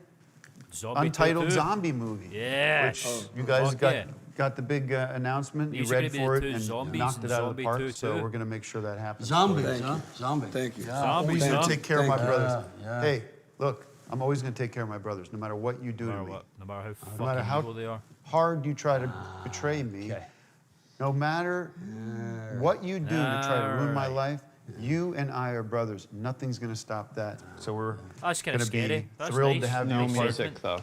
Speaker 1: Zombie
Speaker 3: Untitled
Speaker 1: Tattoo.
Speaker 3: Zombie movie.
Speaker 1: Yeah.
Speaker 3: Which you guys
Speaker 1: Fuck
Speaker 3: got
Speaker 1: yeah.
Speaker 3: got the big announcement. You
Speaker 1: These are
Speaker 3: read
Speaker 1: gonna be
Speaker 3: for
Speaker 1: the
Speaker 3: it
Speaker 1: two
Speaker 3: and
Speaker 1: zombies
Speaker 3: knocked
Speaker 1: and
Speaker 3: it out of
Speaker 1: Zombie
Speaker 3: the park.
Speaker 1: 2
Speaker 3: So
Speaker 1: too.
Speaker 3: we're going to make sure that happens.
Speaker 6: Zombies, huh? Zombies.
Speaker 7: Thank you.
Speaker 1: Zombies,
Speaker 3: Always going
Speaker 1: huh?
Speaker 3: to take care of my
Speaker 7: Thank
Speaker 3: brothers.
Speaker 6: Yeah.
Speaker 3: Hey, look, I'm always going to take care of my brothers, no matter what you do
Speaker 1: No
Speaker 3: to
Speaker 1: matter
Speaker 3: me.
Speaker 1: what, no matter how
Speaker 3: No
Speaker 1: fucking
Speaker 3: matter how
Speaker 1: evil they are.
Speaker 3: hard you try to betray me, no matter what you do to try to ruin my life, you and I are brothers. Nothing's going to stop that. So we're
Speaker 1: That's kinda
Speaker 3: going to
Speaker 1: scary.
Speaker 3: be
Speaker 1: That's
Speaker 3: thrilled
Speaker 1: nice.
Speaker 3: to have
Speaker 9: No
Speaker 3: you. part-
Speaker 9: music though.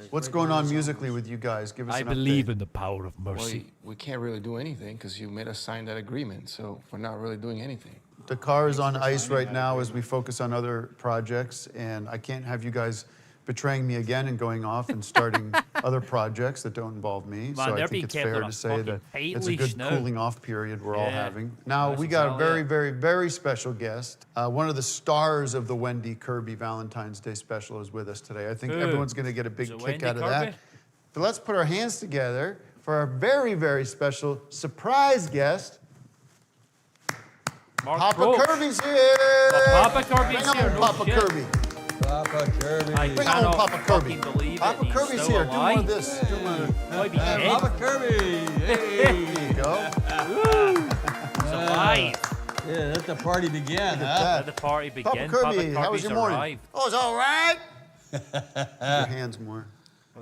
Speaker 3: What's going on musically with you guys? Give us
Speaker 1: I
Speaker 3: an
Speaker 1: believe
Speaker 3: update.
Speaker 1: in the power of
Speaker 8: Well,
Speaker 1: mercy.
Speaker 8: we can't really do anything because you made us sign that agreement, so we're not really doing anything.
Speaker 3: The car is on ice right now as we focus on other projects, and I can't have you guys betraying me again and going off and starting other projects that don't involve me.
Speaker 1: Man,
Speaker 3: So I
Speaker 1: they're
Speaker 3: think
Speaker 1: being
Speaker 3: it's
Speaker 1: kept
Speaker 3: fair
Speaker 1: on a
Speaker 3: to say
Speaker 1: fucking
Speaker 3: that
Speaker 1: tight
Speaker 3: it's a
Speaker 1: leash
Speaker 3: good
Speaker 1: now.
Speaker 3: cooling off period we're all
Speaker 1: Yeah.
Speaker 3: having. Now,
Speaker 1: That's
Speaker 3: we got a
Speaker 1: about
Speaker 3: very,
Speaker 1: it.
Speaker 3: very, very special guest. One of the stars of the Wendy Kirby Valentine's Day special is with us today. I think
Speaker 1: Who?
Speaker 3: everyone's going to get a big
Speaker 1: Is it
Speaker 3: kick
Speaker 1: Wendy
Speaker 3: out of
Speaker 1: Kirby?
Speaker 3: that. But let's put our hands together for our very, very special surprise guest.
Speaker 1: Mark
Speaker 3: Papa
Speaker 1: Broke.
Speaker 3: Kirby's here!
Speaker 1: Papa Kirby's
Speaker 3: Bring
Speaker 1: here,
Speaker 3: on
Speaker 1: no
Speaker 3: Papa
Speaker 1: shit.
Speaker 3: Kirby.
Speaker 6: Papa Kirby.
Speaker 1: I
Speaker 3: Bring on
Speaker 1: cannot
Speaker 3: Papa Kirby.
Speaker 1: fucking believe
Speaker 3: Papa
Speaker 1: it. He's
Speaker 3: Kirby's
Speaker 1: still
Speaker 3: here. Do more of
Speaker 1: alive.
Speaker 3: this. Do more of this.
Speaker 1: Might be
Speaker 6: Hey,
Speaker 1: dead.
Speaker 6: Papa Kirby. Hey.
Speaker 3: There you go.
Speaker 1: He's alive.
Speaker 6: Yeah, let the party begin, huh?
Speaker 1: Let the party begin.
Speaker 3: Papa Kirby, how was
Speaker 1: Kirby's
Speaker 3: your morning?
Speaker 1: arrived.
Speaker 3: Oh, it's all right. Your hands more.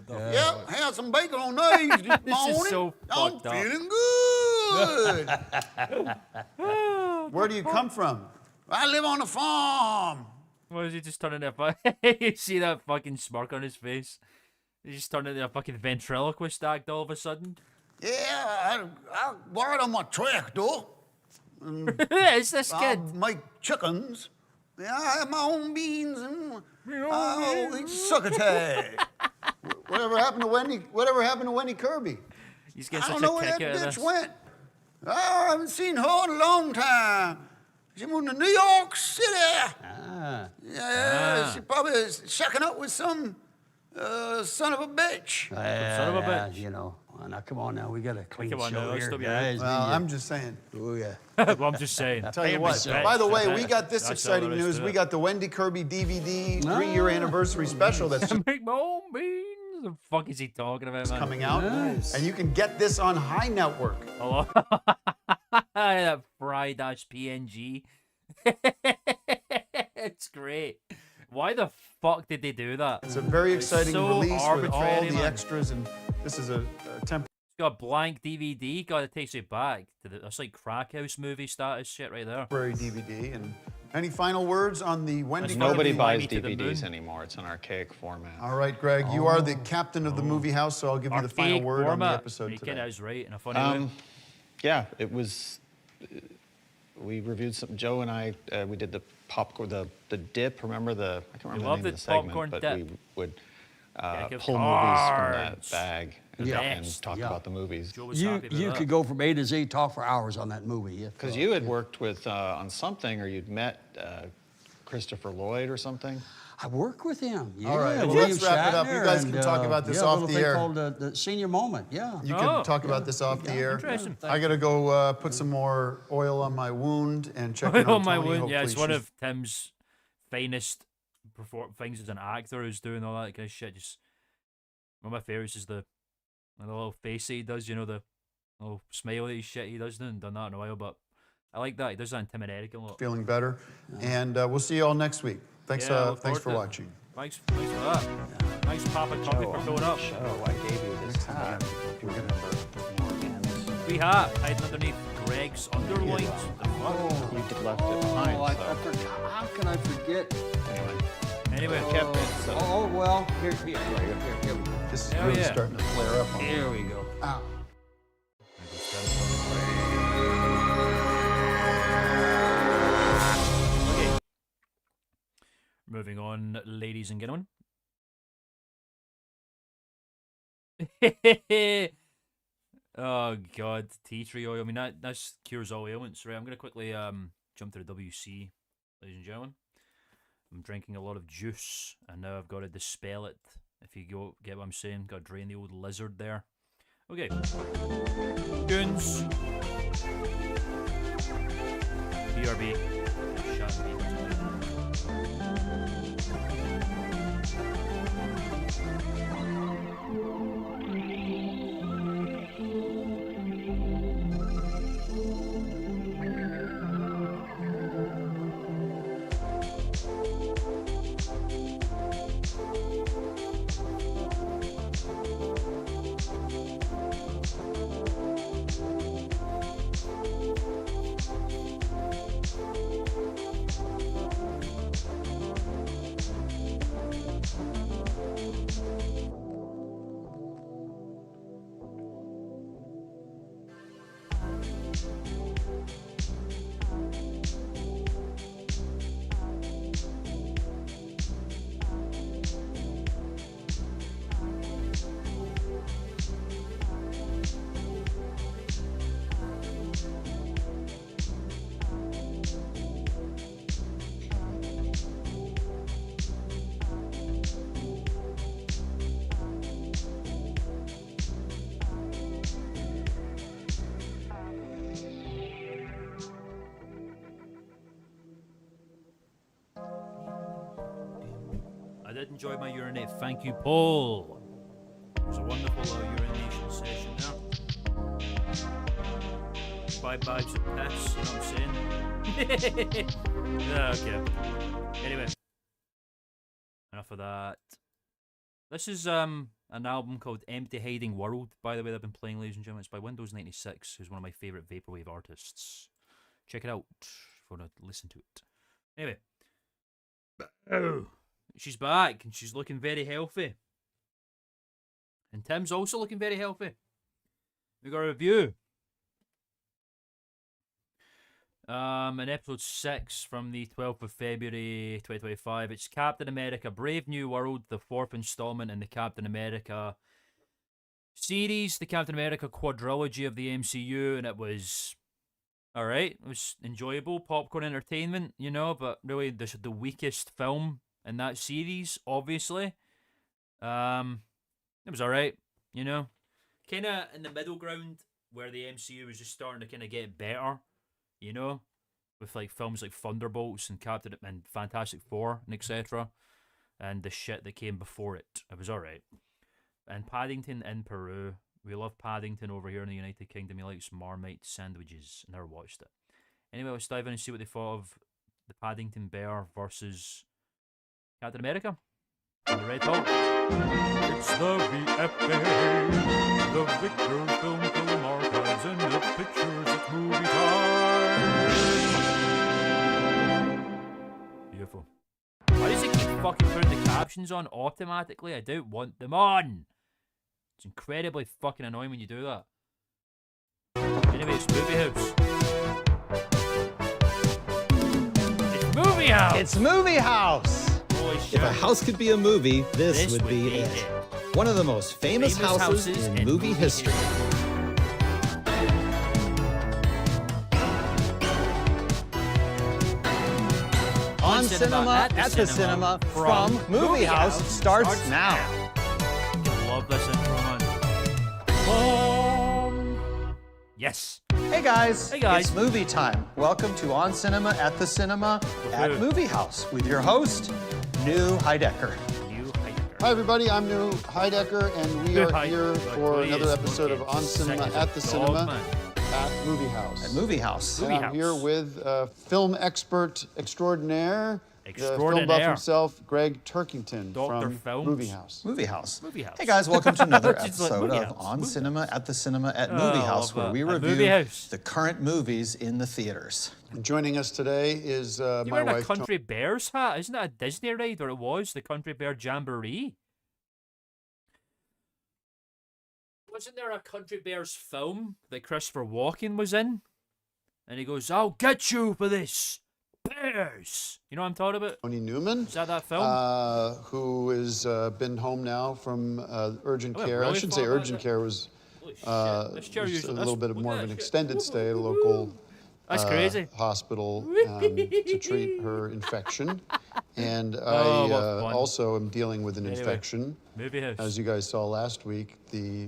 Speaker 3: Yep, had some bacon on these this morning.
Speaker 1: This is so
Speaker 3: I'm
Speaker 1: fucked up.
Speaker 3: feeling good. Where do you come from? I live on a farm.
Speaker 1: What is he just turning that? You see that fucking smirk on his face? He just turned into a fucking ventriloquist act all of a sudden.
Speaker 3: Yeah, I borrowed on my tractor.
Speaker 1: It's this
Speaker 3: I
Speaker 1: kid.
Speaker 3: make chickens. Yeah, I have my own beans and I'll eat succotash. Whatever happened to Wendy? Whatever happened to Wendy Kirby?
Speaker 1: He's getting
Speaker 3: I don't
Speaker 1: such
Speaker 3: know
Speaker 1: a
Speaker 3: where that
Speaker 1: kick out of
Speaker 3: bitch
Speaker 1: this.
Speaker 3: went. Oh, I haven't seen her in a long time. She moved to New York City.
Speaker 6: Ah.
Speaker 3: Yeah, she probably is shucking up with some son of a bitch.
Speaker 1: Son of a bitch.
Speaker 6: You know. Well, now, come on now. We got a clean
Speaker 1: Come on
Speaker 6: show
Speaker 1: now, let's
Speaker 6: here,
Speaker 1: still be
Speaker 6: guys.
Speaker 3: Well, I'm just saying.
Speaker 6: Oh, yeah.
Speaker 1: Well, I'm just saying.
Speaker 3: Tell you what.
Speaker 1: Respect.
Speaker 3: By the way, we got this
Speaker 1: That's all
Speaker 3: exciting
Speaker 1: there is
Speaker 3: news.
Speaker 1: to
Speaker 3: We
Speaker 1: it.
Speaker 3: got the Wendy Kirby DVD 3-year anniversary special. That's
Speaker 1: Make my own beans. the fuck is he talking about, man?
Speaker 3: coming out.
Speaker 7: Nice.
Speaker 3: And you can get this on High Network.
Speaker 1: Oh, that fried ass PNG. It's great. Why the fuck did they do that?
Speaker 3: It's a very exciting
Speaker 1: so
Speaker 3: release with all
Speaker 1: arbitrary,
Speaker 3: the
Speaker 1: man.
Speaker 3: extras, and this is a temp.
Speaker 1: It's got a blank DVD. God, it takes you back to that's like crack house movie status shit right there.
Speaker 3: temporary DVD. And any final words on the Wendy?
Speaker 9: Nobody
Speaker 1: Fly
Speaker 9: buys
Speaker 1: Me to the
Speaker 9: DVDs
Speaker 1: Moon.
Speaker 9: anymore. It's an archaic format.
Speaker 3: All right, Greg, you are the captain of the movie house, so I'll give you the final
Speaker 1: Archaic
Speaker 3: word on the
Speaker 1: format.
Speaker 3: episode
Speaker 1: Make it
Speaker 3: today.
Speaker 1: as right in a funny way.
Speaker 9: Yeah, it was. We reviewed some. Joe and I, we did the popcorn, the dip. Remember the? I can't remember
Speaker 1: love
Speaker 9: the name
Speaker 1: the
Speaker 9: of the segment,
Speaker 1: popcorn
Speaker 9: but
Speaker 1: dip.
Speaker 9: we would
Speaker 1: Deck of
Speaker 9: pull movies from
Speaker 1: cards.
Speaker 9: that bag and,
Speaker 1: Yeah.
Speaker 9: and talk
Speaker 6: Yeah.
Speaker 9: about the movies.
Speaker 1: Joe was
Speaker 6: You
Speaker 1: happy about that.
Speaker 6: could go from A to Z, talk for hours on that movie. Yeah.
Speaker 9: Because you had worked with on something, or you'd met Christopher Lloyd or something.
Speaker 6: I work with him. Yeah,
Speaker 3: All right, well,
Speaker 6: William
Speaker 3: let's wrap it up. You
Speaker 6: Shatner
Speaker 3: guys
Speaker 6: and,
Speaker 3: can talk about this
Speaker 6: yeah,
Speaker 3: off
Speaker 6: a little
Speaker 3: the
Speaker 6: thing
Speaker 3: air.
Speaker 6: called the senior moment. Yeah.
Speaker 3: You
Speaker 1: Oh,
Speaker 3: can talk about this off the air.
Speaker 1: Interesting.
Speaker 3: I gotta go put some more oil on my wound and check in
Speaker 1: Oh
Speaker 3: on
Speaker 1: my
Speaker 3: Tony.
Speaker 1: wound. Yeah, it's
Speaker 3: Hopefully
Speaker 1: one
Speaker 3: she's-
Speaker 1: of Tim's finest things as an actor who's doing all that kind of shit. Just one of my favorites is the little face he does. You know, the little smiley shit he does. Done that in a while, but I like that. He does that in Tim and Eric a lot.
Speaker 3: feeling better. And we'll see you all next week. Thanks,
Speaker 1: Yeah, look
Speaker 3: thanks
Speaker 1: forward
Speaker 3: for
Speaker 1: to it.
Speaker 3: watching.
Speaker 1: Thanks for that. Thanks, Papa Tuppy, for filling up.
Speaker 9: Show, I gave you this hat. If you remember Morgan's.
Speaker 1: Free hat hiding underneath Greg's underlines. The fuck?
Speaker 9: You did left it behind.
Speaker 6: Oh, I
Speaker 9: so.
Speaker 6: forgot. How can I forget?
Speaker 1: Anyway,
Speaker 9: Kept it. So.
Speaker 6: Oh, well, here.
Speaker 3: This is
Speaker 1: Hell
Speaker 3: really
Speaker 1: yeah.
Speaker 3: starting to flare up on me.
Speaker 1: here we go.
Speaker 6: Ow.
Speaker 1: Okay. Moving on, ladies and gentlemen. Oh god, tea tree oil. I mean that cures all ailments, right? I'm gonna quickly jump to the WC, ladies and gentlemen. I'm drinking a lot of juice, and now I've got to dispel it. If you get what I'm saying, got to drain the old lizard there. Okay. Goons. BRB. Shut me. I did enjoy my urinate. Thank you, Paul. It was a wonderful urination session there. 5 bags of piss, you know what I'm saying? Yeah, okay. Anyway, enough of that. This is an album called Empty Hiding World, by the way, that I've been playing, ladies and gentlemen. It's by Windows 96, who's one of my favourite Vaporwave artists. Check it out if you want to listen to it. Anyway. Oh. She's back and she's looking very healthy. And Tim's also looking very healthy. We got a review. In episode 6 from the 12th of February 2025. It's Captain America Brave New World, the 4th installment in the Captain America series, the Captain America quadrilogy of the MCU, and it was alright. It was enjoyable, popcorn entertainment, you know, but really the weakest film in that series, obviously. It was alright, you know. Kinda in the middle ground where the MCU was just starting to kinda get better, you know, with like films like Thunderbolts and Captain and Fantastic Four and etc. And the shit that came before it. It was alright. And Paddington in Peru. We love Paddington over here in the United Kingdom. He likes Marmite sandwiches. Never watched it. Anyway, let's dive in and see what they thought of the Paddington Bear versus Captain America and the Red Hulk. It's the VFA, the Victor Film Archives, and the pictures. It's movie time. Beautiful. Why does it keep fucking putting the captions on automatically? I don't want them on. It's incredibly fucking annoying when you do that. Anyway, it's Movie House. It's Movie House!
Speaker 2: It's Movie House!
Speaker 1: Holy shit.
Speaker 2: If a house could be a movie, this would be it. One of the most famous houses in movie history. On Cinema at the Cinema from Movie House starts now.
Speaker 1: I love this intro, man. Yes.
Speaker 4: Hey guys.
Speaker 1: Hey guys.
Speaker 4: It's movie time. Welcome to On Cinema at the Cinema at Movie House with your host, New Heidecker.
Speaker 3: Hi everybody, I'm New Heidecker, and we are here for another episode of On Cinema at the Cinema at Movie House.
Speaker 4: At Movie House.
Speaker 3: And I'm here with film expert extraordinaire, the film buff himself, Greg Turkington from Movie House.
Speaker 4: Movie House.
Speaker 1: Movie House.
Speaker 4: Hey guys, welcome to another
Speaker 1: Just like
Speaker 4: episode
Speaker 1: Movie
Speaker 4: of
Speaker 1: House.
Speaker 4: On
Speaker 1: Movie
Speaker 4: Cinema at the Cinema at Movie House, where we
Speaker 1: At Movie
Speaker 4: review
Speaker 1: House.
Speaker 4: the current movies in the theaters.
Speaker 3: And joining us today is
Speaker 1: You
Speaker 3: my
Speaker 1: wearing a
Speaker 3: wife.
Speaker 1: Country Bears hat? Isn't that a Disney ride, or it was the Country Bear Jamboree? Wasn't there a Country Bears film that Christopher Walken was in? And he goes, "I'll get you for this, Bears." You know what I'm talking about?
Speaker 3: Tony Newman.
Speaker 1: Is that film?
Speaker 3: Who has been home now from urgent
Speaker 1: Oh,
Speaker 3: care.
Speaker 1: really
Speaker 3: I shouldn't say
Speaker 1: thought about
Speaker 3: urgent
Speaker 1: that?
Speaker 3: care was
Speaker 1: Holy shit. This chair
Speaker 3: just a
Speaker 1: usually-
Speaker 3: little bit
Speaker 1: look
Speaker 3: more
Speaker 1: at
Speaker 3: of an
Speaker 1: that shit.
Speaker 3: extended stay at a local
Speaker 1: That's crazy.
Speaker 3: hospital to treat her infection. And
Speaker 1: Oh,
Speaker 3: I
Speaker 1: what fun.
Speaker 3: also am dealing with an
Speaker 1: Anyway,
Speaker 3: infection.
Speaker 1: Movie House.
Speaker 3: As you guys saw last week, the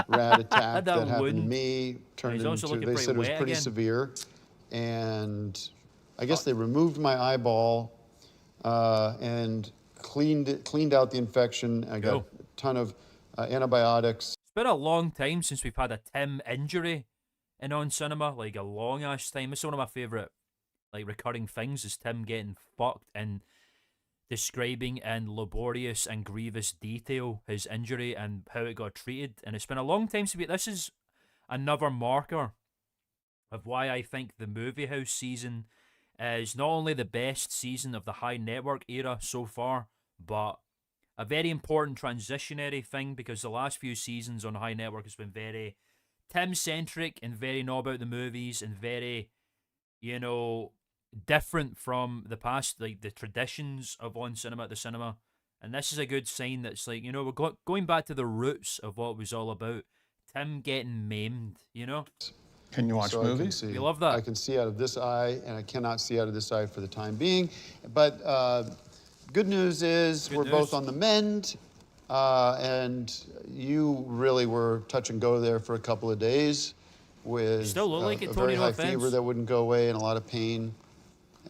Speaker 3: rat attack
Speaker 1: That
Speaker 3: that happened to
Speaker 1: wound.
Speaker 3: me turned
Speaker 1: He's also
Speaker 3: into,
Speaker 1: looking
Speaker 3: they
Speaker 1: pretty
Speaker 3: said it was
Speaker 1: wet
Speaker 3: pretty
Speaker 1: again.
Speaker 3: severe. And I guess they removed my eyeball and cleaned out the infection. I got
Speaker 1: Cool.
Speaker 3: a ton of antibiotics.
Speaker 1: It's been a long time since we've had a Tim injury in On Cinema, like a long ass time. It's one of my favourite like recurring things is Tim getting fucked and describing in laborious and grievous detail his injury and how it got treated. And it's been a long time since this is another marker of why I think the Movie House season is not only the best season of the High Network era so far, but a very important transitionary thing, because the last few seasons on High Network has been very Tim-centric and very not about the movies and very, you know, different from the past, like the traditions of On Cinema at the Cinema. And this is a good sign that's like, you know, we're going back to the roots of what it was all about. Tim getting maimed, you know?
Speaker 4: Can you watch
Speaker 3: So I can
Speaker 4: movies?
Speaker 3: see.
Speaker 1: You love that.
Speaker 3: I can see out of this eye, and I cannot see out of this eye for the time being. But good news is we're both on the mend, and you really were touch and go there for a couple of days with
Speaker 1: still look like it,
Speaker 3: a
Speaker 1: Tony,
Speaker 3: very
Speaker 1: no
Speaker 3: high
Speaker 1: offense.
Speaker 3: fever that wouldn't go away and a lot of pain.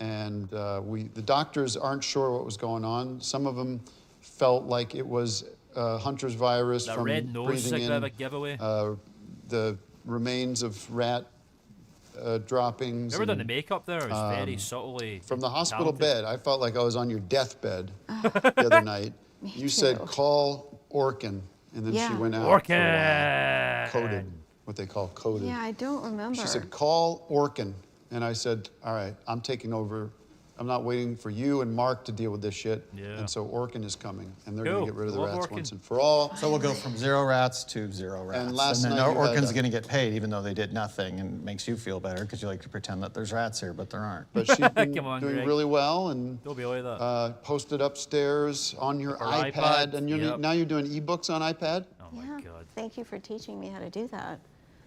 Speaker 3: And the doctors aren't sure what was going on. Some of them felt like it was Hunter's virus
Speaker 1: That
Speaker 3: from
Speaker 1: red nose
Speaker 3: breathing
Speaker 1: like
Speaker 3: in
Speaker 1: that, a giveaway.
Speaker 3: the remains of rat droppings.
Speaker 1: Remember done the
Speaker 3: and
Speaker 1: makeup there? It was very subtly
Speaker 3: from the hospital
Speaker 1: talented.
Speaker 3: bed, I felt like I was on your deathbed the other night. You said, call Orkin, and then she
Speaker 10: Yeah.
Speaker 3: went out for a
Speaker 1: Orkin!
Speaker 3: while. Coded, what they call coded.
Speaker 10: Yeah, I don't remember.
Speaker 3: She said, call Orkin. And I said, all right, I'm taking over. I'm not waiting for you and Mark to deal with this shit.
Speaker 1: Yeah.
Speaker 3: And so Orkin is coming, and they're
Speaker 1: Cool.
Speaker 3: going to get rid of the
Speaker 1: Love
Speaker 3: rats
Speaker 1: Orkin.
Speaker 3: once and for all.
Speaker 4: So we'll go from 0 rats to 0 rats.
Speaker 3: And last
Speaker 4: then
Speaker 3: night
Speaker 4: no
Speaker 3: you had
Speaker 4: Orkin's
Speaker 3: a-
Speaker 4: going to get paid, even though they did nothing, and it makes you feel better because you like to pretend that there's rats here, but there aren't.
Speaker 3: But she's been
Speaker 1: Come on,
Speaker 3: doing
Speaker 1: Greg.
Speaker 3: really well, and
Speaker 1: Don't be like that.
Speaker 3: posted upstairs on your
Speaker 1: Her
Speaker 3: iPad.
Speaker 1: iPad,
Speaker 3: And
Speaker 1: yep.
Speaker 3: now you're doing ebooks on iPad?
Speaker 1: Oh my
Speaker 10: Yeah.
Speaker 1: god.
Speaker 10: Thank you for teaching me how to do that.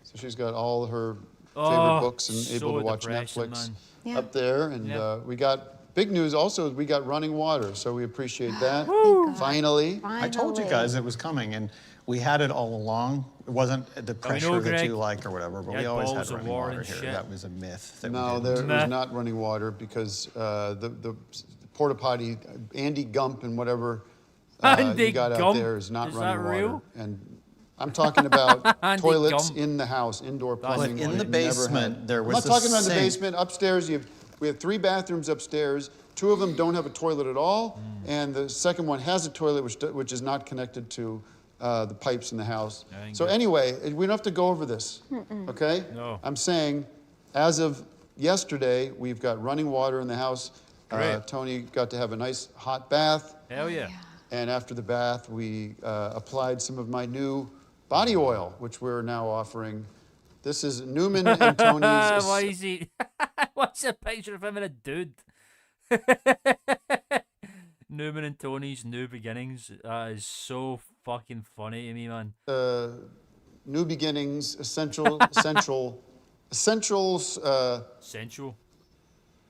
Speaker 3: So she's got all her
Speaker 1: Oh,
Speaker 3: favorite books and
Speaker 1: so
Speaker 3: able to watch
Speaker 1: depressing,
Speaker 3: Netflix
Speaker 1: man.
Speaker 10: Yeah.
Speaker 3: up there. And
Speaker 1: Yeah.
Speaker 3: we got big news also, we got running water, so we appreciate that.
Speaker 10: God.
Speaker 3: Finally.
Speaker 4: I told you
Speaker 10: Finally.
Speaker 4: guys it was coming, and we had it all along. It wasn't the pressure that
Speaker 1: Greg.
Speaker 4: you like or whatever, but
Speaker 1: You
Speaker 4: we
Speaker 1: had
Speaker 4: always
Speaker 1: balls
Speaker 4: had
Speaker 1: of
Speaker 4: running
Speaker 1: water
Speaker 4: water
Speaker 1: and
Speaker 4: here.
Speaker 1: shit.
Speaker 4: That was a myth. That
Speaker 3: No,
Speaker 4: we
Speaker 3: there
Speaker 4: didn't.
Speaker 3: was not running water because the porta potty, Andy Gump and whatever
Speaker 1: Andy
Speaker 3: you got out
Speaker 1: Gump.
Speaker 3: there is not
Speaker 1: Is
Speaker 3: running
Speaker 1: that
Speaker 3: water.
Speaker 1: real?
Speaker 3: And I'm talking about
Speaker 1: Andy
Speaker 3: toilets
Speaker 1: Gump.
Speaker 3: in the house, indoor plumbing.
Speaker 4: But in
Speaker 3: we've
Speaker 4: the
Speaker 3: never
Speaker 4: basement,
Speaker 3: had.
Speaker 4: there was
Speaker 3: I'm not talking
Speaker 4: a
Speaker 3: about in the
Speaker 4: sink.
Speaker 3: basement. Upstairs, we have 3 bathrooms upstairs. 2 of them don't have a toilet at all, and the second one has a toilet which is not connected to the pipes in the house. So anyway, we don't have to go over this, okay?
Speaker 1: No.
Speaker 3: I'm saying, as of yesterday, we've got running water in the house.
Speaker 1: Great.
Speaker 3: Tony got to have a nice hot bath.
Speaker 1: Hell yeah.
Speaker 3: And after the bath, we applied some of my new body oil, which we're now offering. This is Newman and Tony's.
Speaker 1: Why is he? What's a picture of him and a dude? Newman and Tony's New Beginnings. That is so fucking funny to me, man.
Speaker 3: New Beginnings, essentials,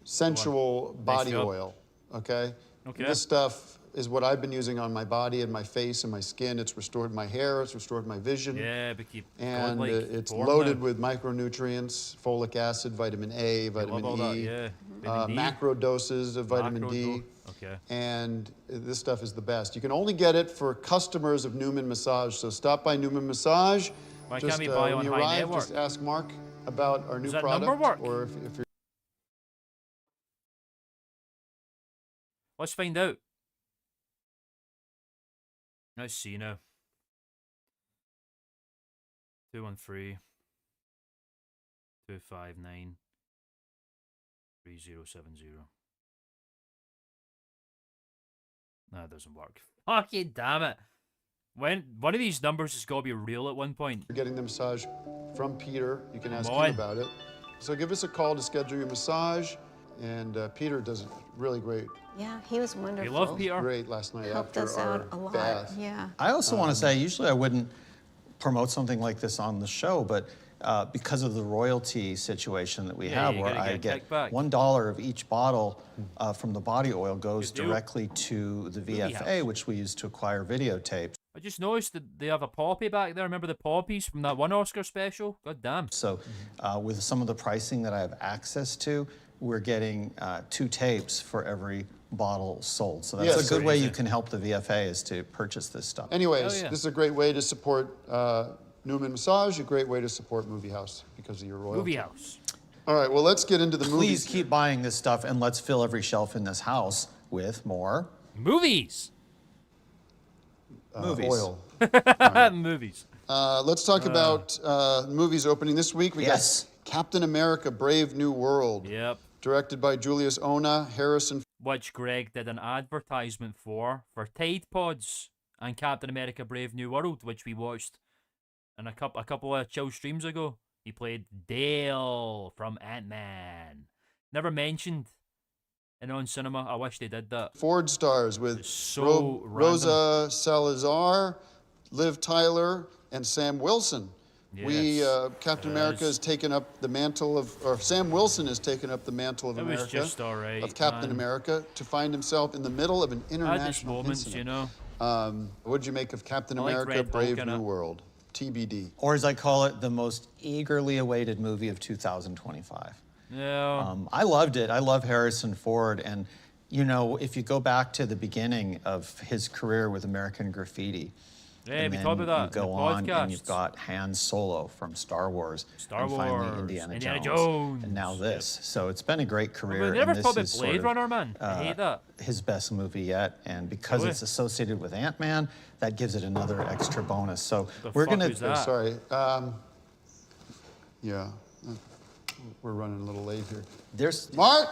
Speaker 3: sensual body
Speaker 1: job.
Speaker 3: oil, okay?
Speaker 1: Okay.
Speaker 3: This stuff is what I've been using on my body and my face and my skin. It's restored my hair, it's restored my vision.
Speaker 1: Yeah, but keep
Speaker 3: And
Speaker 1: going, like,
Speaker 3: it's
Speaker 1: porn
Speaker 3: loaded
Speaker 1: now.
Speaker 3: with micronutrients, folic acid, vitamin A, vitamin
Speaker 1: all that,
Speaker 3: E,
Speaker 1: yeah. Vitamin D.
Speaker 3: macro doses of vitamin D.
Speaker 1: Okay.
Speaker 3: And this stuff is the best. You can only get it for customers of Newman Massage. So stop by Newman Massage.
Speaker 1: Why
Speaker 3: Just,
Speaker 1: can't we buy
Speaker 3: when
Speaker 1: on
Speaker 3: you
Speaker 1: High
Speaker 3: arrive,
Speaker 1: Network?
Speaker 3: just ask Mark about our new
Speaker 1: Does that
Speaker 3: product.
Speaker 1: number work?
Speaker 3: Or if you're
Speaker 1: Let's find out. Let's see now. 213 259 3070. That doesn't work. Fucking damn it. When one of these numbers has got to be real at one point.
Speaker 3: You're getting the massage from Peter. You can ask
Speaker 1: Boy.
Speaker 3: him about it. So give us a call to schedule your massage. And Peter does it really great.
Speaker 10: Yeah, he was wonderful.
Speaker 1: You love Peter?
Speaker 3: Great last night
Speaker 10: Helped
Speaker 3: after
Speaker 10: us
Speaker 3: our
Speaker 10: out a lot.
Speaker 3: bath.
Speaker 10: Yeah.
Speaker 4: I also want to say, usually I wouldn't promote something like this on the show, but because of the royalty situation that we
Speaker 1: Yeah,
Speaker 4: have,
Speaker 1: you
Speaker 4: where
Speaker 1: gotta
Speaker 4: I
Speaker 1: get a
Speaker 4: get
Speaker 1: kickback.
Speaker 4: $1 of each bottle from the body oil goes
Speaker 1: Good deal.
Speaker 4: directly to the
Speaker 1: Movie
Speaker 4: VFA,
Speaker 1: house.
Speaker 4: which we use to acquire videotapes.
Speaker 1: I just noticed that they have a poppy back there. Remember the poppies from that one Oscar special? God damn.
Speaker 4: So with some of the pricing that I have access to, we're getting 2 tapes for every bottle sold. So that's
Speaker 3: Yes.
Speaker 4: a good way you
Speaker 1: Crazy.
Speaker 4: can help the VFA is to purchase this stuff.
Speaker 3: Anyways,
Speaker 1: Hell yeah.
Speaker 3: this is a great way to support Newman Massage, a great way to support Movie House because of your royalty.
Speaker 1: Movie house.
Speaker 3: All right, well, let's get into the
Speaker 4: Please
Speaker 3: movies.
Speaker 4: keep buying this stuff and let's fill every shelf in this house with more
Speaker 1: Movies.
Speaker 4: movies.
Speaker 3: Oil.
Speaker 1: Movies.
Speaker 3: Let's talk about movies opening this week. We
Speaker 4: Yes.
Speaker 3: got Captain America, Brave New World,
Speaker 1: Yep.
Speaker 3: directed by Julius Ona, Harrison.
Speaker 1: Which Greg did an advertisement for Tide Pods and Captain America Brave New World, which we watched in a couple of chill streams ago. He played Dale from Ant-Man. Never mentioned in On Cinema. I wish they did that.
Speaker 3: Ford stars with
Speaker 1: It's so
Speaker 3: Rosa Salazar, Liv Tyler, and Sam Wilson.
Speaker 1: Yes,
Speaker 3: Captain
Speaker 1: it
Speaker 3: America
Speaker 1: is.
Speaker 3: has taken up the mantle of, or Sam Wilson has taken up the mantle of
Speaker 1: It was
Speaker 3: America,
Speaker 1: just alright,
Speaker 3: of Captain
Speaker 1: man.
Speaker 3: America, to find himself in the middle of an
Speaker 1: I had
Speaker 3: international
Speaker 1: this moments,
Speaker 3: incident.
Speaker 1: you know.
Speaker 3: What did you make of Captain
Speaker 1: I like
Speaker 3: America,
Speaker 1: Red
Speaker 3: Brave
Speaker 1: Hulk in
Speaker 3: New
Speaker 1: it.
Speaker 3: World? TBD.
Speaker 4: Or as I call it, the most eagerly awaited movie of 2025.
Speaker 1: Yeah.
Speaker 4: I loved it. I love Harrison Ford. And, you know, if you go back to the beginning of his career with American Graffiti,
Speaker 1: Yeah,
Speaker 4: and
Speaker 1: we
Speaker 4: then
Speaker 1: talked about that
Speaker 4: you
Speaker 1: in
Speaker 4: go
Speaker 1: the
Speaker 4: on and you've
Speaker 1: podcasts.
Speaker 4: got Han Solo from Star Wars.
Speaker 1: Star
Speaker 4: and finally
Speaker 1: Wars,
Speaker 4: Indiana
Speaker 1: Indiana
Speaker 4: Jones.
Speaker 1: Jones.
Speaker 4: And now this. So it's been a great career.
Speaker 1: We never
Speaker 4: and this
Speaker 1: talked about
Speaker 4: is
Speaker 1: Blade
Speaker 4: sort of,
Speaker 1: Runner, man. I hate that.
Speaker 4: his best movie yet. And because
Speaker 1: Really?
Speaker 4: it's associated with Ant-Man, that gives it another extra bonus. So
Speaker 1: The
Speaker 4: we're
Speaker 1: fuck
Speaker 4: going
Speaker 1: was
Speaker 4: to...
Speaker 1: that?
Speaker 3: Sorry. Yeah. We're running a little late here.
Speaker 4: There's...
Speaker 3: Mark?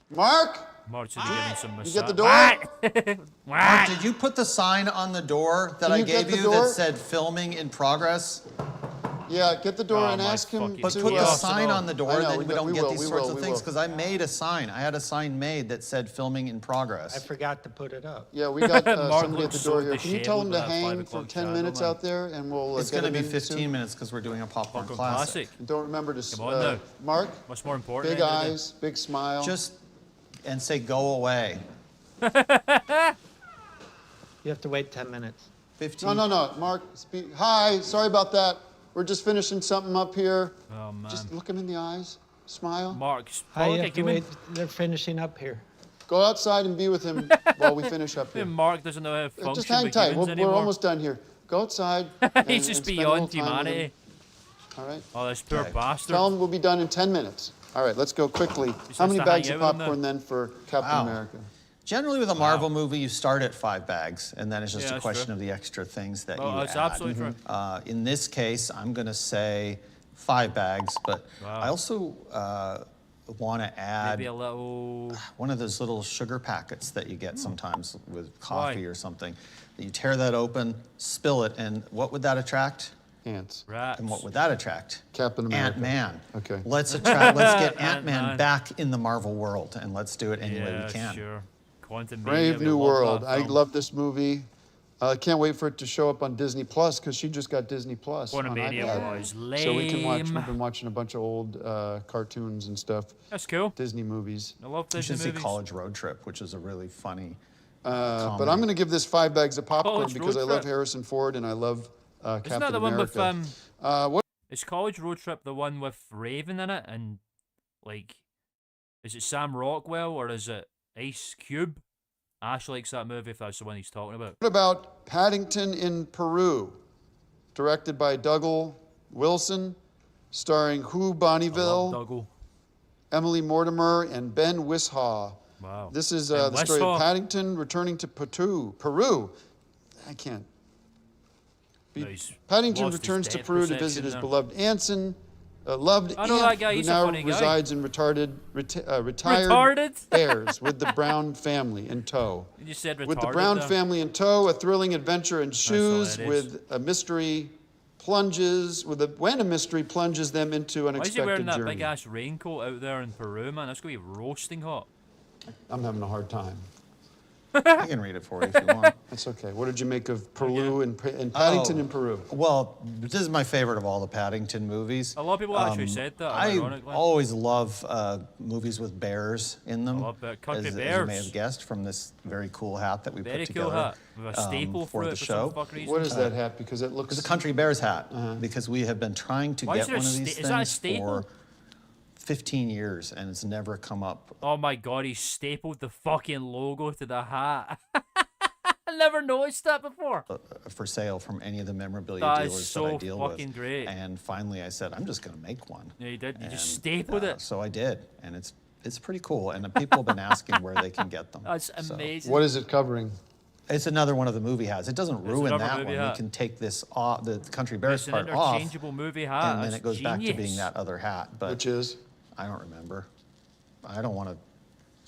Speaker 3: Mark?
Speaker 1: March is giving some massage.
Speaker 3: You get the door?
Speaker 4: Mark, did you put the sign on the door that
Speaker 3: Can
Speaker 4: I
Speaker 3: you get
Speaker 4: gave
Speaker 3: the
Speaker 4: you
Speaker 3: door?
Speaker 4: that said filming in progress?
Speaker 3: Yeah, get the door
Speaker 1: Oh,
Speaker 3: and
Speaker 1: my
Speaker 3: ask him
Speaker 1: fucking
Speaker 4: But
Speaker 3: to...
Speaker 4: put the
Speaker 1: Yeah.
Speaker 4: sign on the door,
Speaker 3: I know,
Speaker 4: then we don't get
Speaker 3: will,
Speaker 4: these
Speaker 3: we
Speaker 4: sorts
Speaker 3: will,
Speaker 4: of
Speaker 3: we
Speaker 4: things.
Speaker 3: will.
Speaker 4: Because I made a sign. I had a sign made that said filming in progress.
Speaker 5: I forgot to put it up.
Speaker 3: Yeah, we got
Speaker 1: Mark
Speaker 3: somebody at
Speaker 1: looks
Speaker 3: the door
Speaker 1: so
Speaker 3: here. Can you tell him to
Speaker 1: disheveled with that 5
Speaker 3: hang for
Speaker 1: o'clock
Speaker 3: 10
Speaker 1: shadow,
Speaker 3: minutes
Speaker 1: man.
Speaker 3: out there and we'll
Speaker 4: It's
Speaker 3: get
Speaker 4: going to
Speaker 3: him
Speaker 4: be
Speaker 3: in
Speaker 4: 15
Speaker 3: soon?
Speaker 4: minutes because we're doing a popcorn
Speaker 1: Fucking
Speaker 4: classic.
Speaker 1: classic.
Speaker 3: Don't remember to...
Speaker 1: Come on now.
Speaker 3: Mark,
Speaker 1: What's more important?
Speaker 3: big
Speaker 1: at the end of the day?
Speaker 3: eyes, big smile.
Speaker 4: Just and say go away.
Speaker 5: You have to wait 10 minutes.
Speaker 4: 15.
Speaker 3: No. Mark, speak. Hi, sorry about that. We're just finishing something up here.
Speaker 1: Oh, man.
Speaker 3: Just look him in the eyes, smile.
Speaker 1: Mark's
Speaker 5: Hi, you
Speaker 1: okay,
Speaker 5: have to
Speaker 1: give me...
Speaker 5: wait. They're finishing up here.
Speaker 3: Go outside and be with him while we finish up here.
Speaker 1: Mark doesn't know how to function
Speaker 3: Just hang
Speaker 1: with
Speaker 3: tight.
Speaker 1: humans
Speaker 3: We're
Speaker 1: anymore.
Speaker 3: almost done here. Go outside. And,
Speaker 1: He's just
Speaker 3: and spend a little
Speaker 1: beyond
Speaker 3: time with him.
Speaker 1: humanity.
Speaker 3: All right.
Speaker 1: Oh, this poor bastard.
Speaker 3: Tell him we'll be done in 10 minutes. All right, let's go quickly.
Speaker 1: Just
Speaker 3: How
Speaker 1: has
Speaker 3: many
Speaker 1: to
Speaker 3: bags
Speaker 1: hang
Speaker 3: of
Speaker 1: out with him
Speaker 3: popcorn then for Captain
Speaker 4: Wow.
Speaker 3: America?
Speaker 4: Generally, with a Marvel movie, you start at 5 bags, and then it's just
Speaker 1: Yeah,
Speaker 4: a
Speaker 1: that's
Speaker 4: question
Speaker 1: true.
Speaker 4: of the extra things that
Speaker 1: Oh,
Speaker 4: you
Speaker 1: that's
Speaker 4: add.
Speaker 1: absolutely true.
Speaker 4: In this case, I'm going to say 5 bags, but
Speaker 1: Wow.
Speaker 4: I also want to add
Speaker 1: Maybe a little.
Speaker 4: one of those little sugar packets that you get sometimes with coffee
Speaker 1: Why?
Speaker 4: or something. You tear that open, spill it, and what would that attract?
Speaker 3: Ants.
Speaker 1: Rats.
Speaker 4: And what would that attract?
Speaker 3: Captain America.
Speaker 4: Ant-Man.
Speaker 3: Okay.
Speaker 4: Let's get Ant-Man
Speaker 1: Ant-Man.
Speaker 4: back in the Marvel world, and let's do it any way
Speaker 1: Yeah,
Speaker 4: we can.
Speaker 1: sure. Quantum
Speaker 3: Brave
Speaker 1: Mania, we
Speaker 3: New
Speaker 1: love
Speaker 3: World.
Speaker 1: that
Speaker 3: I
Speaker 1: film.
Speaker 3: love this movie. I can't wait for it to show up on Disney Plus because she just got Disney Plus.
Speaker 1: Quantum
Speaker 3: on
Speaker 1: Mania
Speaker 3: iPad.
Speaker 1: was lame.
Speaker 3: So we can watch. We've been watching a bunch of old cartoons and stuff.
Speaker 1: That's cool.
Speaker 3: Disney movies.
Speaker 1: I love
Speaker 4: You
Speaker 1: Disney
Speaker 4: should see
Speaker 1: movies.
Speaker 4: College Road Trip, which is a really funny.
Speaker 3: But I'm going to give this 5 bags of popcorn
Speaker 1: College
Speaker 3: because I
Speaker 1: Road
Speaker 3: love
Speaker 1: Trip.
Speaker 3: Harrison Ford and I love Captain
Speaker 1: Isn't that the one
Speaker 3: America.
Speaker 1: with
Speaker 3: What?
Speaker 1: Is College Road Trip the one with Raven in it? And like, is it Sam Rockwell or is it Ice Cube? Ash likes that movie if that's the one he's talking about.
Speaker 3: What about Paddington in Peru, directed by Dougal Wilson, starring Hugh
Speaker 1: I love
Speaker 3: Bonneville,
Speaker 1: Dougal.
Speaker 3: Emily Mortimer, and Ben Wishaw.
Speaker 1: Wow.
Speaker 3: This is
Speaker 1: Ben
Speaker 3: the story
Speaker 1: Whishaw.
Speaker 3: of Paddington returning to Peru. I can't.
Speaker 1: No, he's
Speaker 3: Paddington
Speaker 1: lost his
Speaker 3: returns to
Speaker 1: depth
Speaker 3: Peru to
Speaker 1: perception
Speaker 3: visit his
Speaker 1: there.
Speaker 3: beloved loved
Speaker 1: I know
Speaker 3: aunt,
Speaker 1: that guy,
Speaker 3: who
Speaker 1: he's a
Speaker 3: now
Speaker 1: funny guy.
Speaker 3: resides in retired
Speaker 1: Retarded?
Speaker 3: Bears with the Brown family in tow.
Speaker 1: You just said retarded
Speaker 3: With the Brown
Speaker 1: there.
Speaker 3: family in tow, a thrilling adventure ensues
Speaker 1: hilarious.
Speaker 3: with a mystery when a mystery plunges them into
Speaker 1: Why is he
Speaker 3: unexpected
Speaker 1: wearing that
Speaker 3: journey.
Speaker 1: big ass raincoat out there in Peru, man? That's gonna be roasting hot.
Speaker 3: I'm having a hard time.
Speaker 4: I can read it for you if you want.
Speaker 3: That's okay. What did you make of Peru and Paddington in Peru?
Speaker 4: Well, this is my favorite of all the Paddington movies.
Speaker 1: A lot of people actually said that,
Speaker 4: I
Speaker 1: ironically.
Speaker 4: always love movies with bears in them.
Speaker 1: I love country
Speaker 4: as you
Speaker 1: bears.
Speaker 4: may have guessed from this very cool hat that we
Speaker 1: Very
Speaker 4: put
Speaker 1: cool
Speaker 4: together
Speaker 1: hat. With a staple
Speaker 4: for
Speaker 1: through
Speaker 4: the
Speaker 1: it for
Speaker 4: show.
Speaker 1: some fuck reason.
Speaker 3: What is that hat? Because it looks...
Speaker 4: It's a country bears hat because we have been trying to
Speaker 1: Why is
Speaker 4: get
Speaker 1: there a
Speaker 4: one of these
Speaker 1: sta- is that a
Speaker 4: things
Speaker 1: staple?
Speaker 4: for 15 years and it's never come up
Speaker 1: Oh my god, he stapled the fucking logo to the hat. I never noticed that before.
Speaker 4: for sale from any of the memorabilia
Speaker 1: That is
Speaker 4: dealers
Speaker 1: so
Speaker 4: that I deal
Speaker 1: fucking
Speaker 4: with.
Speaker 1: great.
Speaker 4: And finally I said, I'm just going to make one.
Speaker 1: Yeah, you did. You just
Speaker 4: And,
Speaker 1: stapled it.
Speaker 4: So I did, and it's pretty cool. And people have been asking where they can get them.
Speaker 1: That's
Speaker 4: So,
Speaker 1: amazing.
Speaker 3: What is it covering?
Speaker 4: it's another one of the movie hats. It doesn't ruin
Speaker 1: another
Speaker 4: that
Speaker 1: movie
Speaker 4: one.
Speaker 1: hat.
Speaker 4: We can take this off, the country bears
Speaker 1: It's an
Speaker 4: part off,
Speaker 1: interchangeable movie hat.
Speaker 4: and then
Speaker 1: That's
Speaker 4: it goes back to being
Speaker 1: genius.
Speaker 4: that other hat. But
Speaker 3: Which is?
Speaker 4: I don't remember. I don't want to.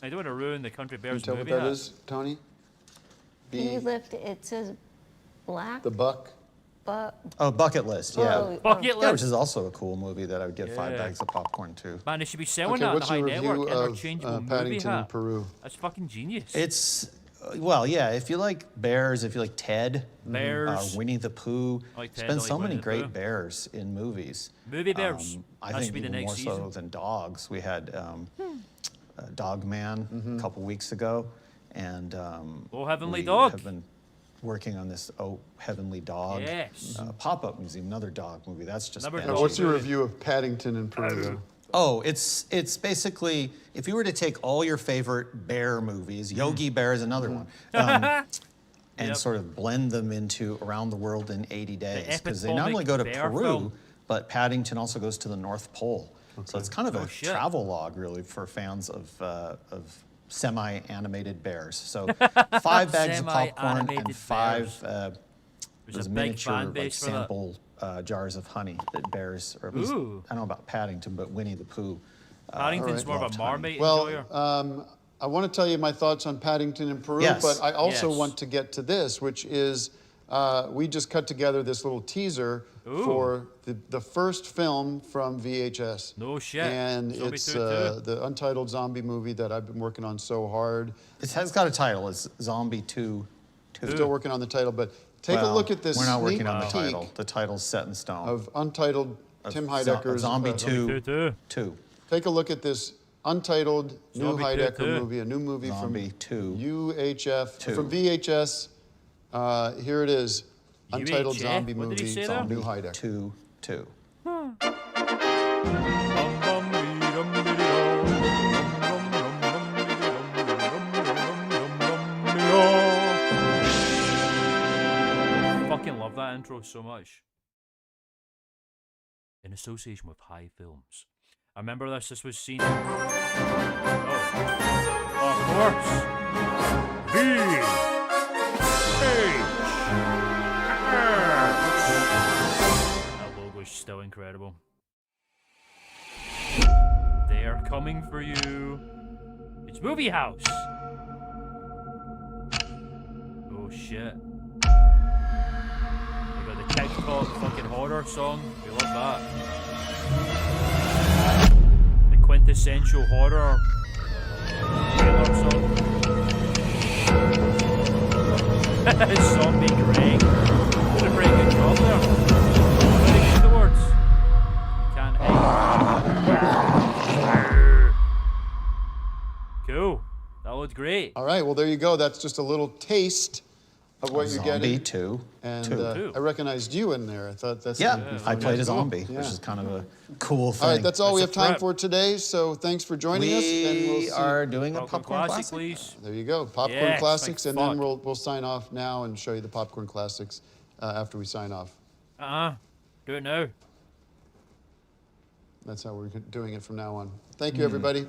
Speaker 1: I don't want to ruin the Country
Speaker 3: Can you
Speaker 1: Bears
Speaker 3: tell what
Speaker 1: movie
Speaker 3: that
Speaker 1: hat.
Speaker 3: is, Tony?
Speaker 10: Can you lift, it says black,
Speaker 3: The buck?
Speaker 10: but.
Speaker 4: Oh, Bucket List. Yeah.
Speaker 10: Oh,
Speaker 1: Bucket
Speaker 4: Yeah, which
Speaker 1: list.
Speaker 4: is also a cool movie that I would get 5
Speaker 1: Yeah.
Speaker 4: bags of popcorn to.
Speaker 1: Man, they should be selling
Speaker 3: Okay,
Speaker 1: that on the
Speaker 3: what's
Speaker 1: High
Speaker 3: your
Speaker 1: Network.
Speaker 3: review of
Speaker 1: Interchangeable movie
Speaker 3: Paddington in
Speaker 1: hat.
Speaker 3: Peru?
Speaker 1: That's fucking genius.
Speaker 4: It's well, yeah. If you like bears, if you like Ted,
Speaker 1: Bears.
Speaker 4: Winnie the Pooh,
Speaker 1: I like
Speaker 4: there's
Speaker 1: Ted,
Speaker 4: been
Speaker 1: I like
Speaker 4: so many
Speaker 1: Winnie the
Speaker 4: great
Speaker 1: Pooh.
Speaker 4: bears in movies.
Speaker 1: Movie bears.
Speaker 4: I
Speaker 1: That
Speaker 4: think
Speaker 1: should be the
Speaker 4: even
Speaker 1: next
Speaker 4: more so
Speaker 1: season.
Speaker 4: than dogs. We had Dog Man a couple weeks ago, and
Speaker 1: Oh, Heavenly
Speaker 4: we
Speaker 1: Dog.
Speaker 4: have been working on this Heavenly Dog
Speaker 1: Yes.
Speaker 4: pop-up museum, another dog movie. That's just
Speaker 1: Another
Speaker 4: been
Speaker 1: dog
Speaker 3: What's your
Speaker 1: movie.
Speaker 3: review of Paddington in Peru?
Speaker 4: Oh, it's basically if you were to take all your favorite bear movies, Yogi Bear is another one, and
Speaker 1: Yep.
Speaker 4: sort of blend them into Around the World in 80 days, because they not
Speaker 1: epitomic
Speaker 4: only go to
Speaker 1: bear
Speaker 4: Peru,
Speaker 1: film.
Speaker 4: but Paddington also goes to the North Pole. So it's kind of a
Speaker 1: shit.
Speaker 4: travel log, really, for fans of semi-animated bears. So 5 bags of popcorn
Speaker 1: Semi-animated
Speaker 4: and 5
Speaker 1: There's
Speaker 4: those
Speaker 1: a big
Speaker 4: miniature
Speaker 1: fan
Speaker 4: like
Speaker 1: base for that.
Speaker 4: sample jars of honey that bears, or at least
Speaker 1: Ooh.
Speaker 4: I don't know about Paddington, but Winnie the Pooh.
Speaker 1: Paddington's
Speaker 3: Alright.
Speaker 1: more of a
Speaker 4: Loved honey.
Speaker 1: marmite
Speaker 3: Well,
Speaker 1: enjoyer.
Speaker 3: I want to tell you my thoughts on Paddington in Peru,
Speaker 4: Yes.
Speaker 3: but I also
Speaker 1: Yes.
Speaker 3: want to get to this, which is we just cut together this little teaser
Speaker 1: Ooh.
Speaker 3: for the first film from VHS.
Speaker 1: No shit.
Speaker 3: And
Speaker 1: Zombie
Speaker 3: it's
Speaker 1: 2 too.
Speaker 3: the untitled zombie movie that I've been working on so hard.
Speaker 4: It has got a title. It's Zombie 2.
Speaker 3: Still working on the title, but take a
Speaker 4: Well,
Speaker 3: look at this
Speaker 4: We're not
Speaker 3: sneak
Speaker 4: working on the
Speaker 3: peek
Speaker 4: title. The title's set in stone.
Speaker 3: of untitled Tim Heidecker's
Speaker 4: Zombie 2.
Speaker 1: Two, two.
Speaker 4: 2.
Speaker 3: Take a look at this untitled new
Speaker 1: Zombie
Speaker 3: Heidecker
Speaker 1: 2.
Speaker 3: movie, a new movie
Speaker 4: Zombie
Speaker 3: from
Speaker 4: 2.
Speaker 3: UHF,
Speaker 4: 2.
Speaker 3: from VHS. Here it is, untitled
Speaker 1: UHF?
Speaker 3: zombie
Speaker 1: What did he
Speaker 3: movie,
Speaker 1: say there?
Speaker 3: new Heidecker.
Speaker 4: 2. 2.
Speaker 1: that intro so much. In association with High Films. I remember this. This was seen. Oh, of course. That logo's still incredible. They're coming for you. It's Movie House. Oh shit. We got the TikTok fucking horror song. We love that. The quintessential horror trailer song. Zombie Greg. Did a pretty good job there. Very good the words. Can't hate. Cool. That looked great.
Speaker 3: All right, well, there you go. That's just a little taste of what you're getting.
Speaker 9: Zombie 2.
Speaker 3: And I recognized you in there. I thought that's
Speaker 9: I played a zombie, which is kind of a cool thing.
Speaker 3: All right, that's all we have time for today. So thanks for joining us. And we'll see.
Speaker 9: are doing a popcorn classic.
Speaker 1: Please.
Speaker 3: There you go, popcorn classics, and then we'll sign off now and show you the popcorn classics after we sign off.
Speaker 1: Do it now.
Speaker 3: That's how we're doing it from now on. Thank you, everybody.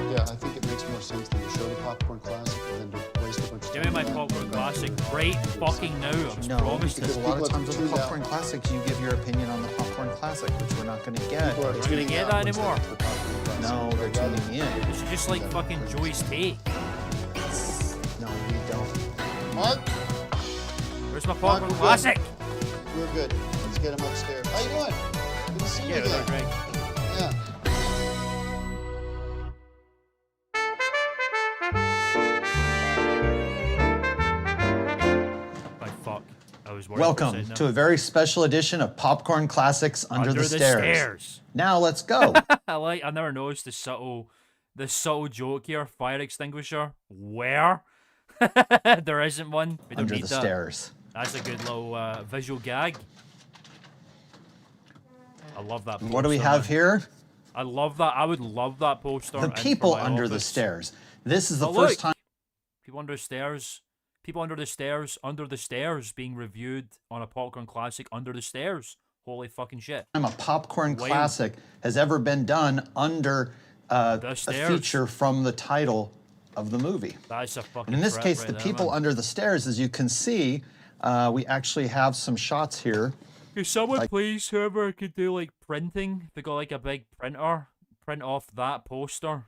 Speaker 3: Yeah, I think it makes more sense than to show the popcorn classic and then to waste a bunch of time.
Speaker 1: Give me my popcorn classic right fucking now.
Speaker 9: No, because a lot of times with the popcorn classics, you give your opinion on the popcorn classic, which we're not going to get.
Speaker 1: We're not going to get that anymore.
Speaker 9: No, they're tuning in.
Speaker 1: This is just like fucking Joey's take.
Speaker 9: No, we don't.
Speaker 3: Mark?
Speaker 1: Where's my popcorn classic?
Speaker 3: We're good. Let's get him upstairs. How you doing? Good to see you again.
Speaker 1: Greg.
Speaker 3: Yeah.
Speaker 4: Welcome to a very special edition of Popcorn Classics Under the Stairs. Now let's go.
Speaker 1: I never noticed the subtle joke here. Fire extinguisher. Where? There isn't one. We don't
Speaker 4: Under
Speaker 1: need
Speaker 4: the
Speaker 1: that.
Speaker 4: stairs.
Speaker 1: That's a good little visual gag. I love that poster.
Speaker 4: What do we have here?
Speaker 1: I love that. I would love that poster.
Speaker 4: The people under the stairs. This is the first time.
Speaker 1: People under the stairs. People under the stairs being reviewed on a popcorn classic under the stairs. Holy fucking shit.
Speaker 4: A popcorn classic has ever been done under a feature from the title of the movie.
Speaker 1: That's a fucking
Speaker 4: And in this case,
Speaker 1: right
Speaker 4: the
Speaker 1: there,
Speaker 4: people
Speaker 1: man.
Speaker 4: under the stairs, as you can see, we actually have some shots here.
Speaker 1: Could someone please, whoever could do like printing, they got like a big printer, print off that poster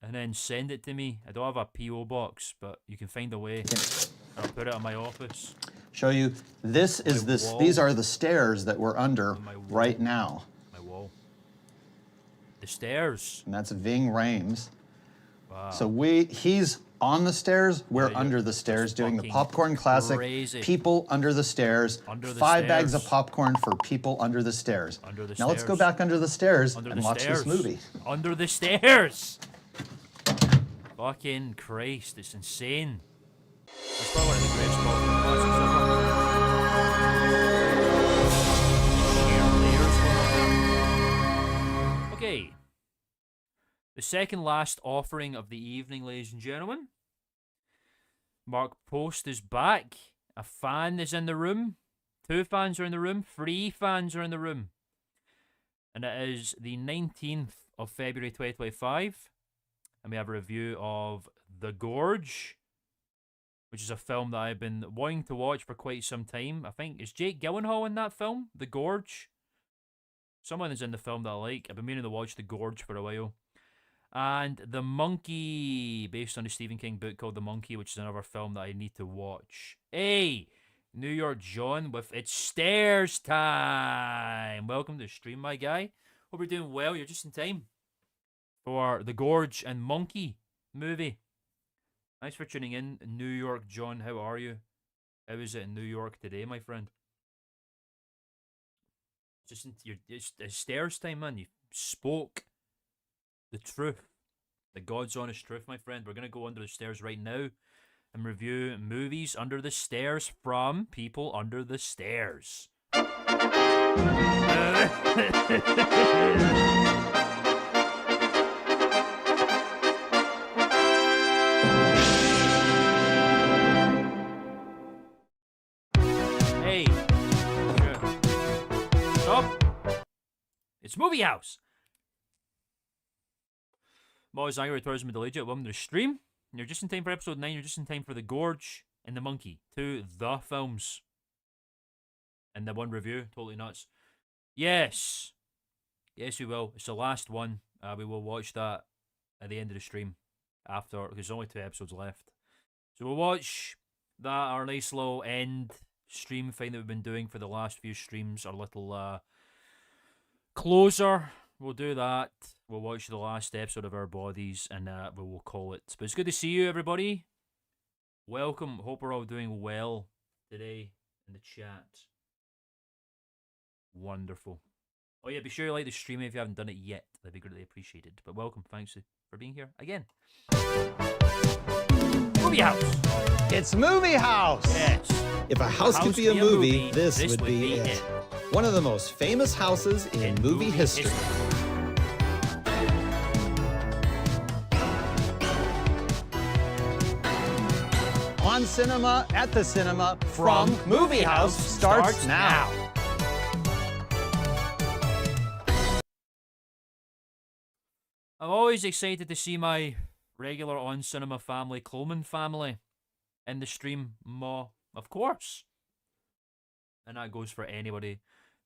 Speaker 1: and then send it to me. I don't have a P.O. box, but you can find a way. I'll put it in my office.
Speaker 4: Show you. This is this.
Speaker 1: wall.
Speaker 4: These are the stairs that we're under right now.
Speaker 1: My wall. The stairs.
Speaker 4: And that's Ving Rhames.
Speaker 1: Wow.
Speaker 4: So he's on the stairs. We're under the stairs doing the popcorn classic.
Speaker 1: Crazy.
Speaker 4: People under the stairs.
Speaker 1: Under the
Speaker 4: 5 bags of
Speaker 1: stairs.
Speaker 4: popcorn for people under the stairs.
Speaker 1: Under the
Speaker 4: Now let's go
Speaker 1: stairs.
Speaker 4: back under the stairs
Speaker 1: Under
Speaker 4: and
Speaker 1: the
Speaker 4: watch
Speaker 1: stairs.
Speaker 4: this movie.
Speaker 1: Under the stairs. Fucking Christ, it's insane. That's probably one of the greatest popcorn classics ever. Okay. The second last offering of the evening, ladies and gentlemen. Mark Post is back. A fan is in the room. 2 fans are in the room. 3 fans are in the room. And it is the 19th of February 2025. And we have a review of The Gorge, which is a film that I've been wanting to watch for quite some time. I think, is Jake Gyllenhaal in that film? The Gorge? Someone is in the film that I like. I've been meaning to watch The Gorge for a while. And The Monkey, based on a Stephen King book called The Monkey, which is another film that I need to watch. Hey, New York John with It's Stairs Time. Welcome to the stream, my guy. Hope you're doing well. You're just in time for The Gorge and Monkey movie. Thanks for tuning in, New York John. How are you? How is it in New York today, my friend? It's stairs time, man. You spoke the truth, the God's honest truth, my friend. We're gonna go under the stairs right now and review movies under the stairs from people under the stairs. up? It's Movie House. I'm always angry with tourism middle aged woman to stream. You're just in time for episode 9. You're just in time for The Gorge and The Monkey. 2 the films. And the one review. Totally nuts. Yes. Yes, we will. It's the last one. We will watch that at the end of the stream. After, because there's only 2 episodes left. So we'll watch that, our nice little end stream thing that we've been doing for the last few streams. Our little closer. We'll do that. We'll watch the last episode of Our Bodies, and we will call it. But it's good to see you, everybody. Welcome. Hope we're all doing well today in the chat. Wonderful. Oh yeah, be sure you like the stream if you haven't done it yet. That'd be greatly appreciated. But welcome. Thanks for being here again. Movie House.
Speaker 2: It's Movie House.
Speaker 1: Yes.
Speaker 2: If a house could be a movie, this would be it. One of the most famous houses in movie history.
Speaker 4: On Cinema, at the cinema, from Movie House starts now.
Speaker 1: I'm always excited to see my regular on cinema family, Klman family, in the stream more, of course. And that goes for anybody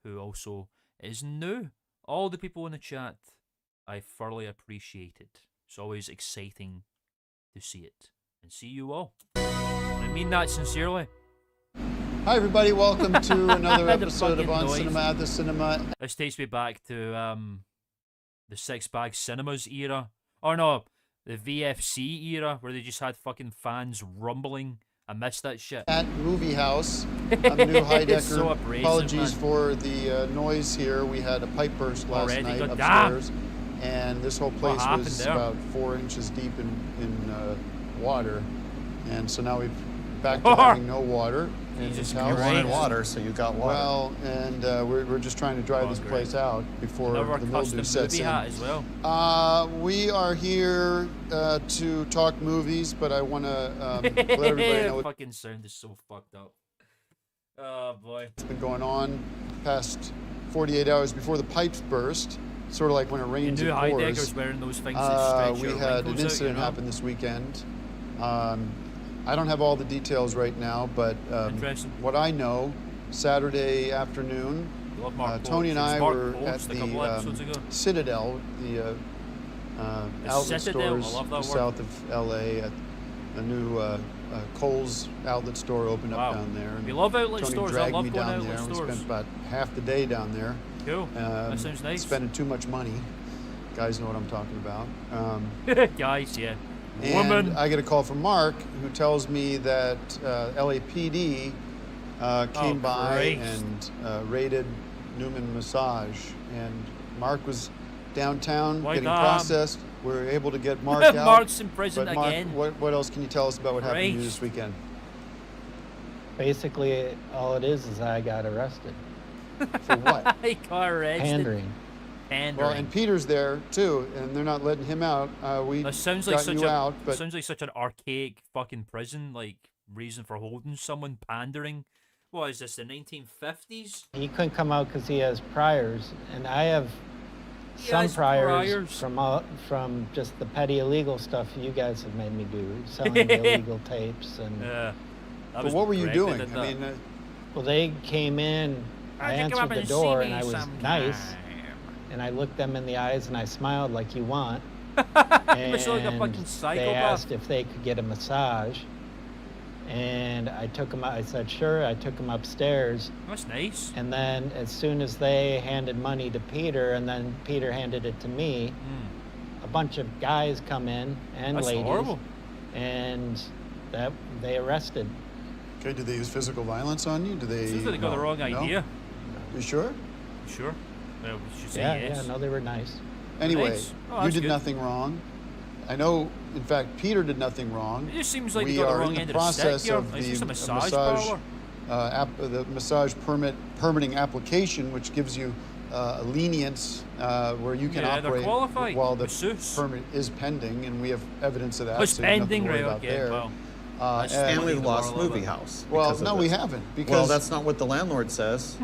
Speaker 1: who also is new. All the people in the chat, I thoroughly appreciate it. It's always exciting to see it and see you all. I mean that sincerely.
Speaker 3: Hi, everybody. Welcome to another
Speaker 1: The
Speaker 3: episode of
Speaker 1: fucking
Speaker 3: On
Speaker 1: noise.
Speaker 3: Cinema at the Cinema.
Speaker 1: This takes me back to the Six Bag Cinemas era. Or no, the VFC era, where they just had fucking fans rumbling. I missed that shit.
Speaker 3: At Movie House. I'm New Heidecker.
Speaker 1: So abrasive,
Speaker 3: Apologies
Speaker 1: man.
Speaker 3: for the noise here. We had a pipe burst last
Speaker 1: Already?
Speaker 3: night
Speaker 1: God damn.
Speaker 3: upstairs. And this whole place
Speaker 1: happened
Speaker 3: was
Speaker 1: there?
Speaker 3: about 4 inches deep in water. And so now we've back to
Speaker 1: Oh.
Speaker 3: having no water in
Speaker 1: Jesus
Speaker 3: this house.
Speaker 1: Christ.
Speaker 4: You wanted water, so you got water.
Speaker 3: Well, and we're just trying to dry
Speaker 1: Oh,
Speaker 3: this
Speaker 1: great.
Speaker 3: place out before
Speaker 1: Another
Speaker 3: the
Speaker 1: custom
Speaker 3: mildew sets
Speaker 1: movie
Speaker 3: in.
Speaker 1: hat as well.
Speaker 3: We are here to talk movies, but I want to let everybody know
Speaker 1: Fucking sound is so fucked up. Oh boy.
Speaker 3: what's been going on past 48 hours before the pipes burst. Sort of like when it rains
Speaker 1: New
Speaker 3: and pours.
Speaker 1: Heidegger's wearing those things that stretch
Speaker 3: We
Speaker 1: your
Speaker 3: had an
Speaker 1: wrinkles out,
Speaker 3: incident
Speaker 1: you know?
Speaker 3: happen this weekend. I don't have all the details right now, but
Speaker 1: Interesting.
Speaker 3: what I know, Saturday afternoon,
Speaker 1: Love Mark
Speaker 3: Tony and
Speaker 1: Post.
Speaker 3: I
Speaker 1: Mark
Speaker 3: were
Speaker 1: Post
Speaker 3: at
Speaker 1: a couple episodes
Speaker 3: the
Speaker 1: ago.
Speaker 3: Citadel, the outlet
Speaker 1: Citadel, I
Speaker 3: stores
Speaker 1: love that
Speaker 3: just
Speaker 1: word.
Speaker 3: south of LA. At a new Kohl's outlet store opened
Speaker 1: Wow.
Speaker 3: up down there. And
Speaker 1: We love outlet
Speaker 3: Tony
Speaker 1: stores. I
Speaker 3: dragged
Speaker 1: love
Speaker 3: me
Speaker 1: going
Speaker 3: down
Speaker 1: outlet
Speaker 3: there. We
Speaker 1: stores.
Speaker 3: spent about half the day down there.
Speaker 1: Cool. That sounds nice.
Speaker 3: Spending too much money. Guys know what I'm talking about.
Speaker 1: Guys, yeah.
Speaker 3: And
Speaker 1: Woman.
Speaker 3: I get a call from Mark, who tells me that LAPD came by
Speaker 1: Christ.
Speaker 3: and raided Newman Massage. And Mark was downtown
Speaker 1: Why
Speaker 3: getting
Speaker 1: damn?
Speaker 3: processed. We were able to get Mark out.
Speaker 1: Mark's in prison
Speaker 3: But Mark,
Speaker 1: again.
Speaker 3: what else can you tell us about what happened to you
Speaker 1: Christ.
Speaker 3: this weekend?
Speaker 5: Basically, all it is I got arrested.
Speaker 3: For what?
Speaker 1: I got arrested.
Speaker 5: Pandering.
Speaker 1: Pandering.
Speaker 3: Well, and Peter's there too, and they're not letting him out. We
Speaker 1: That sounds like
Speaker 3: got
Speaker 1: such
Speaker 3: you
Speaker 1: a
Speaker 3: out, but
Speaker 1: sounds like such an archaic fucking prison, like reason for holding someone, pandering. What is this, the 1950s?
Speaker 5: He couldn't come out because he has priors, and I have
Speaker 1: He
Speaker 5: some
Speaker 1: has
Speaker 5: priors,
Speaker 1: priors.
Speaker 5: from just the petty illegal stuff you guys have made me do, selling illegal tapes and.
Speaker 1: Yeah.
Speaker 3: but what were you doing? I mean,
Speaker 5: Well, they came in. I answered the door, and I was nice, and I looked them in the eyes, and I smiled like you want.
Speaker 1: You must look like a
Speaker 5: And
Speaker 1: fucking
Speaker 5: they
Speaker 1: psychopath.
Speaker 5: asked if they could get a massage, and I took them. I said sure. I took them upstairs,
Speaker 1: That's nice.
Speaker 5: and then as soon as they handed money to Peter, and then Peter handed it to me, a bunch of guys come in and
Speaker 1: That's
Speaker 5: ladies,
Speaker 1: horrible.
Speaker 5: and that they arrested.
Speaker 3: okay, did they use physical violence on you? Did they?
Speaker 1: Seems like they got the wrong
Speaker 3: No?
Speaker 1: idea.
Speaker 3: You sure?
Speaker 1: Sure. Well, we should say
Speaker 5: Yeah,
Speaker 1: yes.
Speaker 5: yeah, no, they were nice.
Speaker 3: Anyway,
Speaker 1: Nice. Oh,
Speaker 3: you
Speaker 1: that's
Speaker 3: did
Speaker 1: good.
Speaker 3: nothing wrong. I know, in fact, Peter did nothing wrong.
Speaker 1: It just seems like
Speaker 3: we
Speaker 1: they got the
Speaker 3: are
Speaker 1: wrong
Speaker 3: in the
Speaker 1: end of the stick
Speaker 3: process
Speaker 1: here.
Speaker 3: of
Speaker 1: It's
Speaker 3: the
Speaker 1: just a massage parlor.
Speaker 3: the massage permitting application, which gives you a lenience where you can
Speaker 1: Yeah, they're
Speaker 3: operate
Speaker 1: qualified.
Speaker 3: while the
Speaker 1: Masseuse.
Speaker 3: permit is pending, and we have evidence of that.
Speaker 1: It's
Speaker 3: so you have nothing
Speaker 1: pending,
Speaker 3: to worry
Speaker 1: right?
Speaker 3: about
Speaker 1: Okay,
Speaker 3: there.
Speaker 1: well.
Speaker 3: And-
Speaker 4: And
Speaker 1: Money
Speaker 4: we've
Speaker 1: in the
Speaker 4: lost
Speaker 1: world,
Speaker 4: Movie
Speaker 1: but-
Speaker 4: House.
Speaker 3: well,
Speaker 4: because of
Speaker 3: no, we
Speaker 4: this.
Speaker 3: haven't, because
Speaker 4: Well, that's not what the landlord says.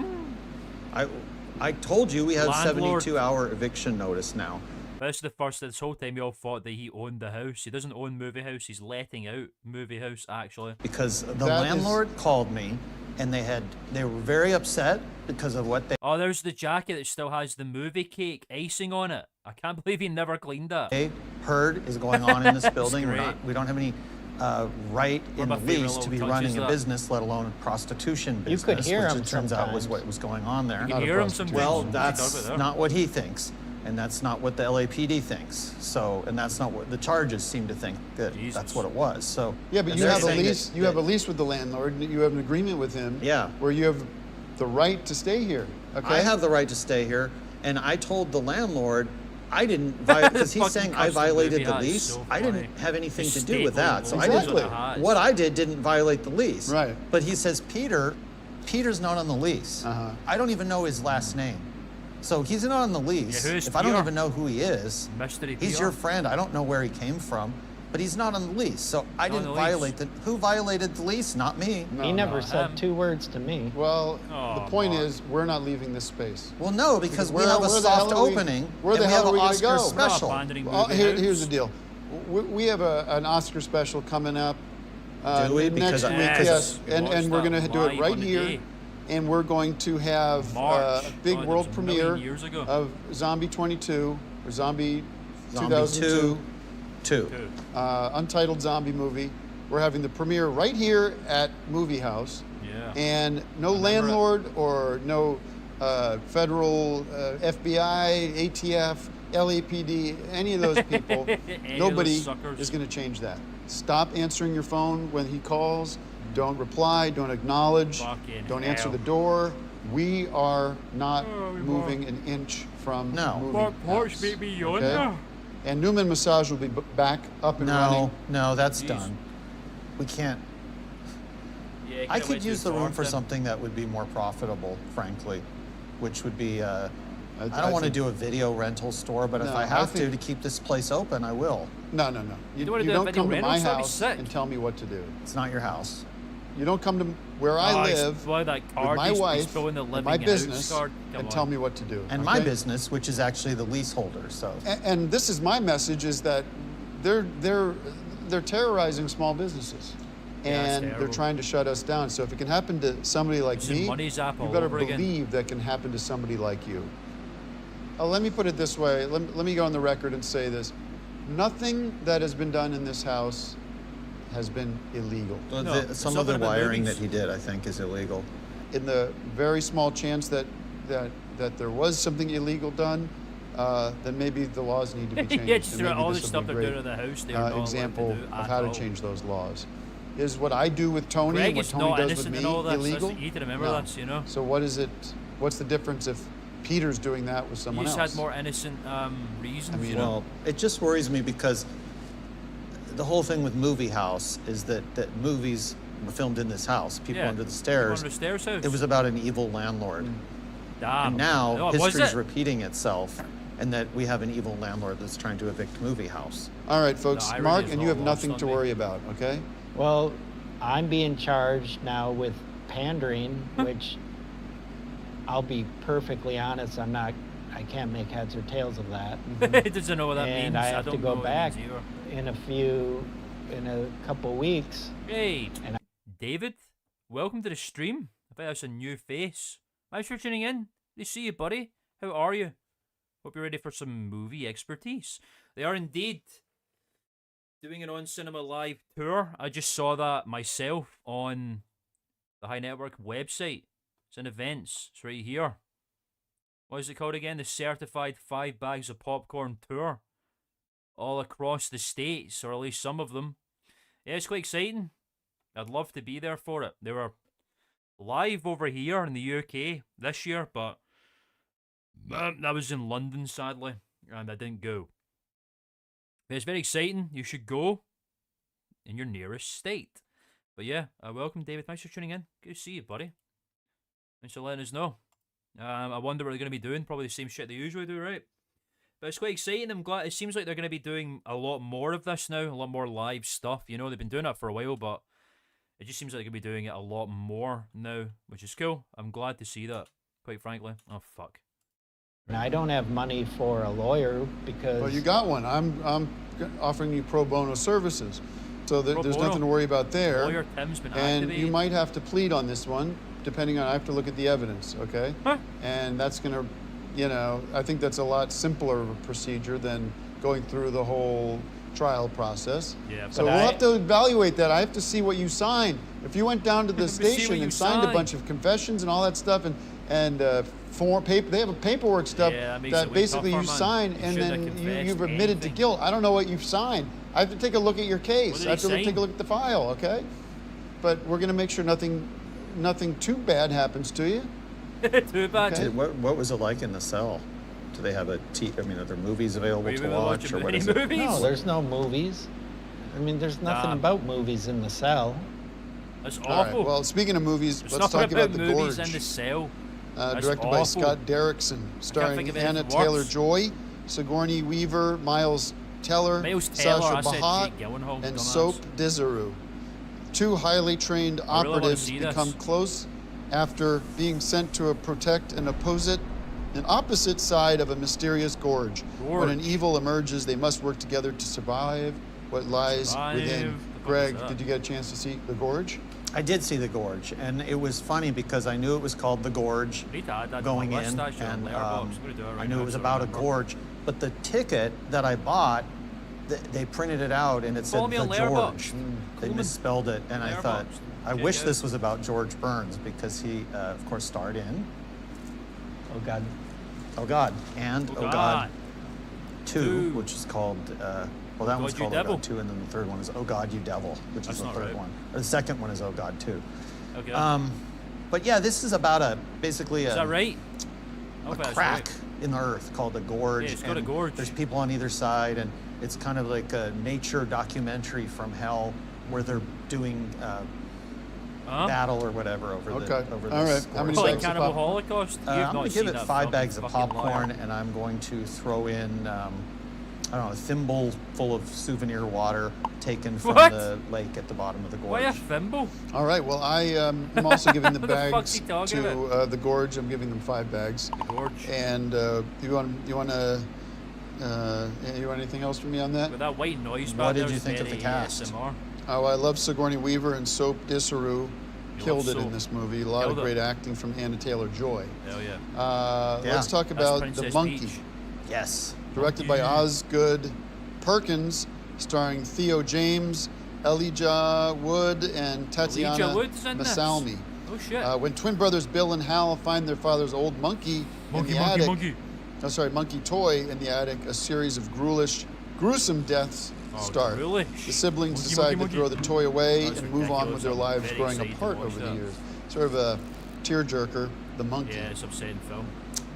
Speaker 4: I told you we have
Speaker 1: Landlord.
Speaker 4: 72-hour eviction notice now.
Speaker 1: This is the first. This whole time, we all thought that he owned the house. He doesn't own movie house. He's letting out movie house, actually.
Speaker 4: Because the landlord called me, and they were very upset because of what they.
Speaker 1: Oh, there's the jacket that still has the movie cake icing on it. I can't believe he never cleaned that.
Speaker 4: Heard is going on in this building.
Speaker 1: Great.
Speaker 4: We don't have any right in the lease to be running a business, let alone a prostitution business.
Speaker 5: You could hear
Speaker 4: which
Speaker 5: him
Speaker 4: it turns out was
Speaker 5: sometimes.
Speaker 4: what was going on there.
Speaker 1: You can hear him sometimes.
Speaker 4: Well,
Speaker 1: We
Speaker 4: that's
Speaker 1: talked about that.
Speaker 4: not what he thinks, and that's not what the LAPD thinks. So, and that's not what the charges seem to think that that's what it was. So
Speaker 3: Yeah, but
Speaker 4: and
Speaker 3: you
Speaker 4: they're
Speaker 3: have a
Speaker 4: saying
Speaker 3: lease.
Speaker 4: that-
Speaker 3: You have a lease with the landlord. And you have an agreement with him.
Speaker 4: Yeah.
Speaker 3: Where you have the right to stay here. Okay.
Speaker 4: I have the right to stay here, and I told the landlord I didn't violate because he's
Speaker 1: Fucking
Speaker 4: saying I
Speaker 1: custom
Speaker 4: violated
Speaker 1: movie
Speaker 4: the
Speaker 1: hat is
Speaker 4: lease.
Speaker 1: so
Speaker 4: I didn't
Speaker 1: funny.
Speaker 4: have anything
Speaker 1: The
Speaker 4: to do with that. So
Speaker 1: staple
Speaker 4: I
Speaker 3: Exactly.
Speaker 1: logos.
Speaker 4: what I did didn't violate the lease.
Speaker 3: Right.
Speaker 4: But he says Peter's not on the lease.
Speaker 3: Uh-huh.
Speaker 4: I don't even know his last name. So he's not on the lease.
Speaker 1: Yeah, who's
Speaker 4: if I don't
Speaker 1: Peter?
Speaker 4: even know who he is,
Speaker 1: Mystery
Speaker 4: he's
Speaker 1: Peter.
Speaker 4: your friend. I don't know where he came from, but he's not on the lease. So I
Speaker 1: Not on
Speaker 4: didn't
Speaker 1: the lease.
Speaker 4: violate the. Who violated the lease? Not me.
Speaker 5: He never
Speaker 1: not
Speaker 5: said
Speaker 1: him.
Speaker 5: 2 words to me.
Speaker 3: Well,
Speaker 1: Oh,
Speaker 3: the point
Speaker 1: Mark.
Speaker 3: is, we're not leaving this space.
Speaker 4: Well, no, because we
Speaker 3: Where-
Speaker 4: have a
Speaker 3: where the hell
Speaker 4: soft
Speaker 3: are we-
Speaker 4: opening.
Speaker 3: where the
Speaker 4: and
Speaker 3: hell
Speaker 4: we
Speaker 3: are we
Speaker 4: have
Speaker 3: gonna
Speaker 4: Oscar
Speaker 3: go?
Speaker 1: We're not
Speaker 4: special.
Speaker 1: abandoning
Speaker 3: Well,
Speaker 1: movie
Speaker 3: here's
Speaker 1: house.
Speaker 3: the deal. We have an Oscar special coming up.
Speaker 4: Do we?
Speaker 3: Next
Speaker 4: Because
Speaker 3: week,
Speaker 1: Yes,
Speaker 3: yes,
Speaker 1: we
Speaker 3: and
Speaker 1: watched
Speaker 3: we're
Speaker 1: that
Speaker 3: going to do it
Speaker 1: live
Speaker 3: right
Speaker 1: on the
Speaker 3: here,
Speaker 1: day.
Speaker 3: and we're going to have
Speaker 1: March.
Speaker 3: a big
Speaker 1: Oh, that
Speaker 3: world
Speaker 1: was a million
Speaker 3: premiere
Speaker 1: years ago.
Speaker 3: of Zombie 22 or Zombie
Speaker 4: Zombie
Speaker 3: 2002,
Speaker 4: 2.
Speaker 3: untitled zombie movie. We're having the premiere right here at Movie House,
Speaker 1: Yeah.
Speaker 3: and no
Speaker 1: Remember it.
Speaker 3: landlord or no federal FBI, ATF, LAPD, any of those people.
Speaker 1: Any of
Speaker 3: Nobody
Speaker 1: those suckers.
Speaker 3: is going to change that. Stop answering your phone when he calls. Don't reply. Don't acknowledge.
Speaker 1: Fucking
Speaker 3: Don't answer
Speaker 1: hell.
Speaker 3: the door. We are not
Speaker 1: Oh, we
Speaker 3: moving an inch from
Speaker 4: No.
Speaker 3: Movie House, okay? And Newman Massage will be back up and running.
Speaker 4: No, that's
Speaker 1: Jeez.
Speaker 4: done. We can't.
Speaker 1: Yeah,
Speaker 4: I
Speaker 1: can't
Speaker 4: could
Speaker 1: wait to
Speaker 4: use the room
Speaker 1: talk
Speaker 4: for
Speaker 1: to him.
Speaker 4: something that would be more profitable, frankly, which would be. I
Speaker 3: I
Speaker 4: don't want to
Speaker 3: think-
Speaker 4: do a video rental store, but if
Speaker 3: No,
Speaker 4: I
Speaker 3: I
Speaker 4: have
Speaker 3: think-
Speaker 4: to keep this place open, I will.
Speaker 3: No. You,
Speaker 1: don't wanna
Speaker 3: you
Speaker 1: do a
Speaker 3: don't
Speaker 1: video
Speaker 3: come to
Speaker 1: rental?
Speaker 3: my
Speaker 1: That'd be
Speaker 3: house
Speaker 1: sick.
Speaker 3: and tell me what to do.
Speaker 4: It's not your house.
Speaker 3: You don't come to where I
Speaker 1: Oh, he's
Speaker 3: live
Speaker 1: blowing that
Speaker 3: with
Speaker 1: card.
Speaker 3: my
Speaker 1: He's
Speaker 3: wife
Speaker 1: filling the
Speaker 3: and
Speaker 1: living
Speaker 3: my
Speaker 1: house
Speaker 3: business
Speaker 1: card. Come
Speaker 3: and
Speaker 1: on.
Speaker 3: tell me what to do.
Speaker 4: And my
Speaker 3: okay?
Speaker 4: business, which is actually the leaseholder, so.
Speaker 3: And this is my message: is that they're terrorizing small businesses,
Speaker 1: Yeah, it's
Speaker 3: and they're
Speaker 1: terrible.
Speaker 3: trying to shut us down. So if it can happen to somebody like
Speaker 1: It's a
Speaker 3: me,
Speaker 1: money zap
Speaker 3: you
Speaker 1: all
Speaker 3: better
Speaker 1: over again.
Speaker 3: believe that can happen to somebody like you. Let me put it this way. Let me go on the record and say this: nothing that has been done in this house has been illegal.
Speaker 1: No,
Speaker 4: Some
Speaker 1: some
Speaker 4: of the
Speaker 1: of the
Speaker 4: wiring
Speaker 1: movies-
Speaker 4: that he did, I think, is illegal.
Speaker 3: In the very small chance that there was something illegal done, then maybe the laws need to be changed.
Speaker 1: Yeah, just
Speaker 3: And
Speaker 1: throughout
Speaker 3: maybe
Speaker 1: all the
Speaker 3: this will
Speaker 1: stuff
Speaker 3: be
Speaker 1: they're
Speaker 3: a
Speaker 1: doing
Speaker 3: great,
Speaker 1: to the house, they're not allowed to
Speaker 3: example
Speaker 1: do
Speaker 3: of
Speaker 1: at
Speaker 3: how to
Speaker 1: all.
Speaker 3: change those laws. Is what I do with Tony
Speaker 1: Greg
Speaker 3: and what
Speaker 1: is
Speaker 3: Tony
Speaker 1: not
Speaker 3: does
Speaker 1: innocent
Speaker 3: with
Speaker 1: in
Speaker 3: me
Speaker 1: all this.
Speaker 3: illegal?
Speaker 1: You need to remember
Speaker 3: No.
Speaker 1: this, you know.
Speaker 3: So what is it? What's the difference if Peter's doing that with someone
Speaker 1: You
Speaker 3: else?
Speaker 1: just had more innocent reasons. you know?
Speaker 4: Well, it just worries me because the whole thing with Movie House is that movies were filmed in this house. People
Speaker 1: Yeah,
Speaker 4: under the
Speaker 1: people
Speaker 4: stairs.
Speaker 1: under the stairs house.
Speaker 4: It was about an evil landlord.
Speaker 1: Damn.
Speaker 4: And now
Speaker 1: Oh, was
Speaker 4: history's
Speaker 1: it?
Speaker 4: repeating itself, and that we have an evil landlord that's trying to evict Movie House.
Speaker 3: All right, folks.
Speaker 1: The irony
Speaker 3: Mark,
Speaker 1: is
Speaker 3: and
Speaker 1: all
Speaker 3: you have
Speaker 1: lost
Speaker 3: nothing
Speaker 1: on
Speaker 3: to
Speaker 1: me.
Speaker 3: worry about. Okay.
Speaker 5: Well, I'm being charged now with pandering, which I'll be perfectly honest, I can't make heads or tails of that.
Speaker 1: He doesn't know what that
Speaker 5: and
Speaker 1: means.
Speaker 5: I have to
Speaker 1: don't
Speaker 5: go
Speaker 1: know what it
Speaker 5: back
Speaker 1: means either.
Speaker 5: in a couple weeks.
Speaker 1: Hey,
Speaker 5: And
Speaker 1: David, welcome to the stream. I bet that's a new face. Thanks for tuning in. Good to see you, buddy. How are you? Hope you're ready for some movie expertise. They are indeed doing an On Cinema Live tour. I just saw that myself on the High Network website. It's in events. It's right here. What is it called again? The Certified 5 Bags of Popcorn Tour. All across the states, or at least some of them. Yeah, it's quite exciting. I'd love to be there for it. They were live over here in the UK this year, but that was in London, sadly, and I didn't go. But it's very exciting. You should go in your nearest state. But yeah, welcome, David. Thanks for tuning in. Good to see you, buddy. Thanks for letting us know. I wonder what they're going to be doing. Probably the same shit they usually do, right? But it's quite exciting. I'm glad. It seems like they're going to be doing a lot more of this now. A lot more live stuff. You know, they've been doing it for a while, but it just seems like they're going to be doing it a lot more now, which is cool. I'm glad to see that, quite frankly. Oh, fuck.
Speaker 5: And I don't have money for a lawyer because.
Speaker 3: Well, you got one. I'm offering you pro bono services. So
Speaker 1: Pro
Speaker 3: there's
Speaker 1: bono.
Speaker 3: nothing to worry about there.
Speaker 1: Lawyer Tim's been
Speaker 3: And
Speaker 1: activated.
Speaker 3: you might have to plead on this one, depending on, I have to look at the evidence, okay?
Speaker 1: Huh.
Speaker 3: And that's gonna, you know, I think that's a lot simpler of a procedure than going through the whole trial process.
Speaker 1: Yeah,
Speaker 3: So
Speaker 1: but
Speaker 3: we'll have to evaluate that. I have to see what you signed. If you went down to the
Speaker 1: See what
Speaker 3: station
Speaker 1: you
Speaker 3: and signed a
Speaker 1: signed.
Speaker 3: bunch of confessions and all that stuff and form paper, they have a paperwork stuff
Speaker 1: Yeah, that makes
Speaker 3: that
Speaker 1: it way
Speaker 3: basically
Speaker 1: tougher,
Speaker 3: you
Speaker 1: man.
Speaker 3: sign
Speaker 1: You
Speaker 3: and
Speaker 1: shouldn't
Speaker 3: then
Speaker 1: have confessed
Speaker 3: you've admitted
Speaker 1: anything.
Speaker 3: to guilt. I don't know what you've signed. I have to take a look at your case.
Speaker 1: What did
Speaker 3: I have
Speaker 1: he
Speaker 3: to take
Speaker 1: sign?
Speaker 3: a look at the file, okay? But we're gonna make sure nothing too bad happens to you.
Speaker 1: Too bad.
Speaker 3: Okay.
Speaker 9: What was it like in the cell? Do they have I mean, are there movies available
Speaker 1: Were you
Speaker 9: to
Speaker 1: able to watch
Speaker 9: watch, or what
Speaker 1: any
Speaker 9: is it?
Speaker 1: movies?
Speaker 5: No, there's no movies. I mean, there's nothing
Speaker 1: Damn.
Speaker 5: about movies in the cell.
Speaker 1: That's
Speaker 3: All right.
Speaker 1: awful.
Speaker 3: Well, speaking of movies,
Speaker 1: There's
Speaker 3: let's
Speaker 1: nothing
Speaker 3: talk about The
Speaker 1: movies
Speaker 3: Gorge.
Speaker 1: in the cell. That's
Speaker 3: Directed
Speaker 1: awful.
Speaker 3: by Scott Derrickson, starring
Speaker 1: think of
Speaker 3: Anna
Speaker 1: anything worse.
Speaker 3: Taylor-Joy, Sigourney Weaver, Miles Teller,
Speaker 1: Miles Teller, I
Speaker 3: Sasha
Speaker 1: said
Speaker 3: Bahat,
Speaker 1: Jake Gyllenhaal,
Speaker 3: and
Speaker 1: dumbass.
Speaker 3: Soap Dizaru. Two highly trained
Speaker 1: I really wanna
Speaker 3: operatives
Speaker 1: see this.
Speaker 3: become close after being sent to protect an opposite side of a mysterious gorge. When an evil emerges, they must work together to survive what lies within.
Speaker 1: What
Speaker 3: Greg,
Speaker 1: was that?
Speaker 3: did you get a chance to see The Gorge?
Speaker 4: I did see the gorge, and it was funny because I knew it was called the gorge
Speaker 1: I need to add that to
Speaker 4: going
Speaker 1: my list,
Speaker 4: in,
Speaker 1: actually, on
Speaker 4: and
Speaker 1: Letterboxd. I'm gonna do it right
Speaker 4: I knew
Speaker 1: now
Speaker 4: it was
Speaker 1: so I
Speaker 4: about a
Speaker 1: remember.
Speaker 4: gorge. But the ticket that I bought, they printed it out, and it said
Speaker 1: Follow me
Speaker 4: the
Speaker 1: on
Speaker 4: George.
Speaker 1: Letterboxd.
Speaker 4: They
Speaker 1: Klman.
Speaker 4: misspelled it, and I thought,
Speaker 1: Letterboxd.
Speaker 4: I
Speaker 1: Check
Speaker 4: wish
Speaker 1: it
Speaker 4: this
Speaker 1: out.
Speaker 4: was about George Burns because he, of course, starred in
Speaker 5: Oh God.
Speaker 4: Oh God and
Speaker 1: Oh,
Speaker 4: Oh
Speaker 1: God.
Speaker 4: God 2,
Speaker 1: Two.
Speaker 4: which is called. Well, that one's
Speaker 1: God, You
Speaker 4: called Oh
Speaker 1: Devil.
Speaker 4: God 2, and then the third one is Oh God, You Devil, which
Speaker 1: That's
Speaker 4: is the
Speaker 1: not
Speaker 4: third
Speaker 1: right.
Speaker 4: one. Or the second one is Oh God 2.
Speaker 1: Okay.
Speaker 4: But yeah, this is about basically
Speaker 1: Is
Speaker 4: a,
Speaker 1: that right?
Speaker 4: a
Speaker 1: Okay, that's
Speaker 4: crack
Speaker 1: right.
Speaker 4: in the earth called a gorge.
Speaker 1: Yeah, it's got a
Speaker 4: and
Speaker 1: gorge.
Speaker 4: There's people on either side, and it's kind of like a nature documentary from hell where they're doing battle or whatever over
Speaker 3: Okay.
Speaker 4: over
Speaker 3: All
Speaker 4: this
Speaker 3: right. How many
Speaker 4: gorge.
Speaker 1: Like
Speaker 3: bags of
Speaker 1: Cannibal
Speaker 3: popcorn?
Speaker 1: Holocaust? You've
Speaker 4: I'm
Speaker 1: not
Speaker 4: going to
Speaker 1: seen
Speaker 4: give it
Speaker 1: that
Speaker 4: 5
Speaker 1: film,
Speaker 4: bags
Speaker 1: you
Speaker 4: of
Speaker 1: fucking
Speaker 4: popcorn,
Speaker 1: liar.
Speaker 4: and I'm going to throw in, I don't know, a thimble full of souvenir water taken from
Speaker 1: What?
Speaker 4: the lake at the bottom of the gorge.
Speaker 1: Why a thimble?
Speaker 3: All right. Well, I am also giving the
Speaker 1: What the fuck's
Speaker 3: bags
Speaker 1: he talking
Speaker 3: to The Gorge. I'm giving them 5 bags.
Speaker 1: The Gorge.
Speaker 3: And you want anything else from me on that?
Speaker 1: With that white noise
Speaker 4: What
Speaker 1: back
Speaker 4: did
Speaker 1: there
Speaker 4: you
Speaker 1: was
Speaker 4: think of the
Speaker 1: very
Speaker 4: cast?
Speaker 1: ASMR.
Speaker 3: Oh, I love Sigourney Weaver and Soap Dizaru.
Speaker 1: You
Speaker 3: Killed
Speaker 1: love
Speaker 3: it in
Speaker 1: Soap.
Speaker 3: this movie. A lot
Speaker 1: Killed
Speaker 3: of
Speaker 1: it.
Speaker 3: great acting from Anna Taylor-Joy.
Speaker 1: Hell yeah.
Speaker 4: Yeah.
Speaker 3: Let's talk
Speaker 1: That's
Speaker 3: about The
Speaker 1: Princess
Speaker 3: Monkey.
Speaker 1: Peach.
Speaker 4: Yes.
Speaker 3: Directed by Osgood Perkins, starring Theo James, Elijah Wood, and Tatiana
Speaker 1: Wood's in this?
Speaker 3: Masalmi.
Speaker 1: Oh shit.
Speaker 3: When twin brothers Bill and Hal find their father's old monkey in the attic,
Speaker 1: monkey.
Speaker 3: monkey toy in the attic, a series of gruesome deaths start.
Speaker 1: ghoulish.
Speaker 3: The siblings
Speaker 1: Monkey,
Speaker 3: decide
Speaker 1: monkey,
Speaker 3: to throw the toy away
Speaker 1: That's
Speaker 3: and move on
Speaker 1: ridiculous.
Speaker 3: with their
Speaker 1: I'm
Speaker 3: lives
Speaker 1: very
Speaker 3: growing
Speaker 1: excited to
Speaker 3: apart
Speaker 1: watch
Speaker 3: over the
Speaker 1: that.
Speaker 3: years. Sort of a tearjerker, The Monkey.
Speaker 1: Yeah, it's upsetting film.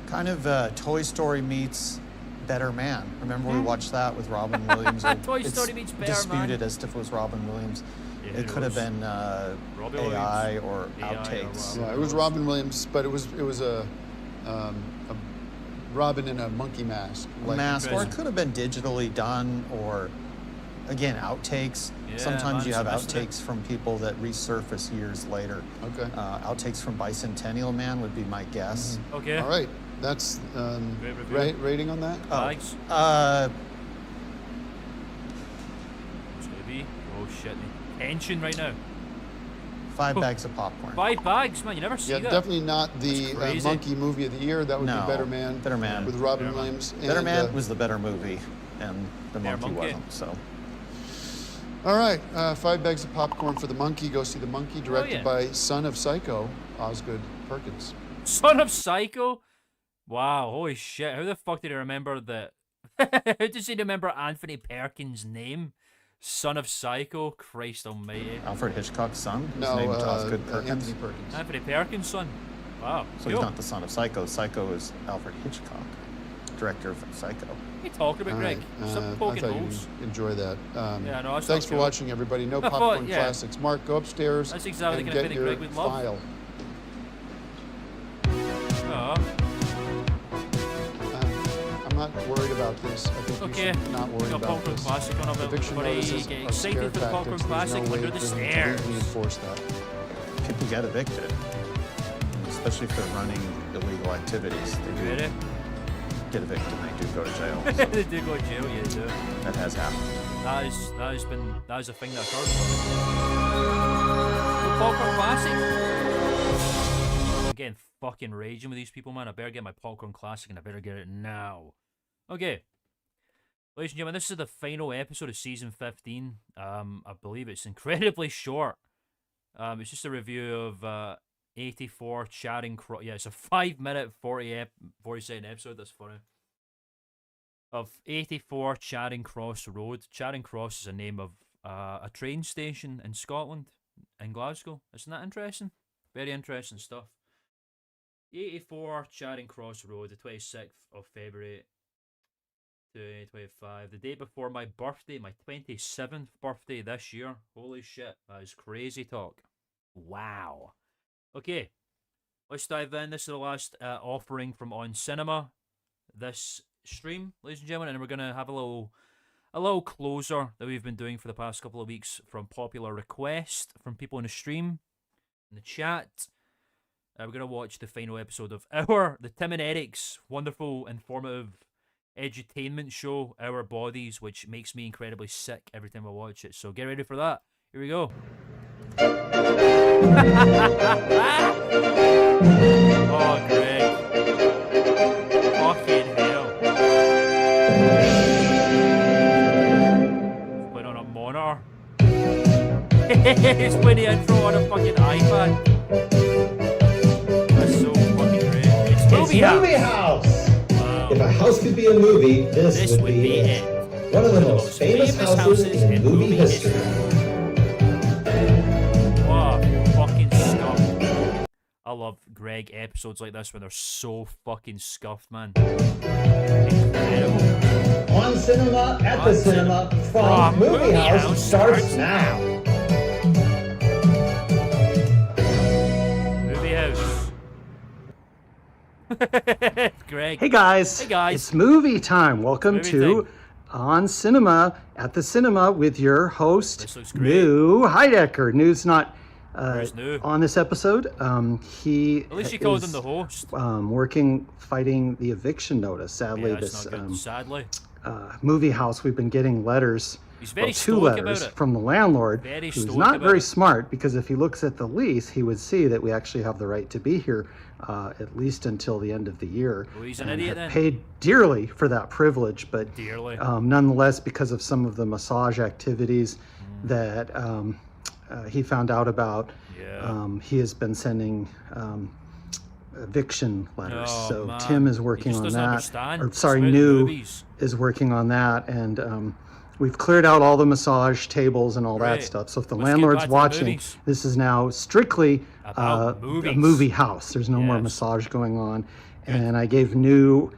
Speaker 4: Kind of Toy Story meets Better Man. Remember we watched that with Robin Williams?
Speaker 1: Toy
Speaker 4: It's
Speaker 1: Story meets Better
Speaker 4: disputed
Speaker 1: Man.
Speaker 4: as if it was Robin Williams.
Speaker 1: Yeah,
Speaker 4: it could have
Speaker 1: was.
Speaker 4: been
Speaker 1: Robbie
Speaker 4: AI
Speaker 1: Williams.
Speaker 4: or
Speaker 1: AI or
Speaker 4: outtakes.
Speaker 3: Yeah, it was Robin Williams, but it was a Robin in a monkey mask. like-
Speaker 4: Mask, or it
Speaker 1: Impressive.
Speaker 4: could have been digitally done, or again outtakes.
Speaker 1: Yeah,
Speaker 4: Sometimes you have
Speaker 1: man's missing it.
Speaker 4: outtakes from people that resurface years later.
Speaker 3: Okay.
Speaker 4: Outtakes from Bicentennial Man would be my guess.
Speaker 1: Okay.
Speaker 3: All right. That's
Speaker 1: Great review.
Speaker 3: rating on that.
Speaker 1: Bags. It's gonna be. Oh shit. Tension right now.
Speaker 4: 5 bags of popcorn.
Speaker 1: 5 bags, man. You never see
Speaker 3: Yeah,
Speaker 1: that.
Speaker 3: definitely not the
Speaker 1: That's crazy.
Speaker 3: monkey movie of the year. That would
Speaker 4: No,
Speaker 3: be Better Man.
Speaker 4: Better Man.
Speaker 3: with Robin
Speaker 1: Better Man.
Speaker 3: Williams.
Speaker 4: Better
Speaker 3: and,
Speaker 4: Man was the better movie, and the
Speaker 1: Better
Speaker 4: monkey
Speaker 1: Monkey.
Speaker 4: wasn't. So
Speaker 3: All right, 5 bags of popcorn for The Monkey. Go see The Monkey, directed
Speaker 1: yeah.
Speaker 3: by Son of Psycho, Osgood Perkins.
Speaker 1: Son of Psycho. Wow. Holy shit. How the fuck did he remember that? How does he remember Anthony Perkins' name? Son of Psycho. Christ Almighty.
Speaker 4: Alfred Hitchcock's son is
Speaker 3: No,
Speaker 4: named Osgood Perkins.
Speaker 3: Anthony Perkins.
Speaker 1: Anthony Perkins' son. Wow.
Speaker 4: So he's not the son of Psycho. Psycho is Alfred Hitchcock, director of Psycho.
Speaker 1: What are you talking about,
Speaker 3: All
Speaker 1: Greg?
Speaker 3: right,
Speaker 1: Stop
Speaker 3: I
Speaker 1: poking
Speaker 3: thought
Speaker 1: holes.
Speaker 3: you'd enjoy that.
Speaker 1: Yeah, no, that's
Speaker 3: thanks
Speaker 1: not
Speaker 3: for
Speaker 1: cool.
Speaker 3: watching, everybody. No
Speaker 1: I thought-
Speaker 3: popcorn
Speaker 1: yeah.
Speaker 3: classics. Mark, go upstairs.
Speaker 1: That's exactly
Speaker 3: and
Speaker 1: the kind of
Speaker 3: get
Speaker 1: thing
Speaker 3: your
Speaker 1: Greg would love.
Speaker 3: file.
Speaker 1: Oh.
Speaker 3: I'm not worried about this. I think
Speaker 1: Okay.
Speaker 3: you should not
Speaker 1: We
Speaker 3: worry
Speaker 1: got
Speaker 3: about
Speaker 1: Popcorn
Speaker 3: this.
Speaker 1: Classic on about
Speaker 3: Eviction
Speaker 1: everybody.
Speaker 3: notices
Speaker 1: Get
Speaker 3: are
Speaker 1: excited
Speaker 3: scare
Speaker 1: for the Popcorn
Speaker 3: tactics. There's
Speaker 1: Classic
Speaker 3: no way
Speaker 1: under the
Speaker 3: for them to
Speaker 1: stairs.
Speaker 3: legally enforce that.
Speaker 4: People get evicted, especially if they're running illegal activities. They do
Speaker 1: Ready?
Speaker 9: get evicted and they do go to jail. So
Speaker 1: They do go to jail, yeah, they do.
Speaker 9: that has happened.
Speaker 1: That is a thing that occurred. The Popcorn Classic. I'm getting fucking raging with these people, man. I better get my Popcorn Classic and I better get it now. Okay. Ladies and gentlemen, this is the final episode of season 15. I believe it's incredibly short. It's just a review of 84 Charing Cross. Yeah, it's a 5-minute 40-second episode. That's funny. Of 84 Charing Cross Road. Charing Cross is a name of a train station in Scotland, in Glasgow. Isn't that interesting? Very interesting stuff. 84 Charing Cross Road, the 26th of February 2025. The day before my birthday, my 27th birthday this year. Holy shit, that is crazy talk. Wow. Okay, let's dive in. This is the last offering from On Cinema this stream, ladies and gentlemen, and we're gonna have a little closer that we've been doing for the past couple of weeks from popular request from people in the stream, in the chat. We're gonna watch the final episode of the Tim and Eric's wonderful, informative edutainment show, Our Bodies, which makes me incredibly sick every time I watch it. So get ready for that. Here we go. Oh, Greg. Fucking hell. Playing on a monitor. He's playing the intro on a fucking iPad. That's so fucking great. It's Movie House. Wow.
Speaker 2: If a house could be a movie, this would be it. One of the most famous houses in movie history.
Speaker 1: I love Greg episodes like this when they're so fucking scuffed, man. Incredible.
Speaker 2: On Cinema, at the cinema, from Movie House starts now.
Speaker 1: Movie House. Greg.
Speaker 11: Hey guys.
Speaker 1: Hey guys.
Speaker 11: It's movie time. Welcome
Speaker 1: Movie
Speaker 11: to
Speaker 1: time.
Speaker 11: On Cinema, at the cinema with your host,
Speaker 1: This looks great.
Speaker 11: New Heidecker. New's not
Speaker 1: Where's New?
Speaker 11: on this episode. He
Speaker 1: At least you called him the host.
Speaker 11: fighting the eviction notice. Sadly,
Speaker 1: Yeah, that's
Speaker 11: this
Speaker 1: not good. Sadly.
Speaker 11: movie house, we've been getting letters.
Speaker 1: He's very
Speaker 11: two
Speaker 1: stoic about
Speaker 11: letters
Speaker 1: it.
Speaker 11: from the landlord,
Speaker 1: Very
Speaker 11: who's
Speaker 1: stoic
Speaker 11: not
Speaker 1: about
Speaker 11: very
Speaker 1: it.
Speaker 11: smart, because if he looks at the lease, he would see that we actually have the right to be here at least until the end of the year.
Speaker 1: Well, he's an
Speaker 11: and
Speaker 1: idiot
Speaker 11: have
Speaker 1: then.
Speaker 11: paid dearly for that privilege, but
Speaker 1: Dearly.
Speaker 11: nonetheless, because of some of the massage activities that he found out about, he has been sending eviction letters.
Speaker 1: Oh,
Speaker 11: so
Speaker 1: man.
Speaker 11: Tim is
Speaker 1: He
Speaker 11: working
Speaker 1: just
Speaker 11: on
Speaker 1: doesn't
Speaker 11: that.
Speaker 1: understand.
Speaker 11: Or
Speaker 1: It's
Speaker 11: sorry,
Speaker 1: about the
Speaker 11: New
Speaker 1: movies.
Speaker 11: is working on that, and we've cleared out all the massage tables and all
Speaker 1: Great.
Speaker 11: that stuff. So if the
Speaker 1: Let's get
Speaker 11: landlord's
Speaker 1: back to the
Speaker 11: watching,
Speaker 1: movies.
Speaker 11: this is now strictly
Speaker 1: About
Speaker 11: a
Speaker 1: movies.
Speaker 11: movie house. There's no more
Speaker 1: Yes.
Speaker 11: massage going on. And I gave New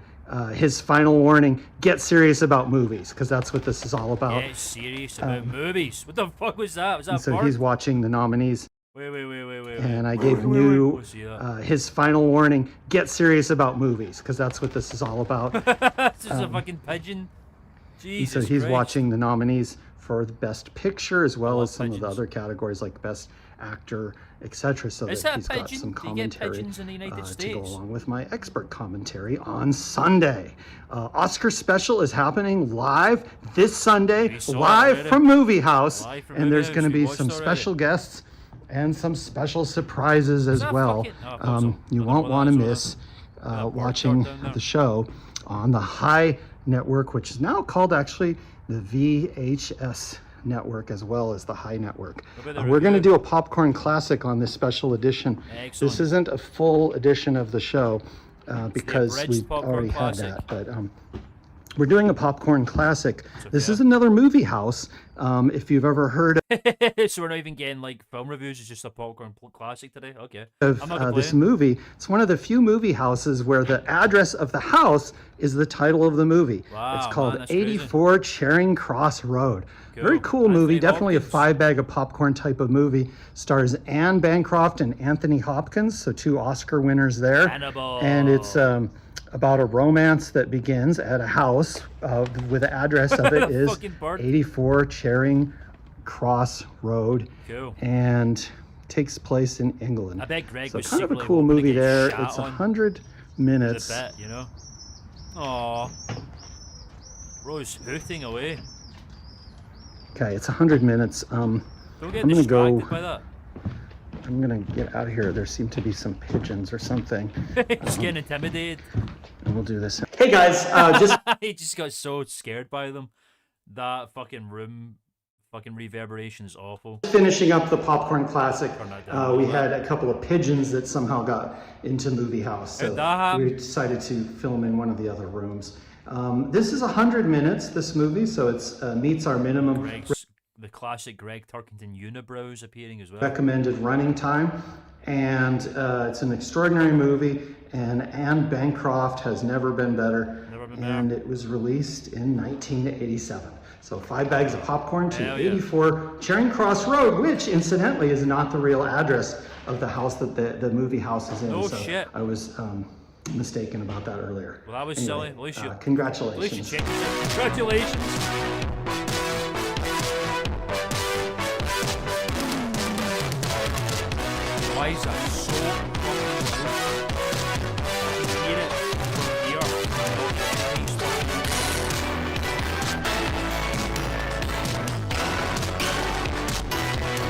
Speaker 11: his final warning: get serious about movies, because that's what this is all about.
Speaker 1: Get serious about movies. What the fuck was that? Was that
Speaker 11: And so
Speaker 1: Bart?
Speaker 11: he's watching the nominees.
Speaker 1: Wait.
Speaker 11: And I gave New
Speaker 1: Let's see that.
Speaker 11: his final warning: get serious about movies, because that's what this is all about.
Speaker 1: This is a fucking pigeon.
Speaker 11: And
Speaker 1: Jesus
Speaker 11: so he's
Speaker 1: Christ.
Speaker 11: watching the nominees for the best picture, as well
Speaker 1: love
Speaker 11: as some of the
Speaker 1: pigeons.
Speaker 11: other categories like best actor, etc. So
Speaker 1: Is
Speaker 11: that
Speaker 1: that
Speaker 11: he's
Speaker 1: a
Speaker 11: got
Speaker 1: pigeon?
Speaker 11: some
Speaker 1: Do you get
Speaker 11: commentary
Speaker 1: pigeons in the United
Speaker 11: to go
Speaker 1: States?
Speaker 11: along with my expert commentary on Sunday. Oscar special is happening live this Sunday,
Speaker 1: We saw it
Speaker 11: live
Speaker 1: already.
Speaker 11: from Movie House,
Speaker 1: Live from
Speaker 11: and
Speaker 1: Movie
Speaker 11: there's
Speaker 1: House,
Speaker 11: going to
Speaker 1: we
Speaker 11: be
Speaker 1: watched
Speaker 11: some
Speaker 1: already.
Speaker 11: special guests and some special surprises as
Speaker 1: that
Speaker 11: well.
Speaker 1: fucking- oh, of course,
Speaker 11: You
Speaker 1: I don't know
Speaker 11: won't
Speaker 1: what
Speaker 11: want to
Speaker 1: that is,
Speaker 11: miss
Speaker 1: Bark
Speaker 11: watching
Speaker 1: down there.
Speaker 11: the show on the High Network, which is now called actually the VHS Network, as well as the High Network.
Speaker 1: What about the
Speaker 11: We're going to
Speaker 1: review?
Speaker 11: do a popcorn classic on this special edition.
Speaker 1: Excellent.
Speaker 11: This isn't a full edition of the show because
Speaker 1: abridged
Speaker 11: we've
Speaker 1: popcorn
Speaker 11: already
Speaker 1: classic.
Speaker 11: had that, but we're doing a popcorn classic. This is another movie house. If you've ever heard
Speaker 1: So we're not even getting like film reviews. It's just a popcorn classic today. Okay.
Speaker 11: of
Speaker 1: I'm not
Speaker 11: this
Speaker 1: complaining.
Speaker 11: movie, it's one of the few movie houses where the address of the house is the title of the movie.
Speaker 1: Wow,
Speaker 11: It's called
Speaker 1: man, that's crazy.
Speaker 11: 84 Charing Cross Road. Very
Speaker 1: Cool.
Speaker 11: cool movie.
Speaker 1: Anthony
Speaker 11: Definitely
Speaker 1: Hopkins.
Speaker 11: a 5-bag of popcorn type of movie. Stars Anne Bancroft and Anthony Hopkins, so 2 Oscar winners there.
Speaker 1: Hannibal.
Speaker 11: And it's about a romance that begins at a house with the address of it is
Speaker 1: Fucking Bart.
Speaker 11: 84 Charing Cross Road.
Speaker 1: Cool.
Speaker 11: And takes place in England.
Speaker 1: I bet Greg
Speaker 11: So
Speaker 1: was
Speaker 11: kind of a
Speaker 1: secretly
Speaker 11: cool
Speaker 1: hoping to
Speaker 11: movie
Speaker 1: get
Speaker 11: there.
Speaker 1: shat
Speaker 11: It's
Speaker 1: on
Speaker 11: 100 minutes.
Speaker 1: The bet, you know. Aw. Rose hooting away.
Speaker 11: Okay, it's 100 minutes.
Speaker 1: Don't get
Speaker 11: I'm gonna
Speaker 1: distracted
Speaker 11: go.
Speaker 1: by that.
Speaker 11: I'm gonna get out of here. There seem to be some pigeons or something.
Speaker 1: Just getting intimidated.
Speaker 11: And we'll do this. Hey guys, just
Speaker 1: He just got so scared by them. That fucking room, fucking reverberation is awful.
Speaker 11: finishing up the popcorn classic.
Speaker 1: Turn that down.
Speaker 11: We had a couple of pigeons that somehow got into Movie House, so
Speaker 1: How'd that happen?
Speaker 11: we decided to film in one of the other rooms. This is 100 minutes. This movie, so it's meets our minimum
Speaker 1: The classic Greg Turkington unibrows appearing as well.
Speaker 11: recommended running time, and it's an extraordinary movie. And Anne Bancroft has never been better.
Speaker 1: Never been
Speaker 11: and it was released in 1987. So 5 bags of popcorn to
Speaker 1: Hell yeah.
Speaker 11: 84 Charing Cross Road, which incidentally is not the real address of the house that the movie house is in.
Speaker 1: No
Speaker 11: so
Speaker 1: shit.
Speaker 11: I was mistaken about that earlier.
Speaker 1: Well, that was silly. At least you.
Speaker 11: Congratulations.
Speaker 1: At least you checked it. Congratulations. Why is that so fucking loud? I can hear it from here.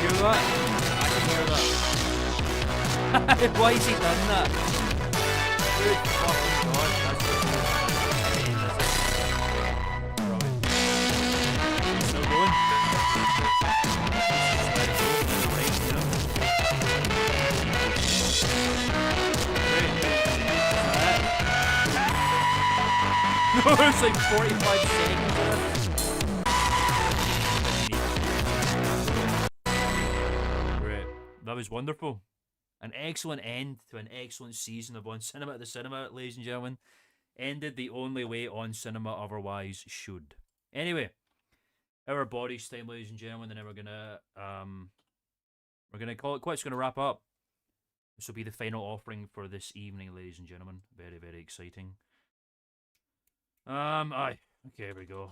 Speaker 1: Hear that? I can hear that. Why has he done that? Good fucking god, that's the still going. It's like 45 seconds left. Great. That was wonderful. An excellent end to an excellent season of On Cinema at the Cinema, ladies and gentlemen. Ended the only way On Cinema otherwise should. Anyway, our bodies time, ladies and gentlemen, and then we're gonna call it quits. Gonna wrap up. This will be the final offering for this evening, ladies and gentlemen. Very, very exciting. Aye. Okay, here we go.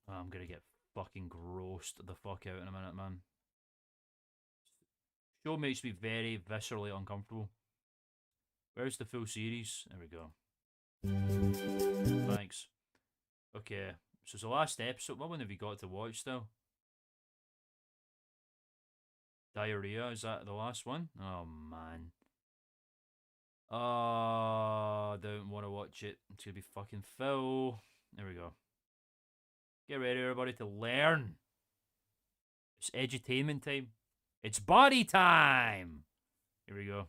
Speaker 1: I'm gonna get fucking grossed the fuck out in a minute, man. Show makes me very viscerally uncomfortable. Where's the full series? There we go. Thanks. Okay, so it's the last episode. What one have you got to watch still? Diarrhea, is that the last one? Oh man. Oh, I don't want to watch it. It's gonna be fucking full. There we go. Get ready, everybody, to learn. It's edutainment time. It's body time. Here we go.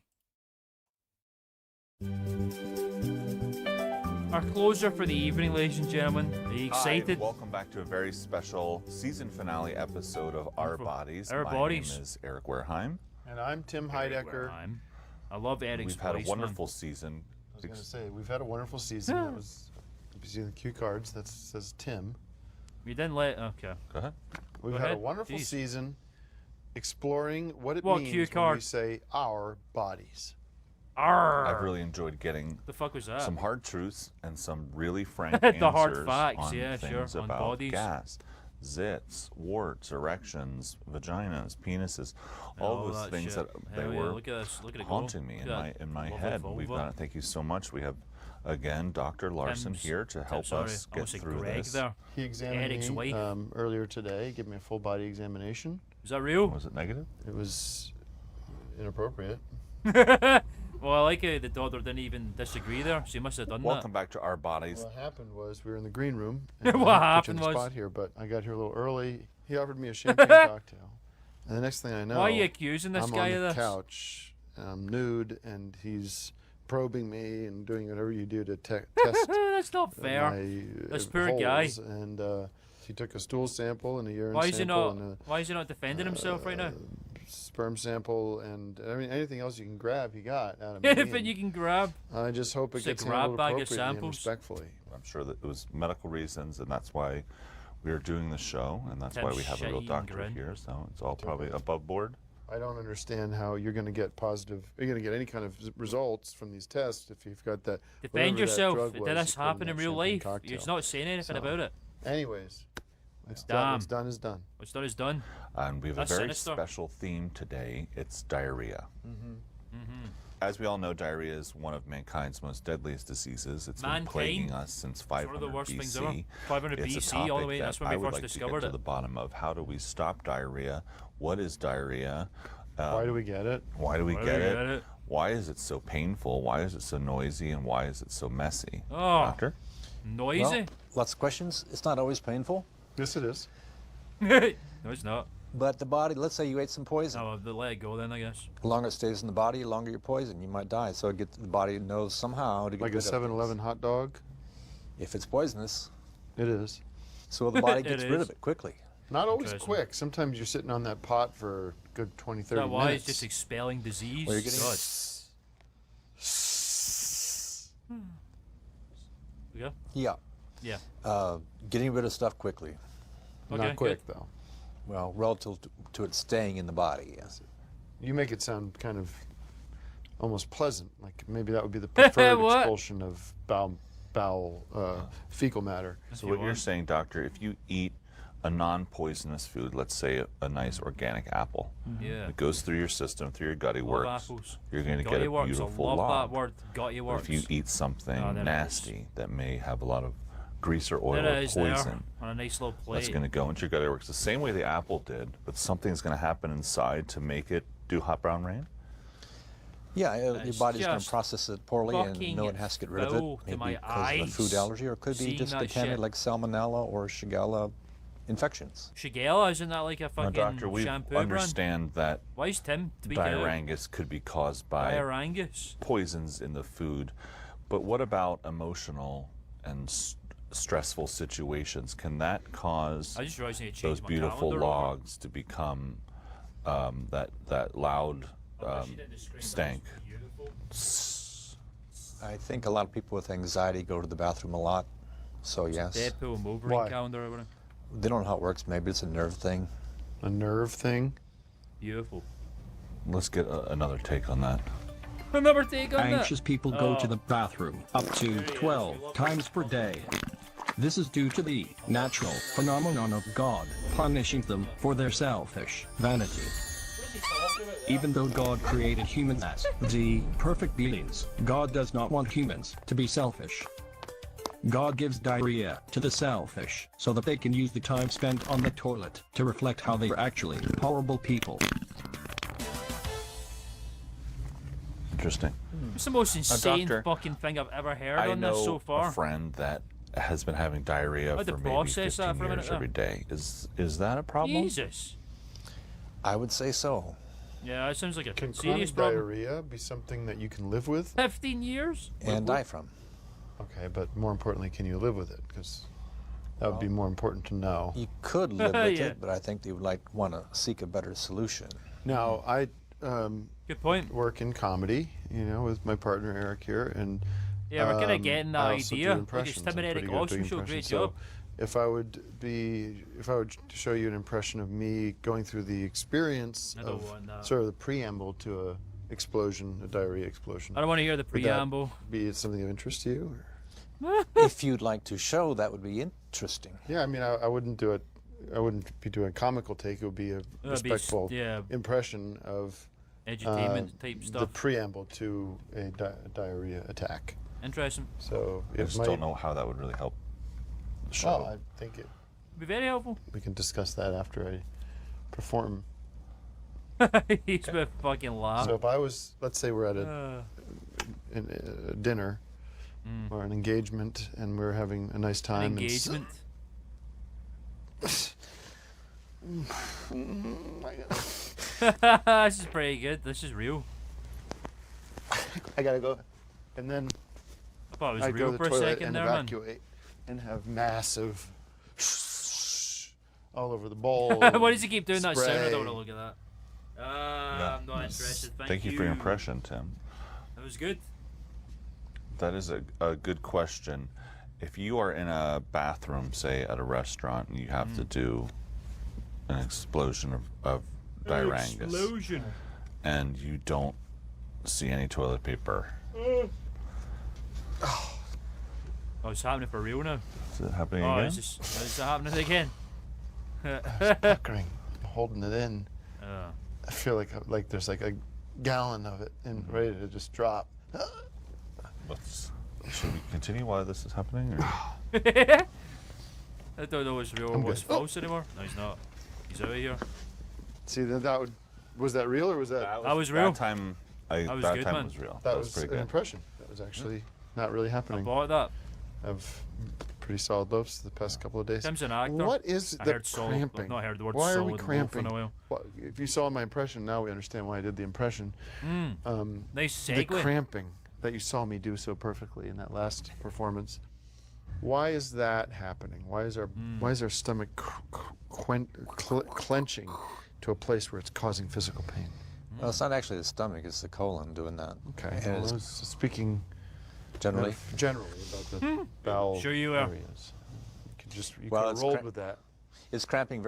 Speaker 1: Our closer for the evening, ladies and gentlemen. Are you excited?
Speaker 12: Hi, welcome back to a very special season finale episode of Our Bodies.
Speaker 1: Our
Speaker 12: My
Speaker 1: Bodies.
Speaker 12: name is Eric Wareheim.
Speaker 3: And I'm Tim Heidecker.
Speaker 1: I love Eric's
Speaker 12: We've had
Speaker 1: voice,
Speaker 12: a wonderful
Speaker 1: man.
Speaker 12: season.
Speaker 3: I was going to say, we've had a wonderful season. That was, if you see the cue cards, that says Tim.
Speaker 1: You didn't let. Okay.
Speaker 12: Go ahead.
Speaker 3: We've
Speaker 1: Go
Speaker 3: had
Speaker 1: ahead.
Speaker 3: a wonderful
Speaker 1: Jeez.
Speaker 3: season exploring what it
Speaker 1: What
Speaker 3: means
Speaker 1: cue
Speaker 3: when we
Speaker 1: card?
Speaker 3: say our bodies.
Speaker 1: Arr.
Speaker 12: I've really enjoyed getting
Speaker 1: The fuck was that?
Speaker 12: some hard truths and some really frank
Speaker 1: The
Speaker 12: answers
Speaker 1: hard facts,
Speaker 12: on
Speaker 1: yeah,
Speaker 12: things
Speaker 1: sure, on
Speaker 12: about
Speaker 1: bodies.
Speaker 12: gas, zits, warts, erections, vaginas, penises, all
Speaker 1: All
Speaker 12: those
Speaker 1: that
Speaker 12: things
Speaker 1: shit.
Speaker 12: that they
Speaker 1: Hell yeah,
Speaker 12: were
Speaker 1: look at this, look at it go.
Speaker 12: haunting me
Speaker 1: Look at
Speaker 12: in my
Speaker 1: that
Speaker 12: head.
Speaker 1: lovely
Speaker 12: We've
Speaker 1: vulva.
Speaker 12: done it. Thank you so much. We have again Dr. Larson
Speaker 1: Tim's-
Speaker 12: here to help
Speaker 1: sorry,
Speaker 12: us
Speaker 1: I
Speaker 12: get
Speaker 1: almost said
Speaker 12: through
Speaker 1: Greg
Speaker 12: this.
Speaker 1: there.
Speaker 3: He examined
Speaker 1: Eric's
Speaker 3: me
Speaker 1: wife.
Speaker 3: earlier today, gave me a full body examination.
Speaker 1: Is that real?
Speaker 12: Was it negative?
Speaker 3: It was inappropriate.
Speaker 1: Well, I like how the daughter didn't even disagree there. She must have done
Speaker 12: Welcome back to Our Bodies.
Speaker 3: What happened was we were in the green room.
Speaker 1: What
Speaker 3: I put you on
Speaker 1: happened
Speaker 3: the
Speaker 1: was-
Speaker 3: spot here, but I got here a little early. He offered me a champagne cocktail, and the next thing I know,
Speaker 1: Why are you accusing this
Speaker 3: I'm
Speaker 1: guy
Speaker 3: on
Speaker 1: of
Speaker 3: the
Speaker 1: this?
Speaker 3: couch, and I'm nude, and he's probing me and doing whatever you do to test.
Speaker 1: That's not fair.
Speaker 3: My,
Speaker 1: This poor guy.
Speaker 3: holes, and he took a stool sample and a urine
Speaker 1: Why is he
Speaker 3: sample
Speaker 1: not?
Speaker 3: and
Speaker 1: Why is he not defending himself right now?
Speaker 3: a sperm sample, and I mean anything else you can grab, he got out of me.
Speaker 1: Anything
Speaker 3: and
Speaker 1: you can grab.
Speaker 3: I just hope it
Speaker 1: It's a
Speaker 3: gets
Speaker 1: grab
Speaker 3: handled
Speaker 1: bag of
Speaker 3: appropriately and
Speaker 1: samples.
Speaker 3: respectfully.
Speaker 12: I'm sure that it was medical reasons, and that's why we are doing the show, and that's why
Speaker 1: Tim's
Speaker 12: we have a real
Speaker 1: shitty
Speaker 12: doctor
Speaker 1: grin.
Speaker 12: here. So it's all probably above board.
Speaker 3: I don't understand how you're going to get positive. You're going to get any kind of results from these tests if you've got that.
Speaker 1: Defend
Speaker 3: whatever that
Speaker 1: yourself.
Speaker 3: drug
Speaker 1: Did
Speaker 3: was
Speaker 1: this
Speaker 3: you put
Speaker 1: happen
Speaker 3: that
Speaker 1: in real
Speaker 3: champagne
Speaker 1: life?
Speaker 3: cocktail.
Speaker 1: You're not saying anything
Speaker 3: So,
Speaker 1: about it.
Speaker 3: Anyways, it's
Speaker 1: Damn.
Speaker 3: done. What's done is done.
Speaker 1: What's done is done.
Speaker 12: And we have
Speaker 1: That's
Speaker 12: a very
Speaker 1: sinister.
Speaker 12: special theme today. It's diarrhea. as we all know, diarrhea is one of mankind's most deadliest diseases. It's been
Speaker 1: Mankind?
Speaker 12: plaguing us since 500
Speaker 1: one of the worst
Speaker 12: BC.
Speaker 1: things ever. 500
Speaker 12: it's
Speaker 1: BC,
Speaker 12: a topic
Speaker 1: all the way,
Speaker 12: that
Speaker 1: that's when
Speaker 12: I
Speaker 1: we
Speaker 12: would
Speaker 1: first
Speaker 12: like to
Speaker 1: discovered
Speaker 12: get to
Speaker 1: it.
Speaker 12: the bottom of. How do we stop diarrhea? What is diarrhea?
Speaker 3: Why do we get it?
Speaker 12: Why do we get it? Why is it so painful? Why is it so noisy? And why is it so messy?
Speaker 1: Oh,
Speaker 12: Doctor?
Speaker 1: noisy?
Speaker 13: Well, lots of questions. It's not always painful.
Speaker 3: Yes, it is.
Speaker 1: No, it's not.
Speaker 13: But the body, let's say you ate some poison.
Speaker 1: Oh, the let it go then, I guess.
Speaker 13: The longer it stays in the body, the longer you're poisoned. You might die. So the body knows somehow to get
Speaker 3: Like
Speaker 13: rid
Speaker 3: a
Speaker 13: of
Speaker 3: 7-Eleven hot dog?
Speaker 13: If it's poisonous.
Speaker 3: It is.
Speaker 13: So the body gets rid of it quickly.
Speaker 3: Not always quick. Sometimes you're sitting on that pot for a good 20, 30
Speaker 1: Is that why
Speaker 3: minutes.
Speaker 1: it's just expelling disease?
Speaker 13: Well, you're getting
Speaker 1: God.
Speaker 13: Yeah.
Speaker 1: Yeah.
Speaker 13: Getting rid of stuff quickly.
Speaker 1: Okay,
Speaker 3: Not quick, though.
Speaker 13: Well, relative to it staying in the body, yes.
Speaker 3: You make it sound kind of almost pleasant. Like maybe that would be the preferred expulsion of fecal matter.
Speaker 12: So what you're saying, doctor, if you eat a non-poisonous food, let's say a nice organic apple,
Speaker 1: Yeah.
Speaker 12: it goes through your system, through your gutty
Speaker 1: Love
Speaker 12: works,
Speaker 1: apples.
Speaker 12: you're going to
Speaker 1: Gutty
Speaker 12: get a
Speaker 1: works,
Speaker 12: beautiful
Speaker 1: I love
Speaker 12: log.
Speaker 1: that word, gutty
Speaker 12: But
Speaker 1: works.
Speaker 12: if you eat something
Speaker 1: Oh, there it
Speaker 12: nasty that may have a lot of grease or oil
Speaker 1: There
Speaker 12: or
Speaker 1: it is there,
Speaker 12: poison,
Speaker 1: on a nice little plate.
Speaker 12: that's going to go into your gutty works the same way the apple did, but something's going to happen inside to make it do hot brown rain?
Speaker 13: Yeah, your
Speaker 1: It's
Speaker 13: body's going to
Speaker 1: just
Speaker 13: process it poorly and
Speaker 1: fucking
Speaker 13: know it has to get rid of
Speaker 1: foul
Speaker 13: it.
Speaker 1: to my
Speaker 13: Maybe because of a food
Speaker 1: eyes,
Speaker 13: allergy, or it could be
Speaker 1: seeing
Speaker 13: just
Speaker 1: that
Speaker 13: contaminated
Speaker 1: shit.
Speaker 13: like salmonella or Shigella infections.
Speaker 1: Shigella, isn't that like a
Speaker 12: Now,
Speaker 1: fucking
Speaker 12: doctor, we
Speaker 1: shampoo
Speaker 12: understand that
Speaker 1: Why is Tim tweaking out?
Speaker 12: diarrhea could be caused by
Speaker 1: Diarrhea?
Speaker 12: poisons in the food, but what about emotional and stressful situations? Can that cause
Speaker 1: I just realized I need to
Speaker 12: those
Speaker 1: change my
Speaker 12: beautiful
Speaker 1: calendar over.
Speaker 12: logs to become that loud stank?
Speaker 13: I think a lot of people with anxiety go to the bathroom a lot, so yes.
Speaker 1: Deadpool and Wolverine
Speaker 3: Why?
Speaker 1: calendar or whatever.
Speaker 13: They don't know how it works. Maybe it's a nerve thing.
Speaker 3: A nerve thing?
Speaker 1: Beautiful.
Speaker 12: Let's get another take on that.
Speaker 1: Another take on
Speaker 14: Anxious
Speaker 1: that.
Speaker 14: people go to the bathroom up to 12 times per day. This is due to the natural phenomenon of God punishing them for their selfish vanity. Even though God created humans as the perfect beings, God does not want humans to be selfish. God gives diarrhea to the selfish so that they can use the time spent on the toilet to reflect how they are actually horrible people.
Speaker 12: Interesting.
Speaker 1: It's the most insane
Speaker 12: doctor,
Speaker 1: fucking thing I've ever heard
Speaker 12: I
Speaker 1: on
Speaker 12: know
Speaker 1: this so far.
Speaker 12: a friend that has been having diarrhea
Speaker 1: had to
Speaker 12: for maybe
Speaker 1: process
Speaker 12: 15
Speaker 1: that for a minute
Speaker 12: years
Speaker 1: there.
Speaker 12: every day. Is that a problem?
Speaker 1: Jesus.
Speaker 13: I would say so.
Speaker 1: Yeah, it sounds like a
Speaker 3: Can
Speaker 1: serious
Speaker 3: chronic
Speaker 1: problem.
Speaker 3: diarrhea be something that you can live with?
Speaker 1: 15 years?
Speaker 13: And die from.
Speaker 3: Okay, but more importantly, can you live with it? Because that would be more important to know.
Speaker 13: You could live with
Speaker 1: Yeah.
Speaker 13: it, but I think they would want to seek a better solution.
Speaker 3: Now, I
Speaker 1: Good point.
Speaker 3: work in comedy, with my partner Eric here, and
Speaker 1: Yeah, we're kind of getting that
Speaker 3: I also do
Speaker 1: idea. Like it's
Speaker 3: impressions.
Speaker 1: Tim and
Speaker 3: I'm
Speaker 1: Eric
Speaker 3: pretty good at
Speaker 1: Awesome
Speaker 3: doing
Speaker 1: Show, great
Speaker 3: impressions.
Speaker 1: job.
Speaker 3: So if I would show you an impression of me going through the experience
Speaker 1: I don't
Speaker 3: of
Speaker 1: want that.
Speaker 3: sort of the preamble to a diarrhea explosion.
Speaker 1: I don't want to hear the
Speaker 3: would that
Speaker 1: preamble.
Speaker 3: be something of interest to you?
Speaker 13: If you'd like to show, that would be interesting.
Speaker 3: Yeah, I mean, I wouldn't do it. I wouldn't be doing a comical take. It would be a
Speaker 1: be
Speaker 3: respectful
Speaker 1: yeah.
Speaker 3: impression of
Speaker 1: Edutainment type
Speaker 3: the
Speaker 1: stuff.
Speaker 3: preamble to a diarrhea attack.
Speaker 1: Interesting.
Speaker 3: So
Speaker 12: I just don't know how that would really help the show.
Speaker 3: Well, I think
Speaker 1: Be very helpful.
Speaker 3: we can discuss that after I perform.
Speaker 1: He's been fucking laugh.
Speaker 3: So if I was, let's say we're at a dinner or an engagement, and we're having a nice time.
Speaker 1: An engagement. This is pretty good. This is real.
Speaker 3: I gotta go, and then
Speaker 1: I thought it was
Speaker 3: I'd go
Speaker 1: real
Speaker 3: to
Speaker 1: for
Speaker 3: the
Speaker 1: a
Speaker 3: toilet
Speaker 1: second
Speaker 3: and
Speaker 1: there, man.
Speaker 3: evacuate, and have massive all over the bowl.
Speaker 1: Why does he keep doing that sound? I
Speaker 3: spray.
Speaker 1: don't want to look at that. I'm not interested.
Speaker 12: Thank you for your impression, Tim.
Speaker 1: That was good.
Speaker 12: That is a good question. If you are in a bathroom, say at a restaurant, and you have to do an explosion of diarrhea,
Speaker 1: Explosion.
Speaker 12: and you don't see any toilet paper,
Speaker 1: Oh, it's happening for real now.
Speaker 12: is it happening
Speaker 1: Oh,
Speaker 12: again?
Speaker 1: is it happening again?
Speaker 3: Puckering, holding it in.
Speaker 1: Oh.
Speaker 3: I feel like there's like a gallon of it and ready to just drop.
Speaker 12: Should we continue while this is happening? Or?
Speaker 1: I don't know what's real or what's false anymore. No, he's not. He's out of here.
Speaker 3: See, was that real or was that?
Speaker 1: That was real.
Speaker 12: That time,
Speaker 1: that was
Speaker 12: that
Speaker 1: good,
Speaker 12: time
Speaker 1: man.
Speaker 12: was real.
Speaker 3: That was
Speaker 12: pretty
Speaker 3: an
Speaker 12: good.
Speaker 3: impression. That was actually not really happening.
Speaker 1: I bought that.
Speaker 3: I've pretty solid loafs the past couple of days.
Speaker 1: Tim's an actor.
Speaker 3: What is
Speaker 1: I
Speaker 3: the
Speaker 1: heard solid-
Speaker 3: cramping?
Speaker 1: I've not heard the word
Speaker 3: why are we
Speaker 1: solid loaf
Speaker 3: cramping?
Speaker 1: in a while.
Speaker 3: Well, if you saw my impression, now we understand why I did the impression.
Speaker 1: Nice
Speaker 3: The
Speaker 1: segue.
Speaker 3: cramping that you saw me do so perfectly in that last performance. Why is that happening? Why is our stomach clenching to a place where it's causing physical pain?
Speaker 13: Well, it's not actually the stomach; it's the colon doing that.
Speaker 3: Okay.
Speaker 13: And
Speaker 3: Well, I
Speaker 13: it's
Speaker 3: was speaking
Speaker 13: generally.
Speaker 3: Generally about the bowel
Speaker 1: Sure you are.
Speaker 3: areas. You
Speaker 13: Well,
Speaker 3: could
Speaker 13: it's
Speaker 3: have rolled with that.
Speaker 13: It's cramping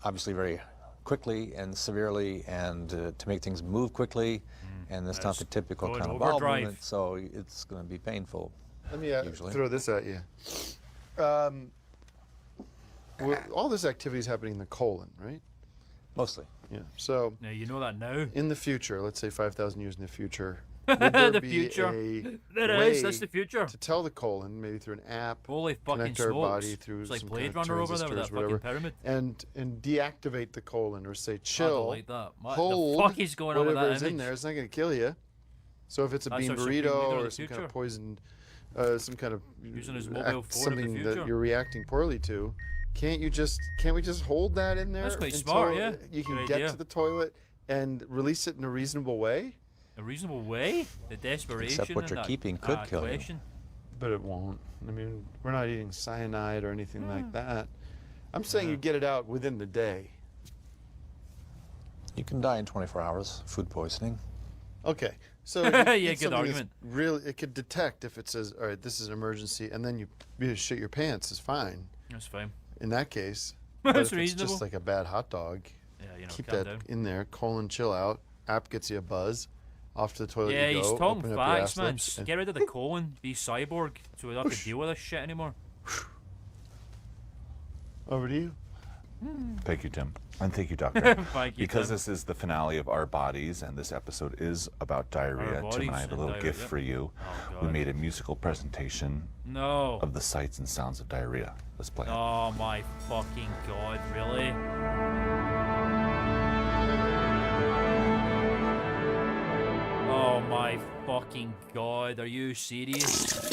Speaker 13: obviously very quickly and severely, and to make things move quickly, and it's not the typical
Speaker 1: going
Speaker 13: kind of bowel
Speaker 1: overdrive.
Speaker 13: movement, so it's going to be painful.
Speaker 3: Let me
Speaker 13: usually.
Speaker 3: throw this at you. All this activity is happening in the colon, right?
Speaker 13: Mostly.
Speaker 3: Yeah. So
Speaker 1: Now you know that now.
Speaker 3: in the future, let's say 5,000 years in the future, would there
Speaker 1: The
Speaker 3: be
Speaker 1: future.
Speaker 3: a
Speaker 1: That
Speaker 3: way
Speaker 1: is. That's the future.
Speaker 3: to tell the colon, maybe through an app,
Speaker 1: Holy fucking
Speaker 3: connect our
Speaker 1: smokes.
Speaker 3: body through
Speaker 1: It's like
Speaker 3: some
Speaker 1: Blade
Speaker 3: kind of
Speaker 1: Runner over there with that
Speaker 3: transistors,
Speaker 1: fucking
Speaker 3: whatever,
Speaker 1: pyramid.
Speaker 3: and deactivate the colon, or say
Speaker 1: I don't
Speaker 3: chill,
Speaker 1: like that. What
Speaker 3: hold
Speaker 1: the fuck is going on with
Speaker 3: whatever
Speaker 1: that
Speaker 3: is
Speaker 1: image?
Speaker 3: in there. It's not going to kill you. So if it's a
Speaker 1: That's
Speaker 3: bean
Speaker 1: our supreme
Speaker 3: burrito
Speaker 1: leader of
Speaker 3: or
Speaker 1: the
Speaker 3: some kind
Speaker 1: future.
Speaker 3: of poisoned, some kind of
Speaker 1: Using his mobile phone of the
Speaker 3: something that
Speaker 1: future.
Speaker 3: you're reacting poorly to, can't we just hold that in there?
Speaker 1: That's quite
Speaker 3: until
Speaker 1: smart, yeah.
Speaker 3: You can
Speaker 1: Good
Speaker 3: get
Speaker 1: idea.
Speaker 3: to the toilet and release it in a reasonable way.
Speaker 1: A reasonable way? The desperation.
Speaker 13: Except what
Speaker 1: in
Speaker 13: you're
Speaker 1: that,
Speaker 13: keeping could kill you.
Speaker 1: question.
Speaker 3: But it won't. I mean, we're not eating cyanide or anything like that. I'm saying you get it out within the day.
Speaker 13: You can die in 24 hours, food poisoning.
Speaker 3: Okay. So
Speaker 1: Yeah,
Speaker 3: eat
Speaker 1: good
Speaker 3: something that's
Speaker 1: argument.
Speaker 3: Really, it could detect if it says, "All right, this is an emergency," and then you just shit your pants. Is fine.
Speaker 1: That's fine.
Speaker 3: In that case,
Speaker 1: That's
Speaker 3: but if it's
Speaker 1: reasonable.
Speaker 3: just like a bad hot dog,
Speaker 1: Yeah, you know,
Speaker 3: keep
Speaker 1: calm
Speaker 3: that
Speaker 1: down.
Speaker 3: in there. Colon, chill out. App gets you a buzz. Off to the toilet
Speaker 1: Yeah,
Speaker 3: you go.
Speaker 1: he's talking
Speaker 3: open up your
Speaker 1: facts,
Speaker 3: ass
Speaker 1: man.
Speaker 3: lips, and-
Speaker 1: Get rid of the colon. Be cyborg, so we don't have to deal with this shit anymore.
Speaker 3: Over to you.
Speaker 12: Thank you, Tim. And thank you, Doctor.
Speaker 1: Thank you,
Speaker 12: Because
Speaker 1: Tim.
Speaker 12: this is the finale of Our Bodies, and this episode is about diarrhea,
Speaker 1: Our
Speaker 12: Tim and I
Speaker 1: Bodies
Speaker 12: have a
Speaker 1: and
Speaker 12: little
Speaker 1: diarrhea.
Speaker 12: gift for you.
Speaker 1: Oh,
Speaker 12: We
Speaker 1: God.
Speaker 12: made a musical presentation
Speaker 1: No.
Speaker 12: of the sights and sounds of diarrhea. Let's play it.
Speaker 1: Oh my fucking god, really? Oh my fucking god, are you serious?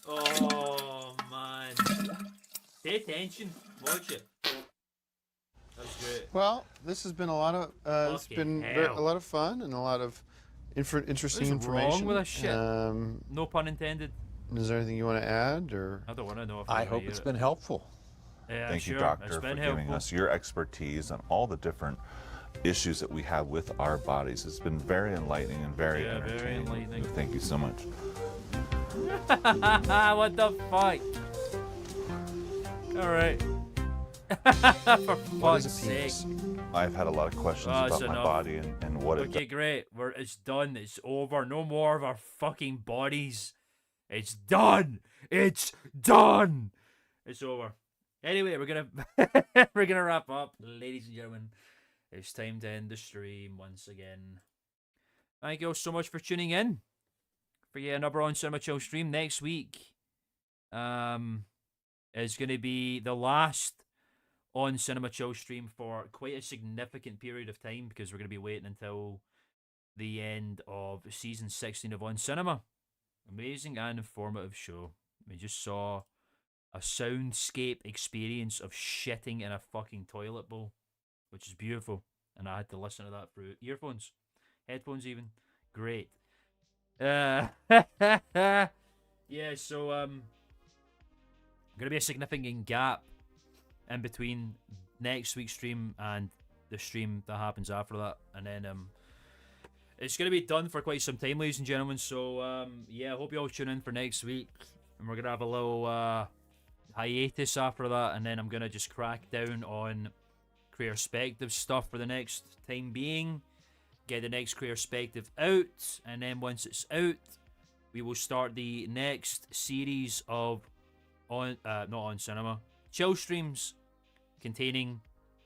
Speaker 1: Oh man. Pay attention, watch it. That's great.
Speaker 3: Well, this has been a lot of. It's
Speaker 1: Fucking
Speaker 3: been
Speaker 1: hell.
Speaker 3: a lot of fun and a lot of interesting
Speaker 1: What's
Speaker 3: information.
Speaker 1: wrong with this shit?
Speaker 3: Um,
Speaker 1: No pun intended.
Speaker 3: is there anything you want to add, or?
Speaker 1: I don't want to know if
Speaker 13: I
Speaker 1: I'm
Speaker 13: hope
Speaker 1: gonna
Speaker 13: it's
Speaker 1: hear
Speaker 13: been helpful.
Speaker 1: it. Yeah,
Speaker 12: Thank
Speaker 1: sure.
Speaker 12: you, Doctor,
Speaker 1: It's
Speaker 12: for
Speaker 1: been
Speaker 12: giving
Speaker 1: helpful.
Speaker 12: us your expertise on all the different issues that we have with our bodies. It's been very enlightening and very
Speaker 1: Yeah, very
Speaker 12: entertaining.
Speaker 1: enlightening.
Speaker 12: Thank you so much.
Speaker 1: What the fuck? Alright. For
Speaker 3: What is
Speaker 1: fuck's
Speaker 3: a penis?
Speaker 1: sake.
Speaker 12: I've had a lot of questions
Speaker 1: Oh, it's
Speaker 12: about my
Speaker 1: enough.
Speaker 12: body and what it
Speaker 1: Okay, great. It's done. It's over. No more of our fucking bodies. It's done. It's done. It's over. Anyway, we're gonna we're gonna wrap up, ladies and gentlemen. It's time to end the stream once again. Thank you all so much for tuning in for yet another on Cinema Chill stream. Next week, is gonna be the last on Cinema Chill stream for quite a significant period of time because we're going to be waiting until the end of season 16 of On Cinema. Amazing and informative show. We just saw a soundscape experience of shitting in a fucking toilet bowl, which is beautiful. And I had to listen to that through earphones, headphones even. Great. Yeah, so going to be a significant gap in between next week's stream and the stream that happens after that. And then it's going to be done for quite some time, ladies and gentlemen. So yeah, I hope you all tune in for next week. And we're going to have a little hiatus after that. And then I'm going to just crack down on Perspective stuff for the next time being. Get the next Perspective out. And then once it's out, we will start the next series of not on cinema, chill streams containing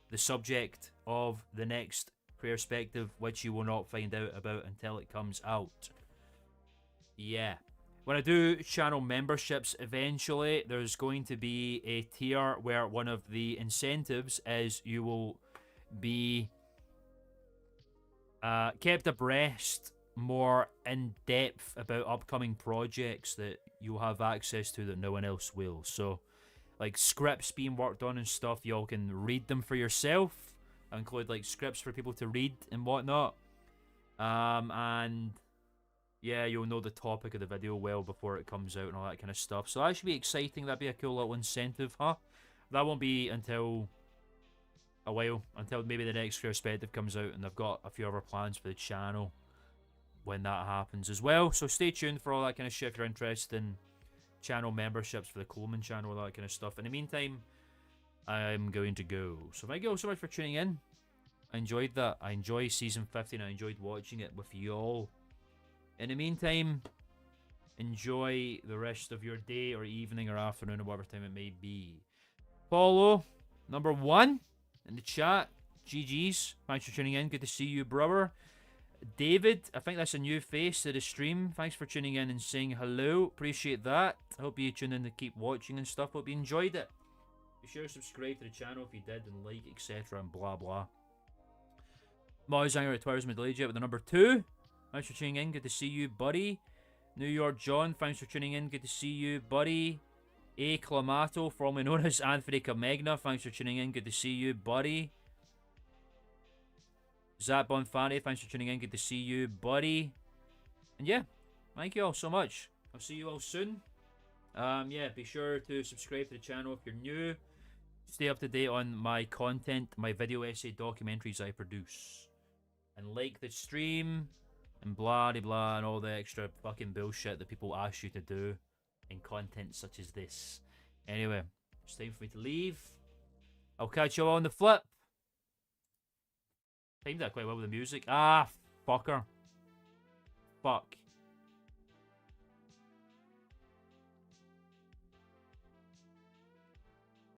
Speaker 1: the subject of the next Perspective, which you will not find out about until it comes out. Yeah. When I do channel memberships eventually, there's going to be a tier where one of the incentives is you will be kept abreast more in depth about upcoming projects that you'll have access to that no one else will. So like scripts being worked on and stuff, y'all can read them for yourself. I include like scripts for people to read and whatnot. And yeah, you'll know the topic of the video well before it comes out and all that kind of stuff. So that should be exciting. That'd be a cool little incentive, huh? That won't be until a while, until maybe the next Perspective comes out, and I've got a few other plans for the channel when that happens as well. So stay tuned for all that kind of shit if you're interested in channel memberships for the Klman channel, all that kind of stuff. In the meantime, I'm going to go. So thank you all so much for tuning in. I enjoyed that. I enjoyed season 15. I enjoyed watching it with you all. In the meantime, enjoy the rest of your day or evening or afternoon or whatever time it may be. Follow number 1 in the chat. GG's. Thanks for tuning in. Good to see you, brother. David, I think that's a new face to the stream. Thanks for tuning in and saying hello. Appreciate that. I hope you tune in to keep watching and stuff. Hope you enjoyed it. Be sure to subscribe to the channel if you did and like, etc. and blah blah. Mozanger at Twitter's delayed yet with the number 2. Thanks for tuning in. Good to see you, buddy. New York John, thanks for tuning in. Good to see you, buddy. A. Clamato, formerly known as Anthony Camegna, thanks for tuning in. Good to see you, buddy. Zap Bonfani, thanks for tuning in. Good to see you, buddy. And yeah, thank you all so much. I'll see you all soon. Yeah, be sure to subscribe to the channel if you're new. Stay up to date on my content, my video essay documentaries I produce. And like the stream, and blah de blah, and all the extra fucking bullshit that people ask you to do in content such as this. Anyway, it's time for me to leave. I'll catch you all on the flip. Timed that quite well with the music. Ah, fucker. Fuck.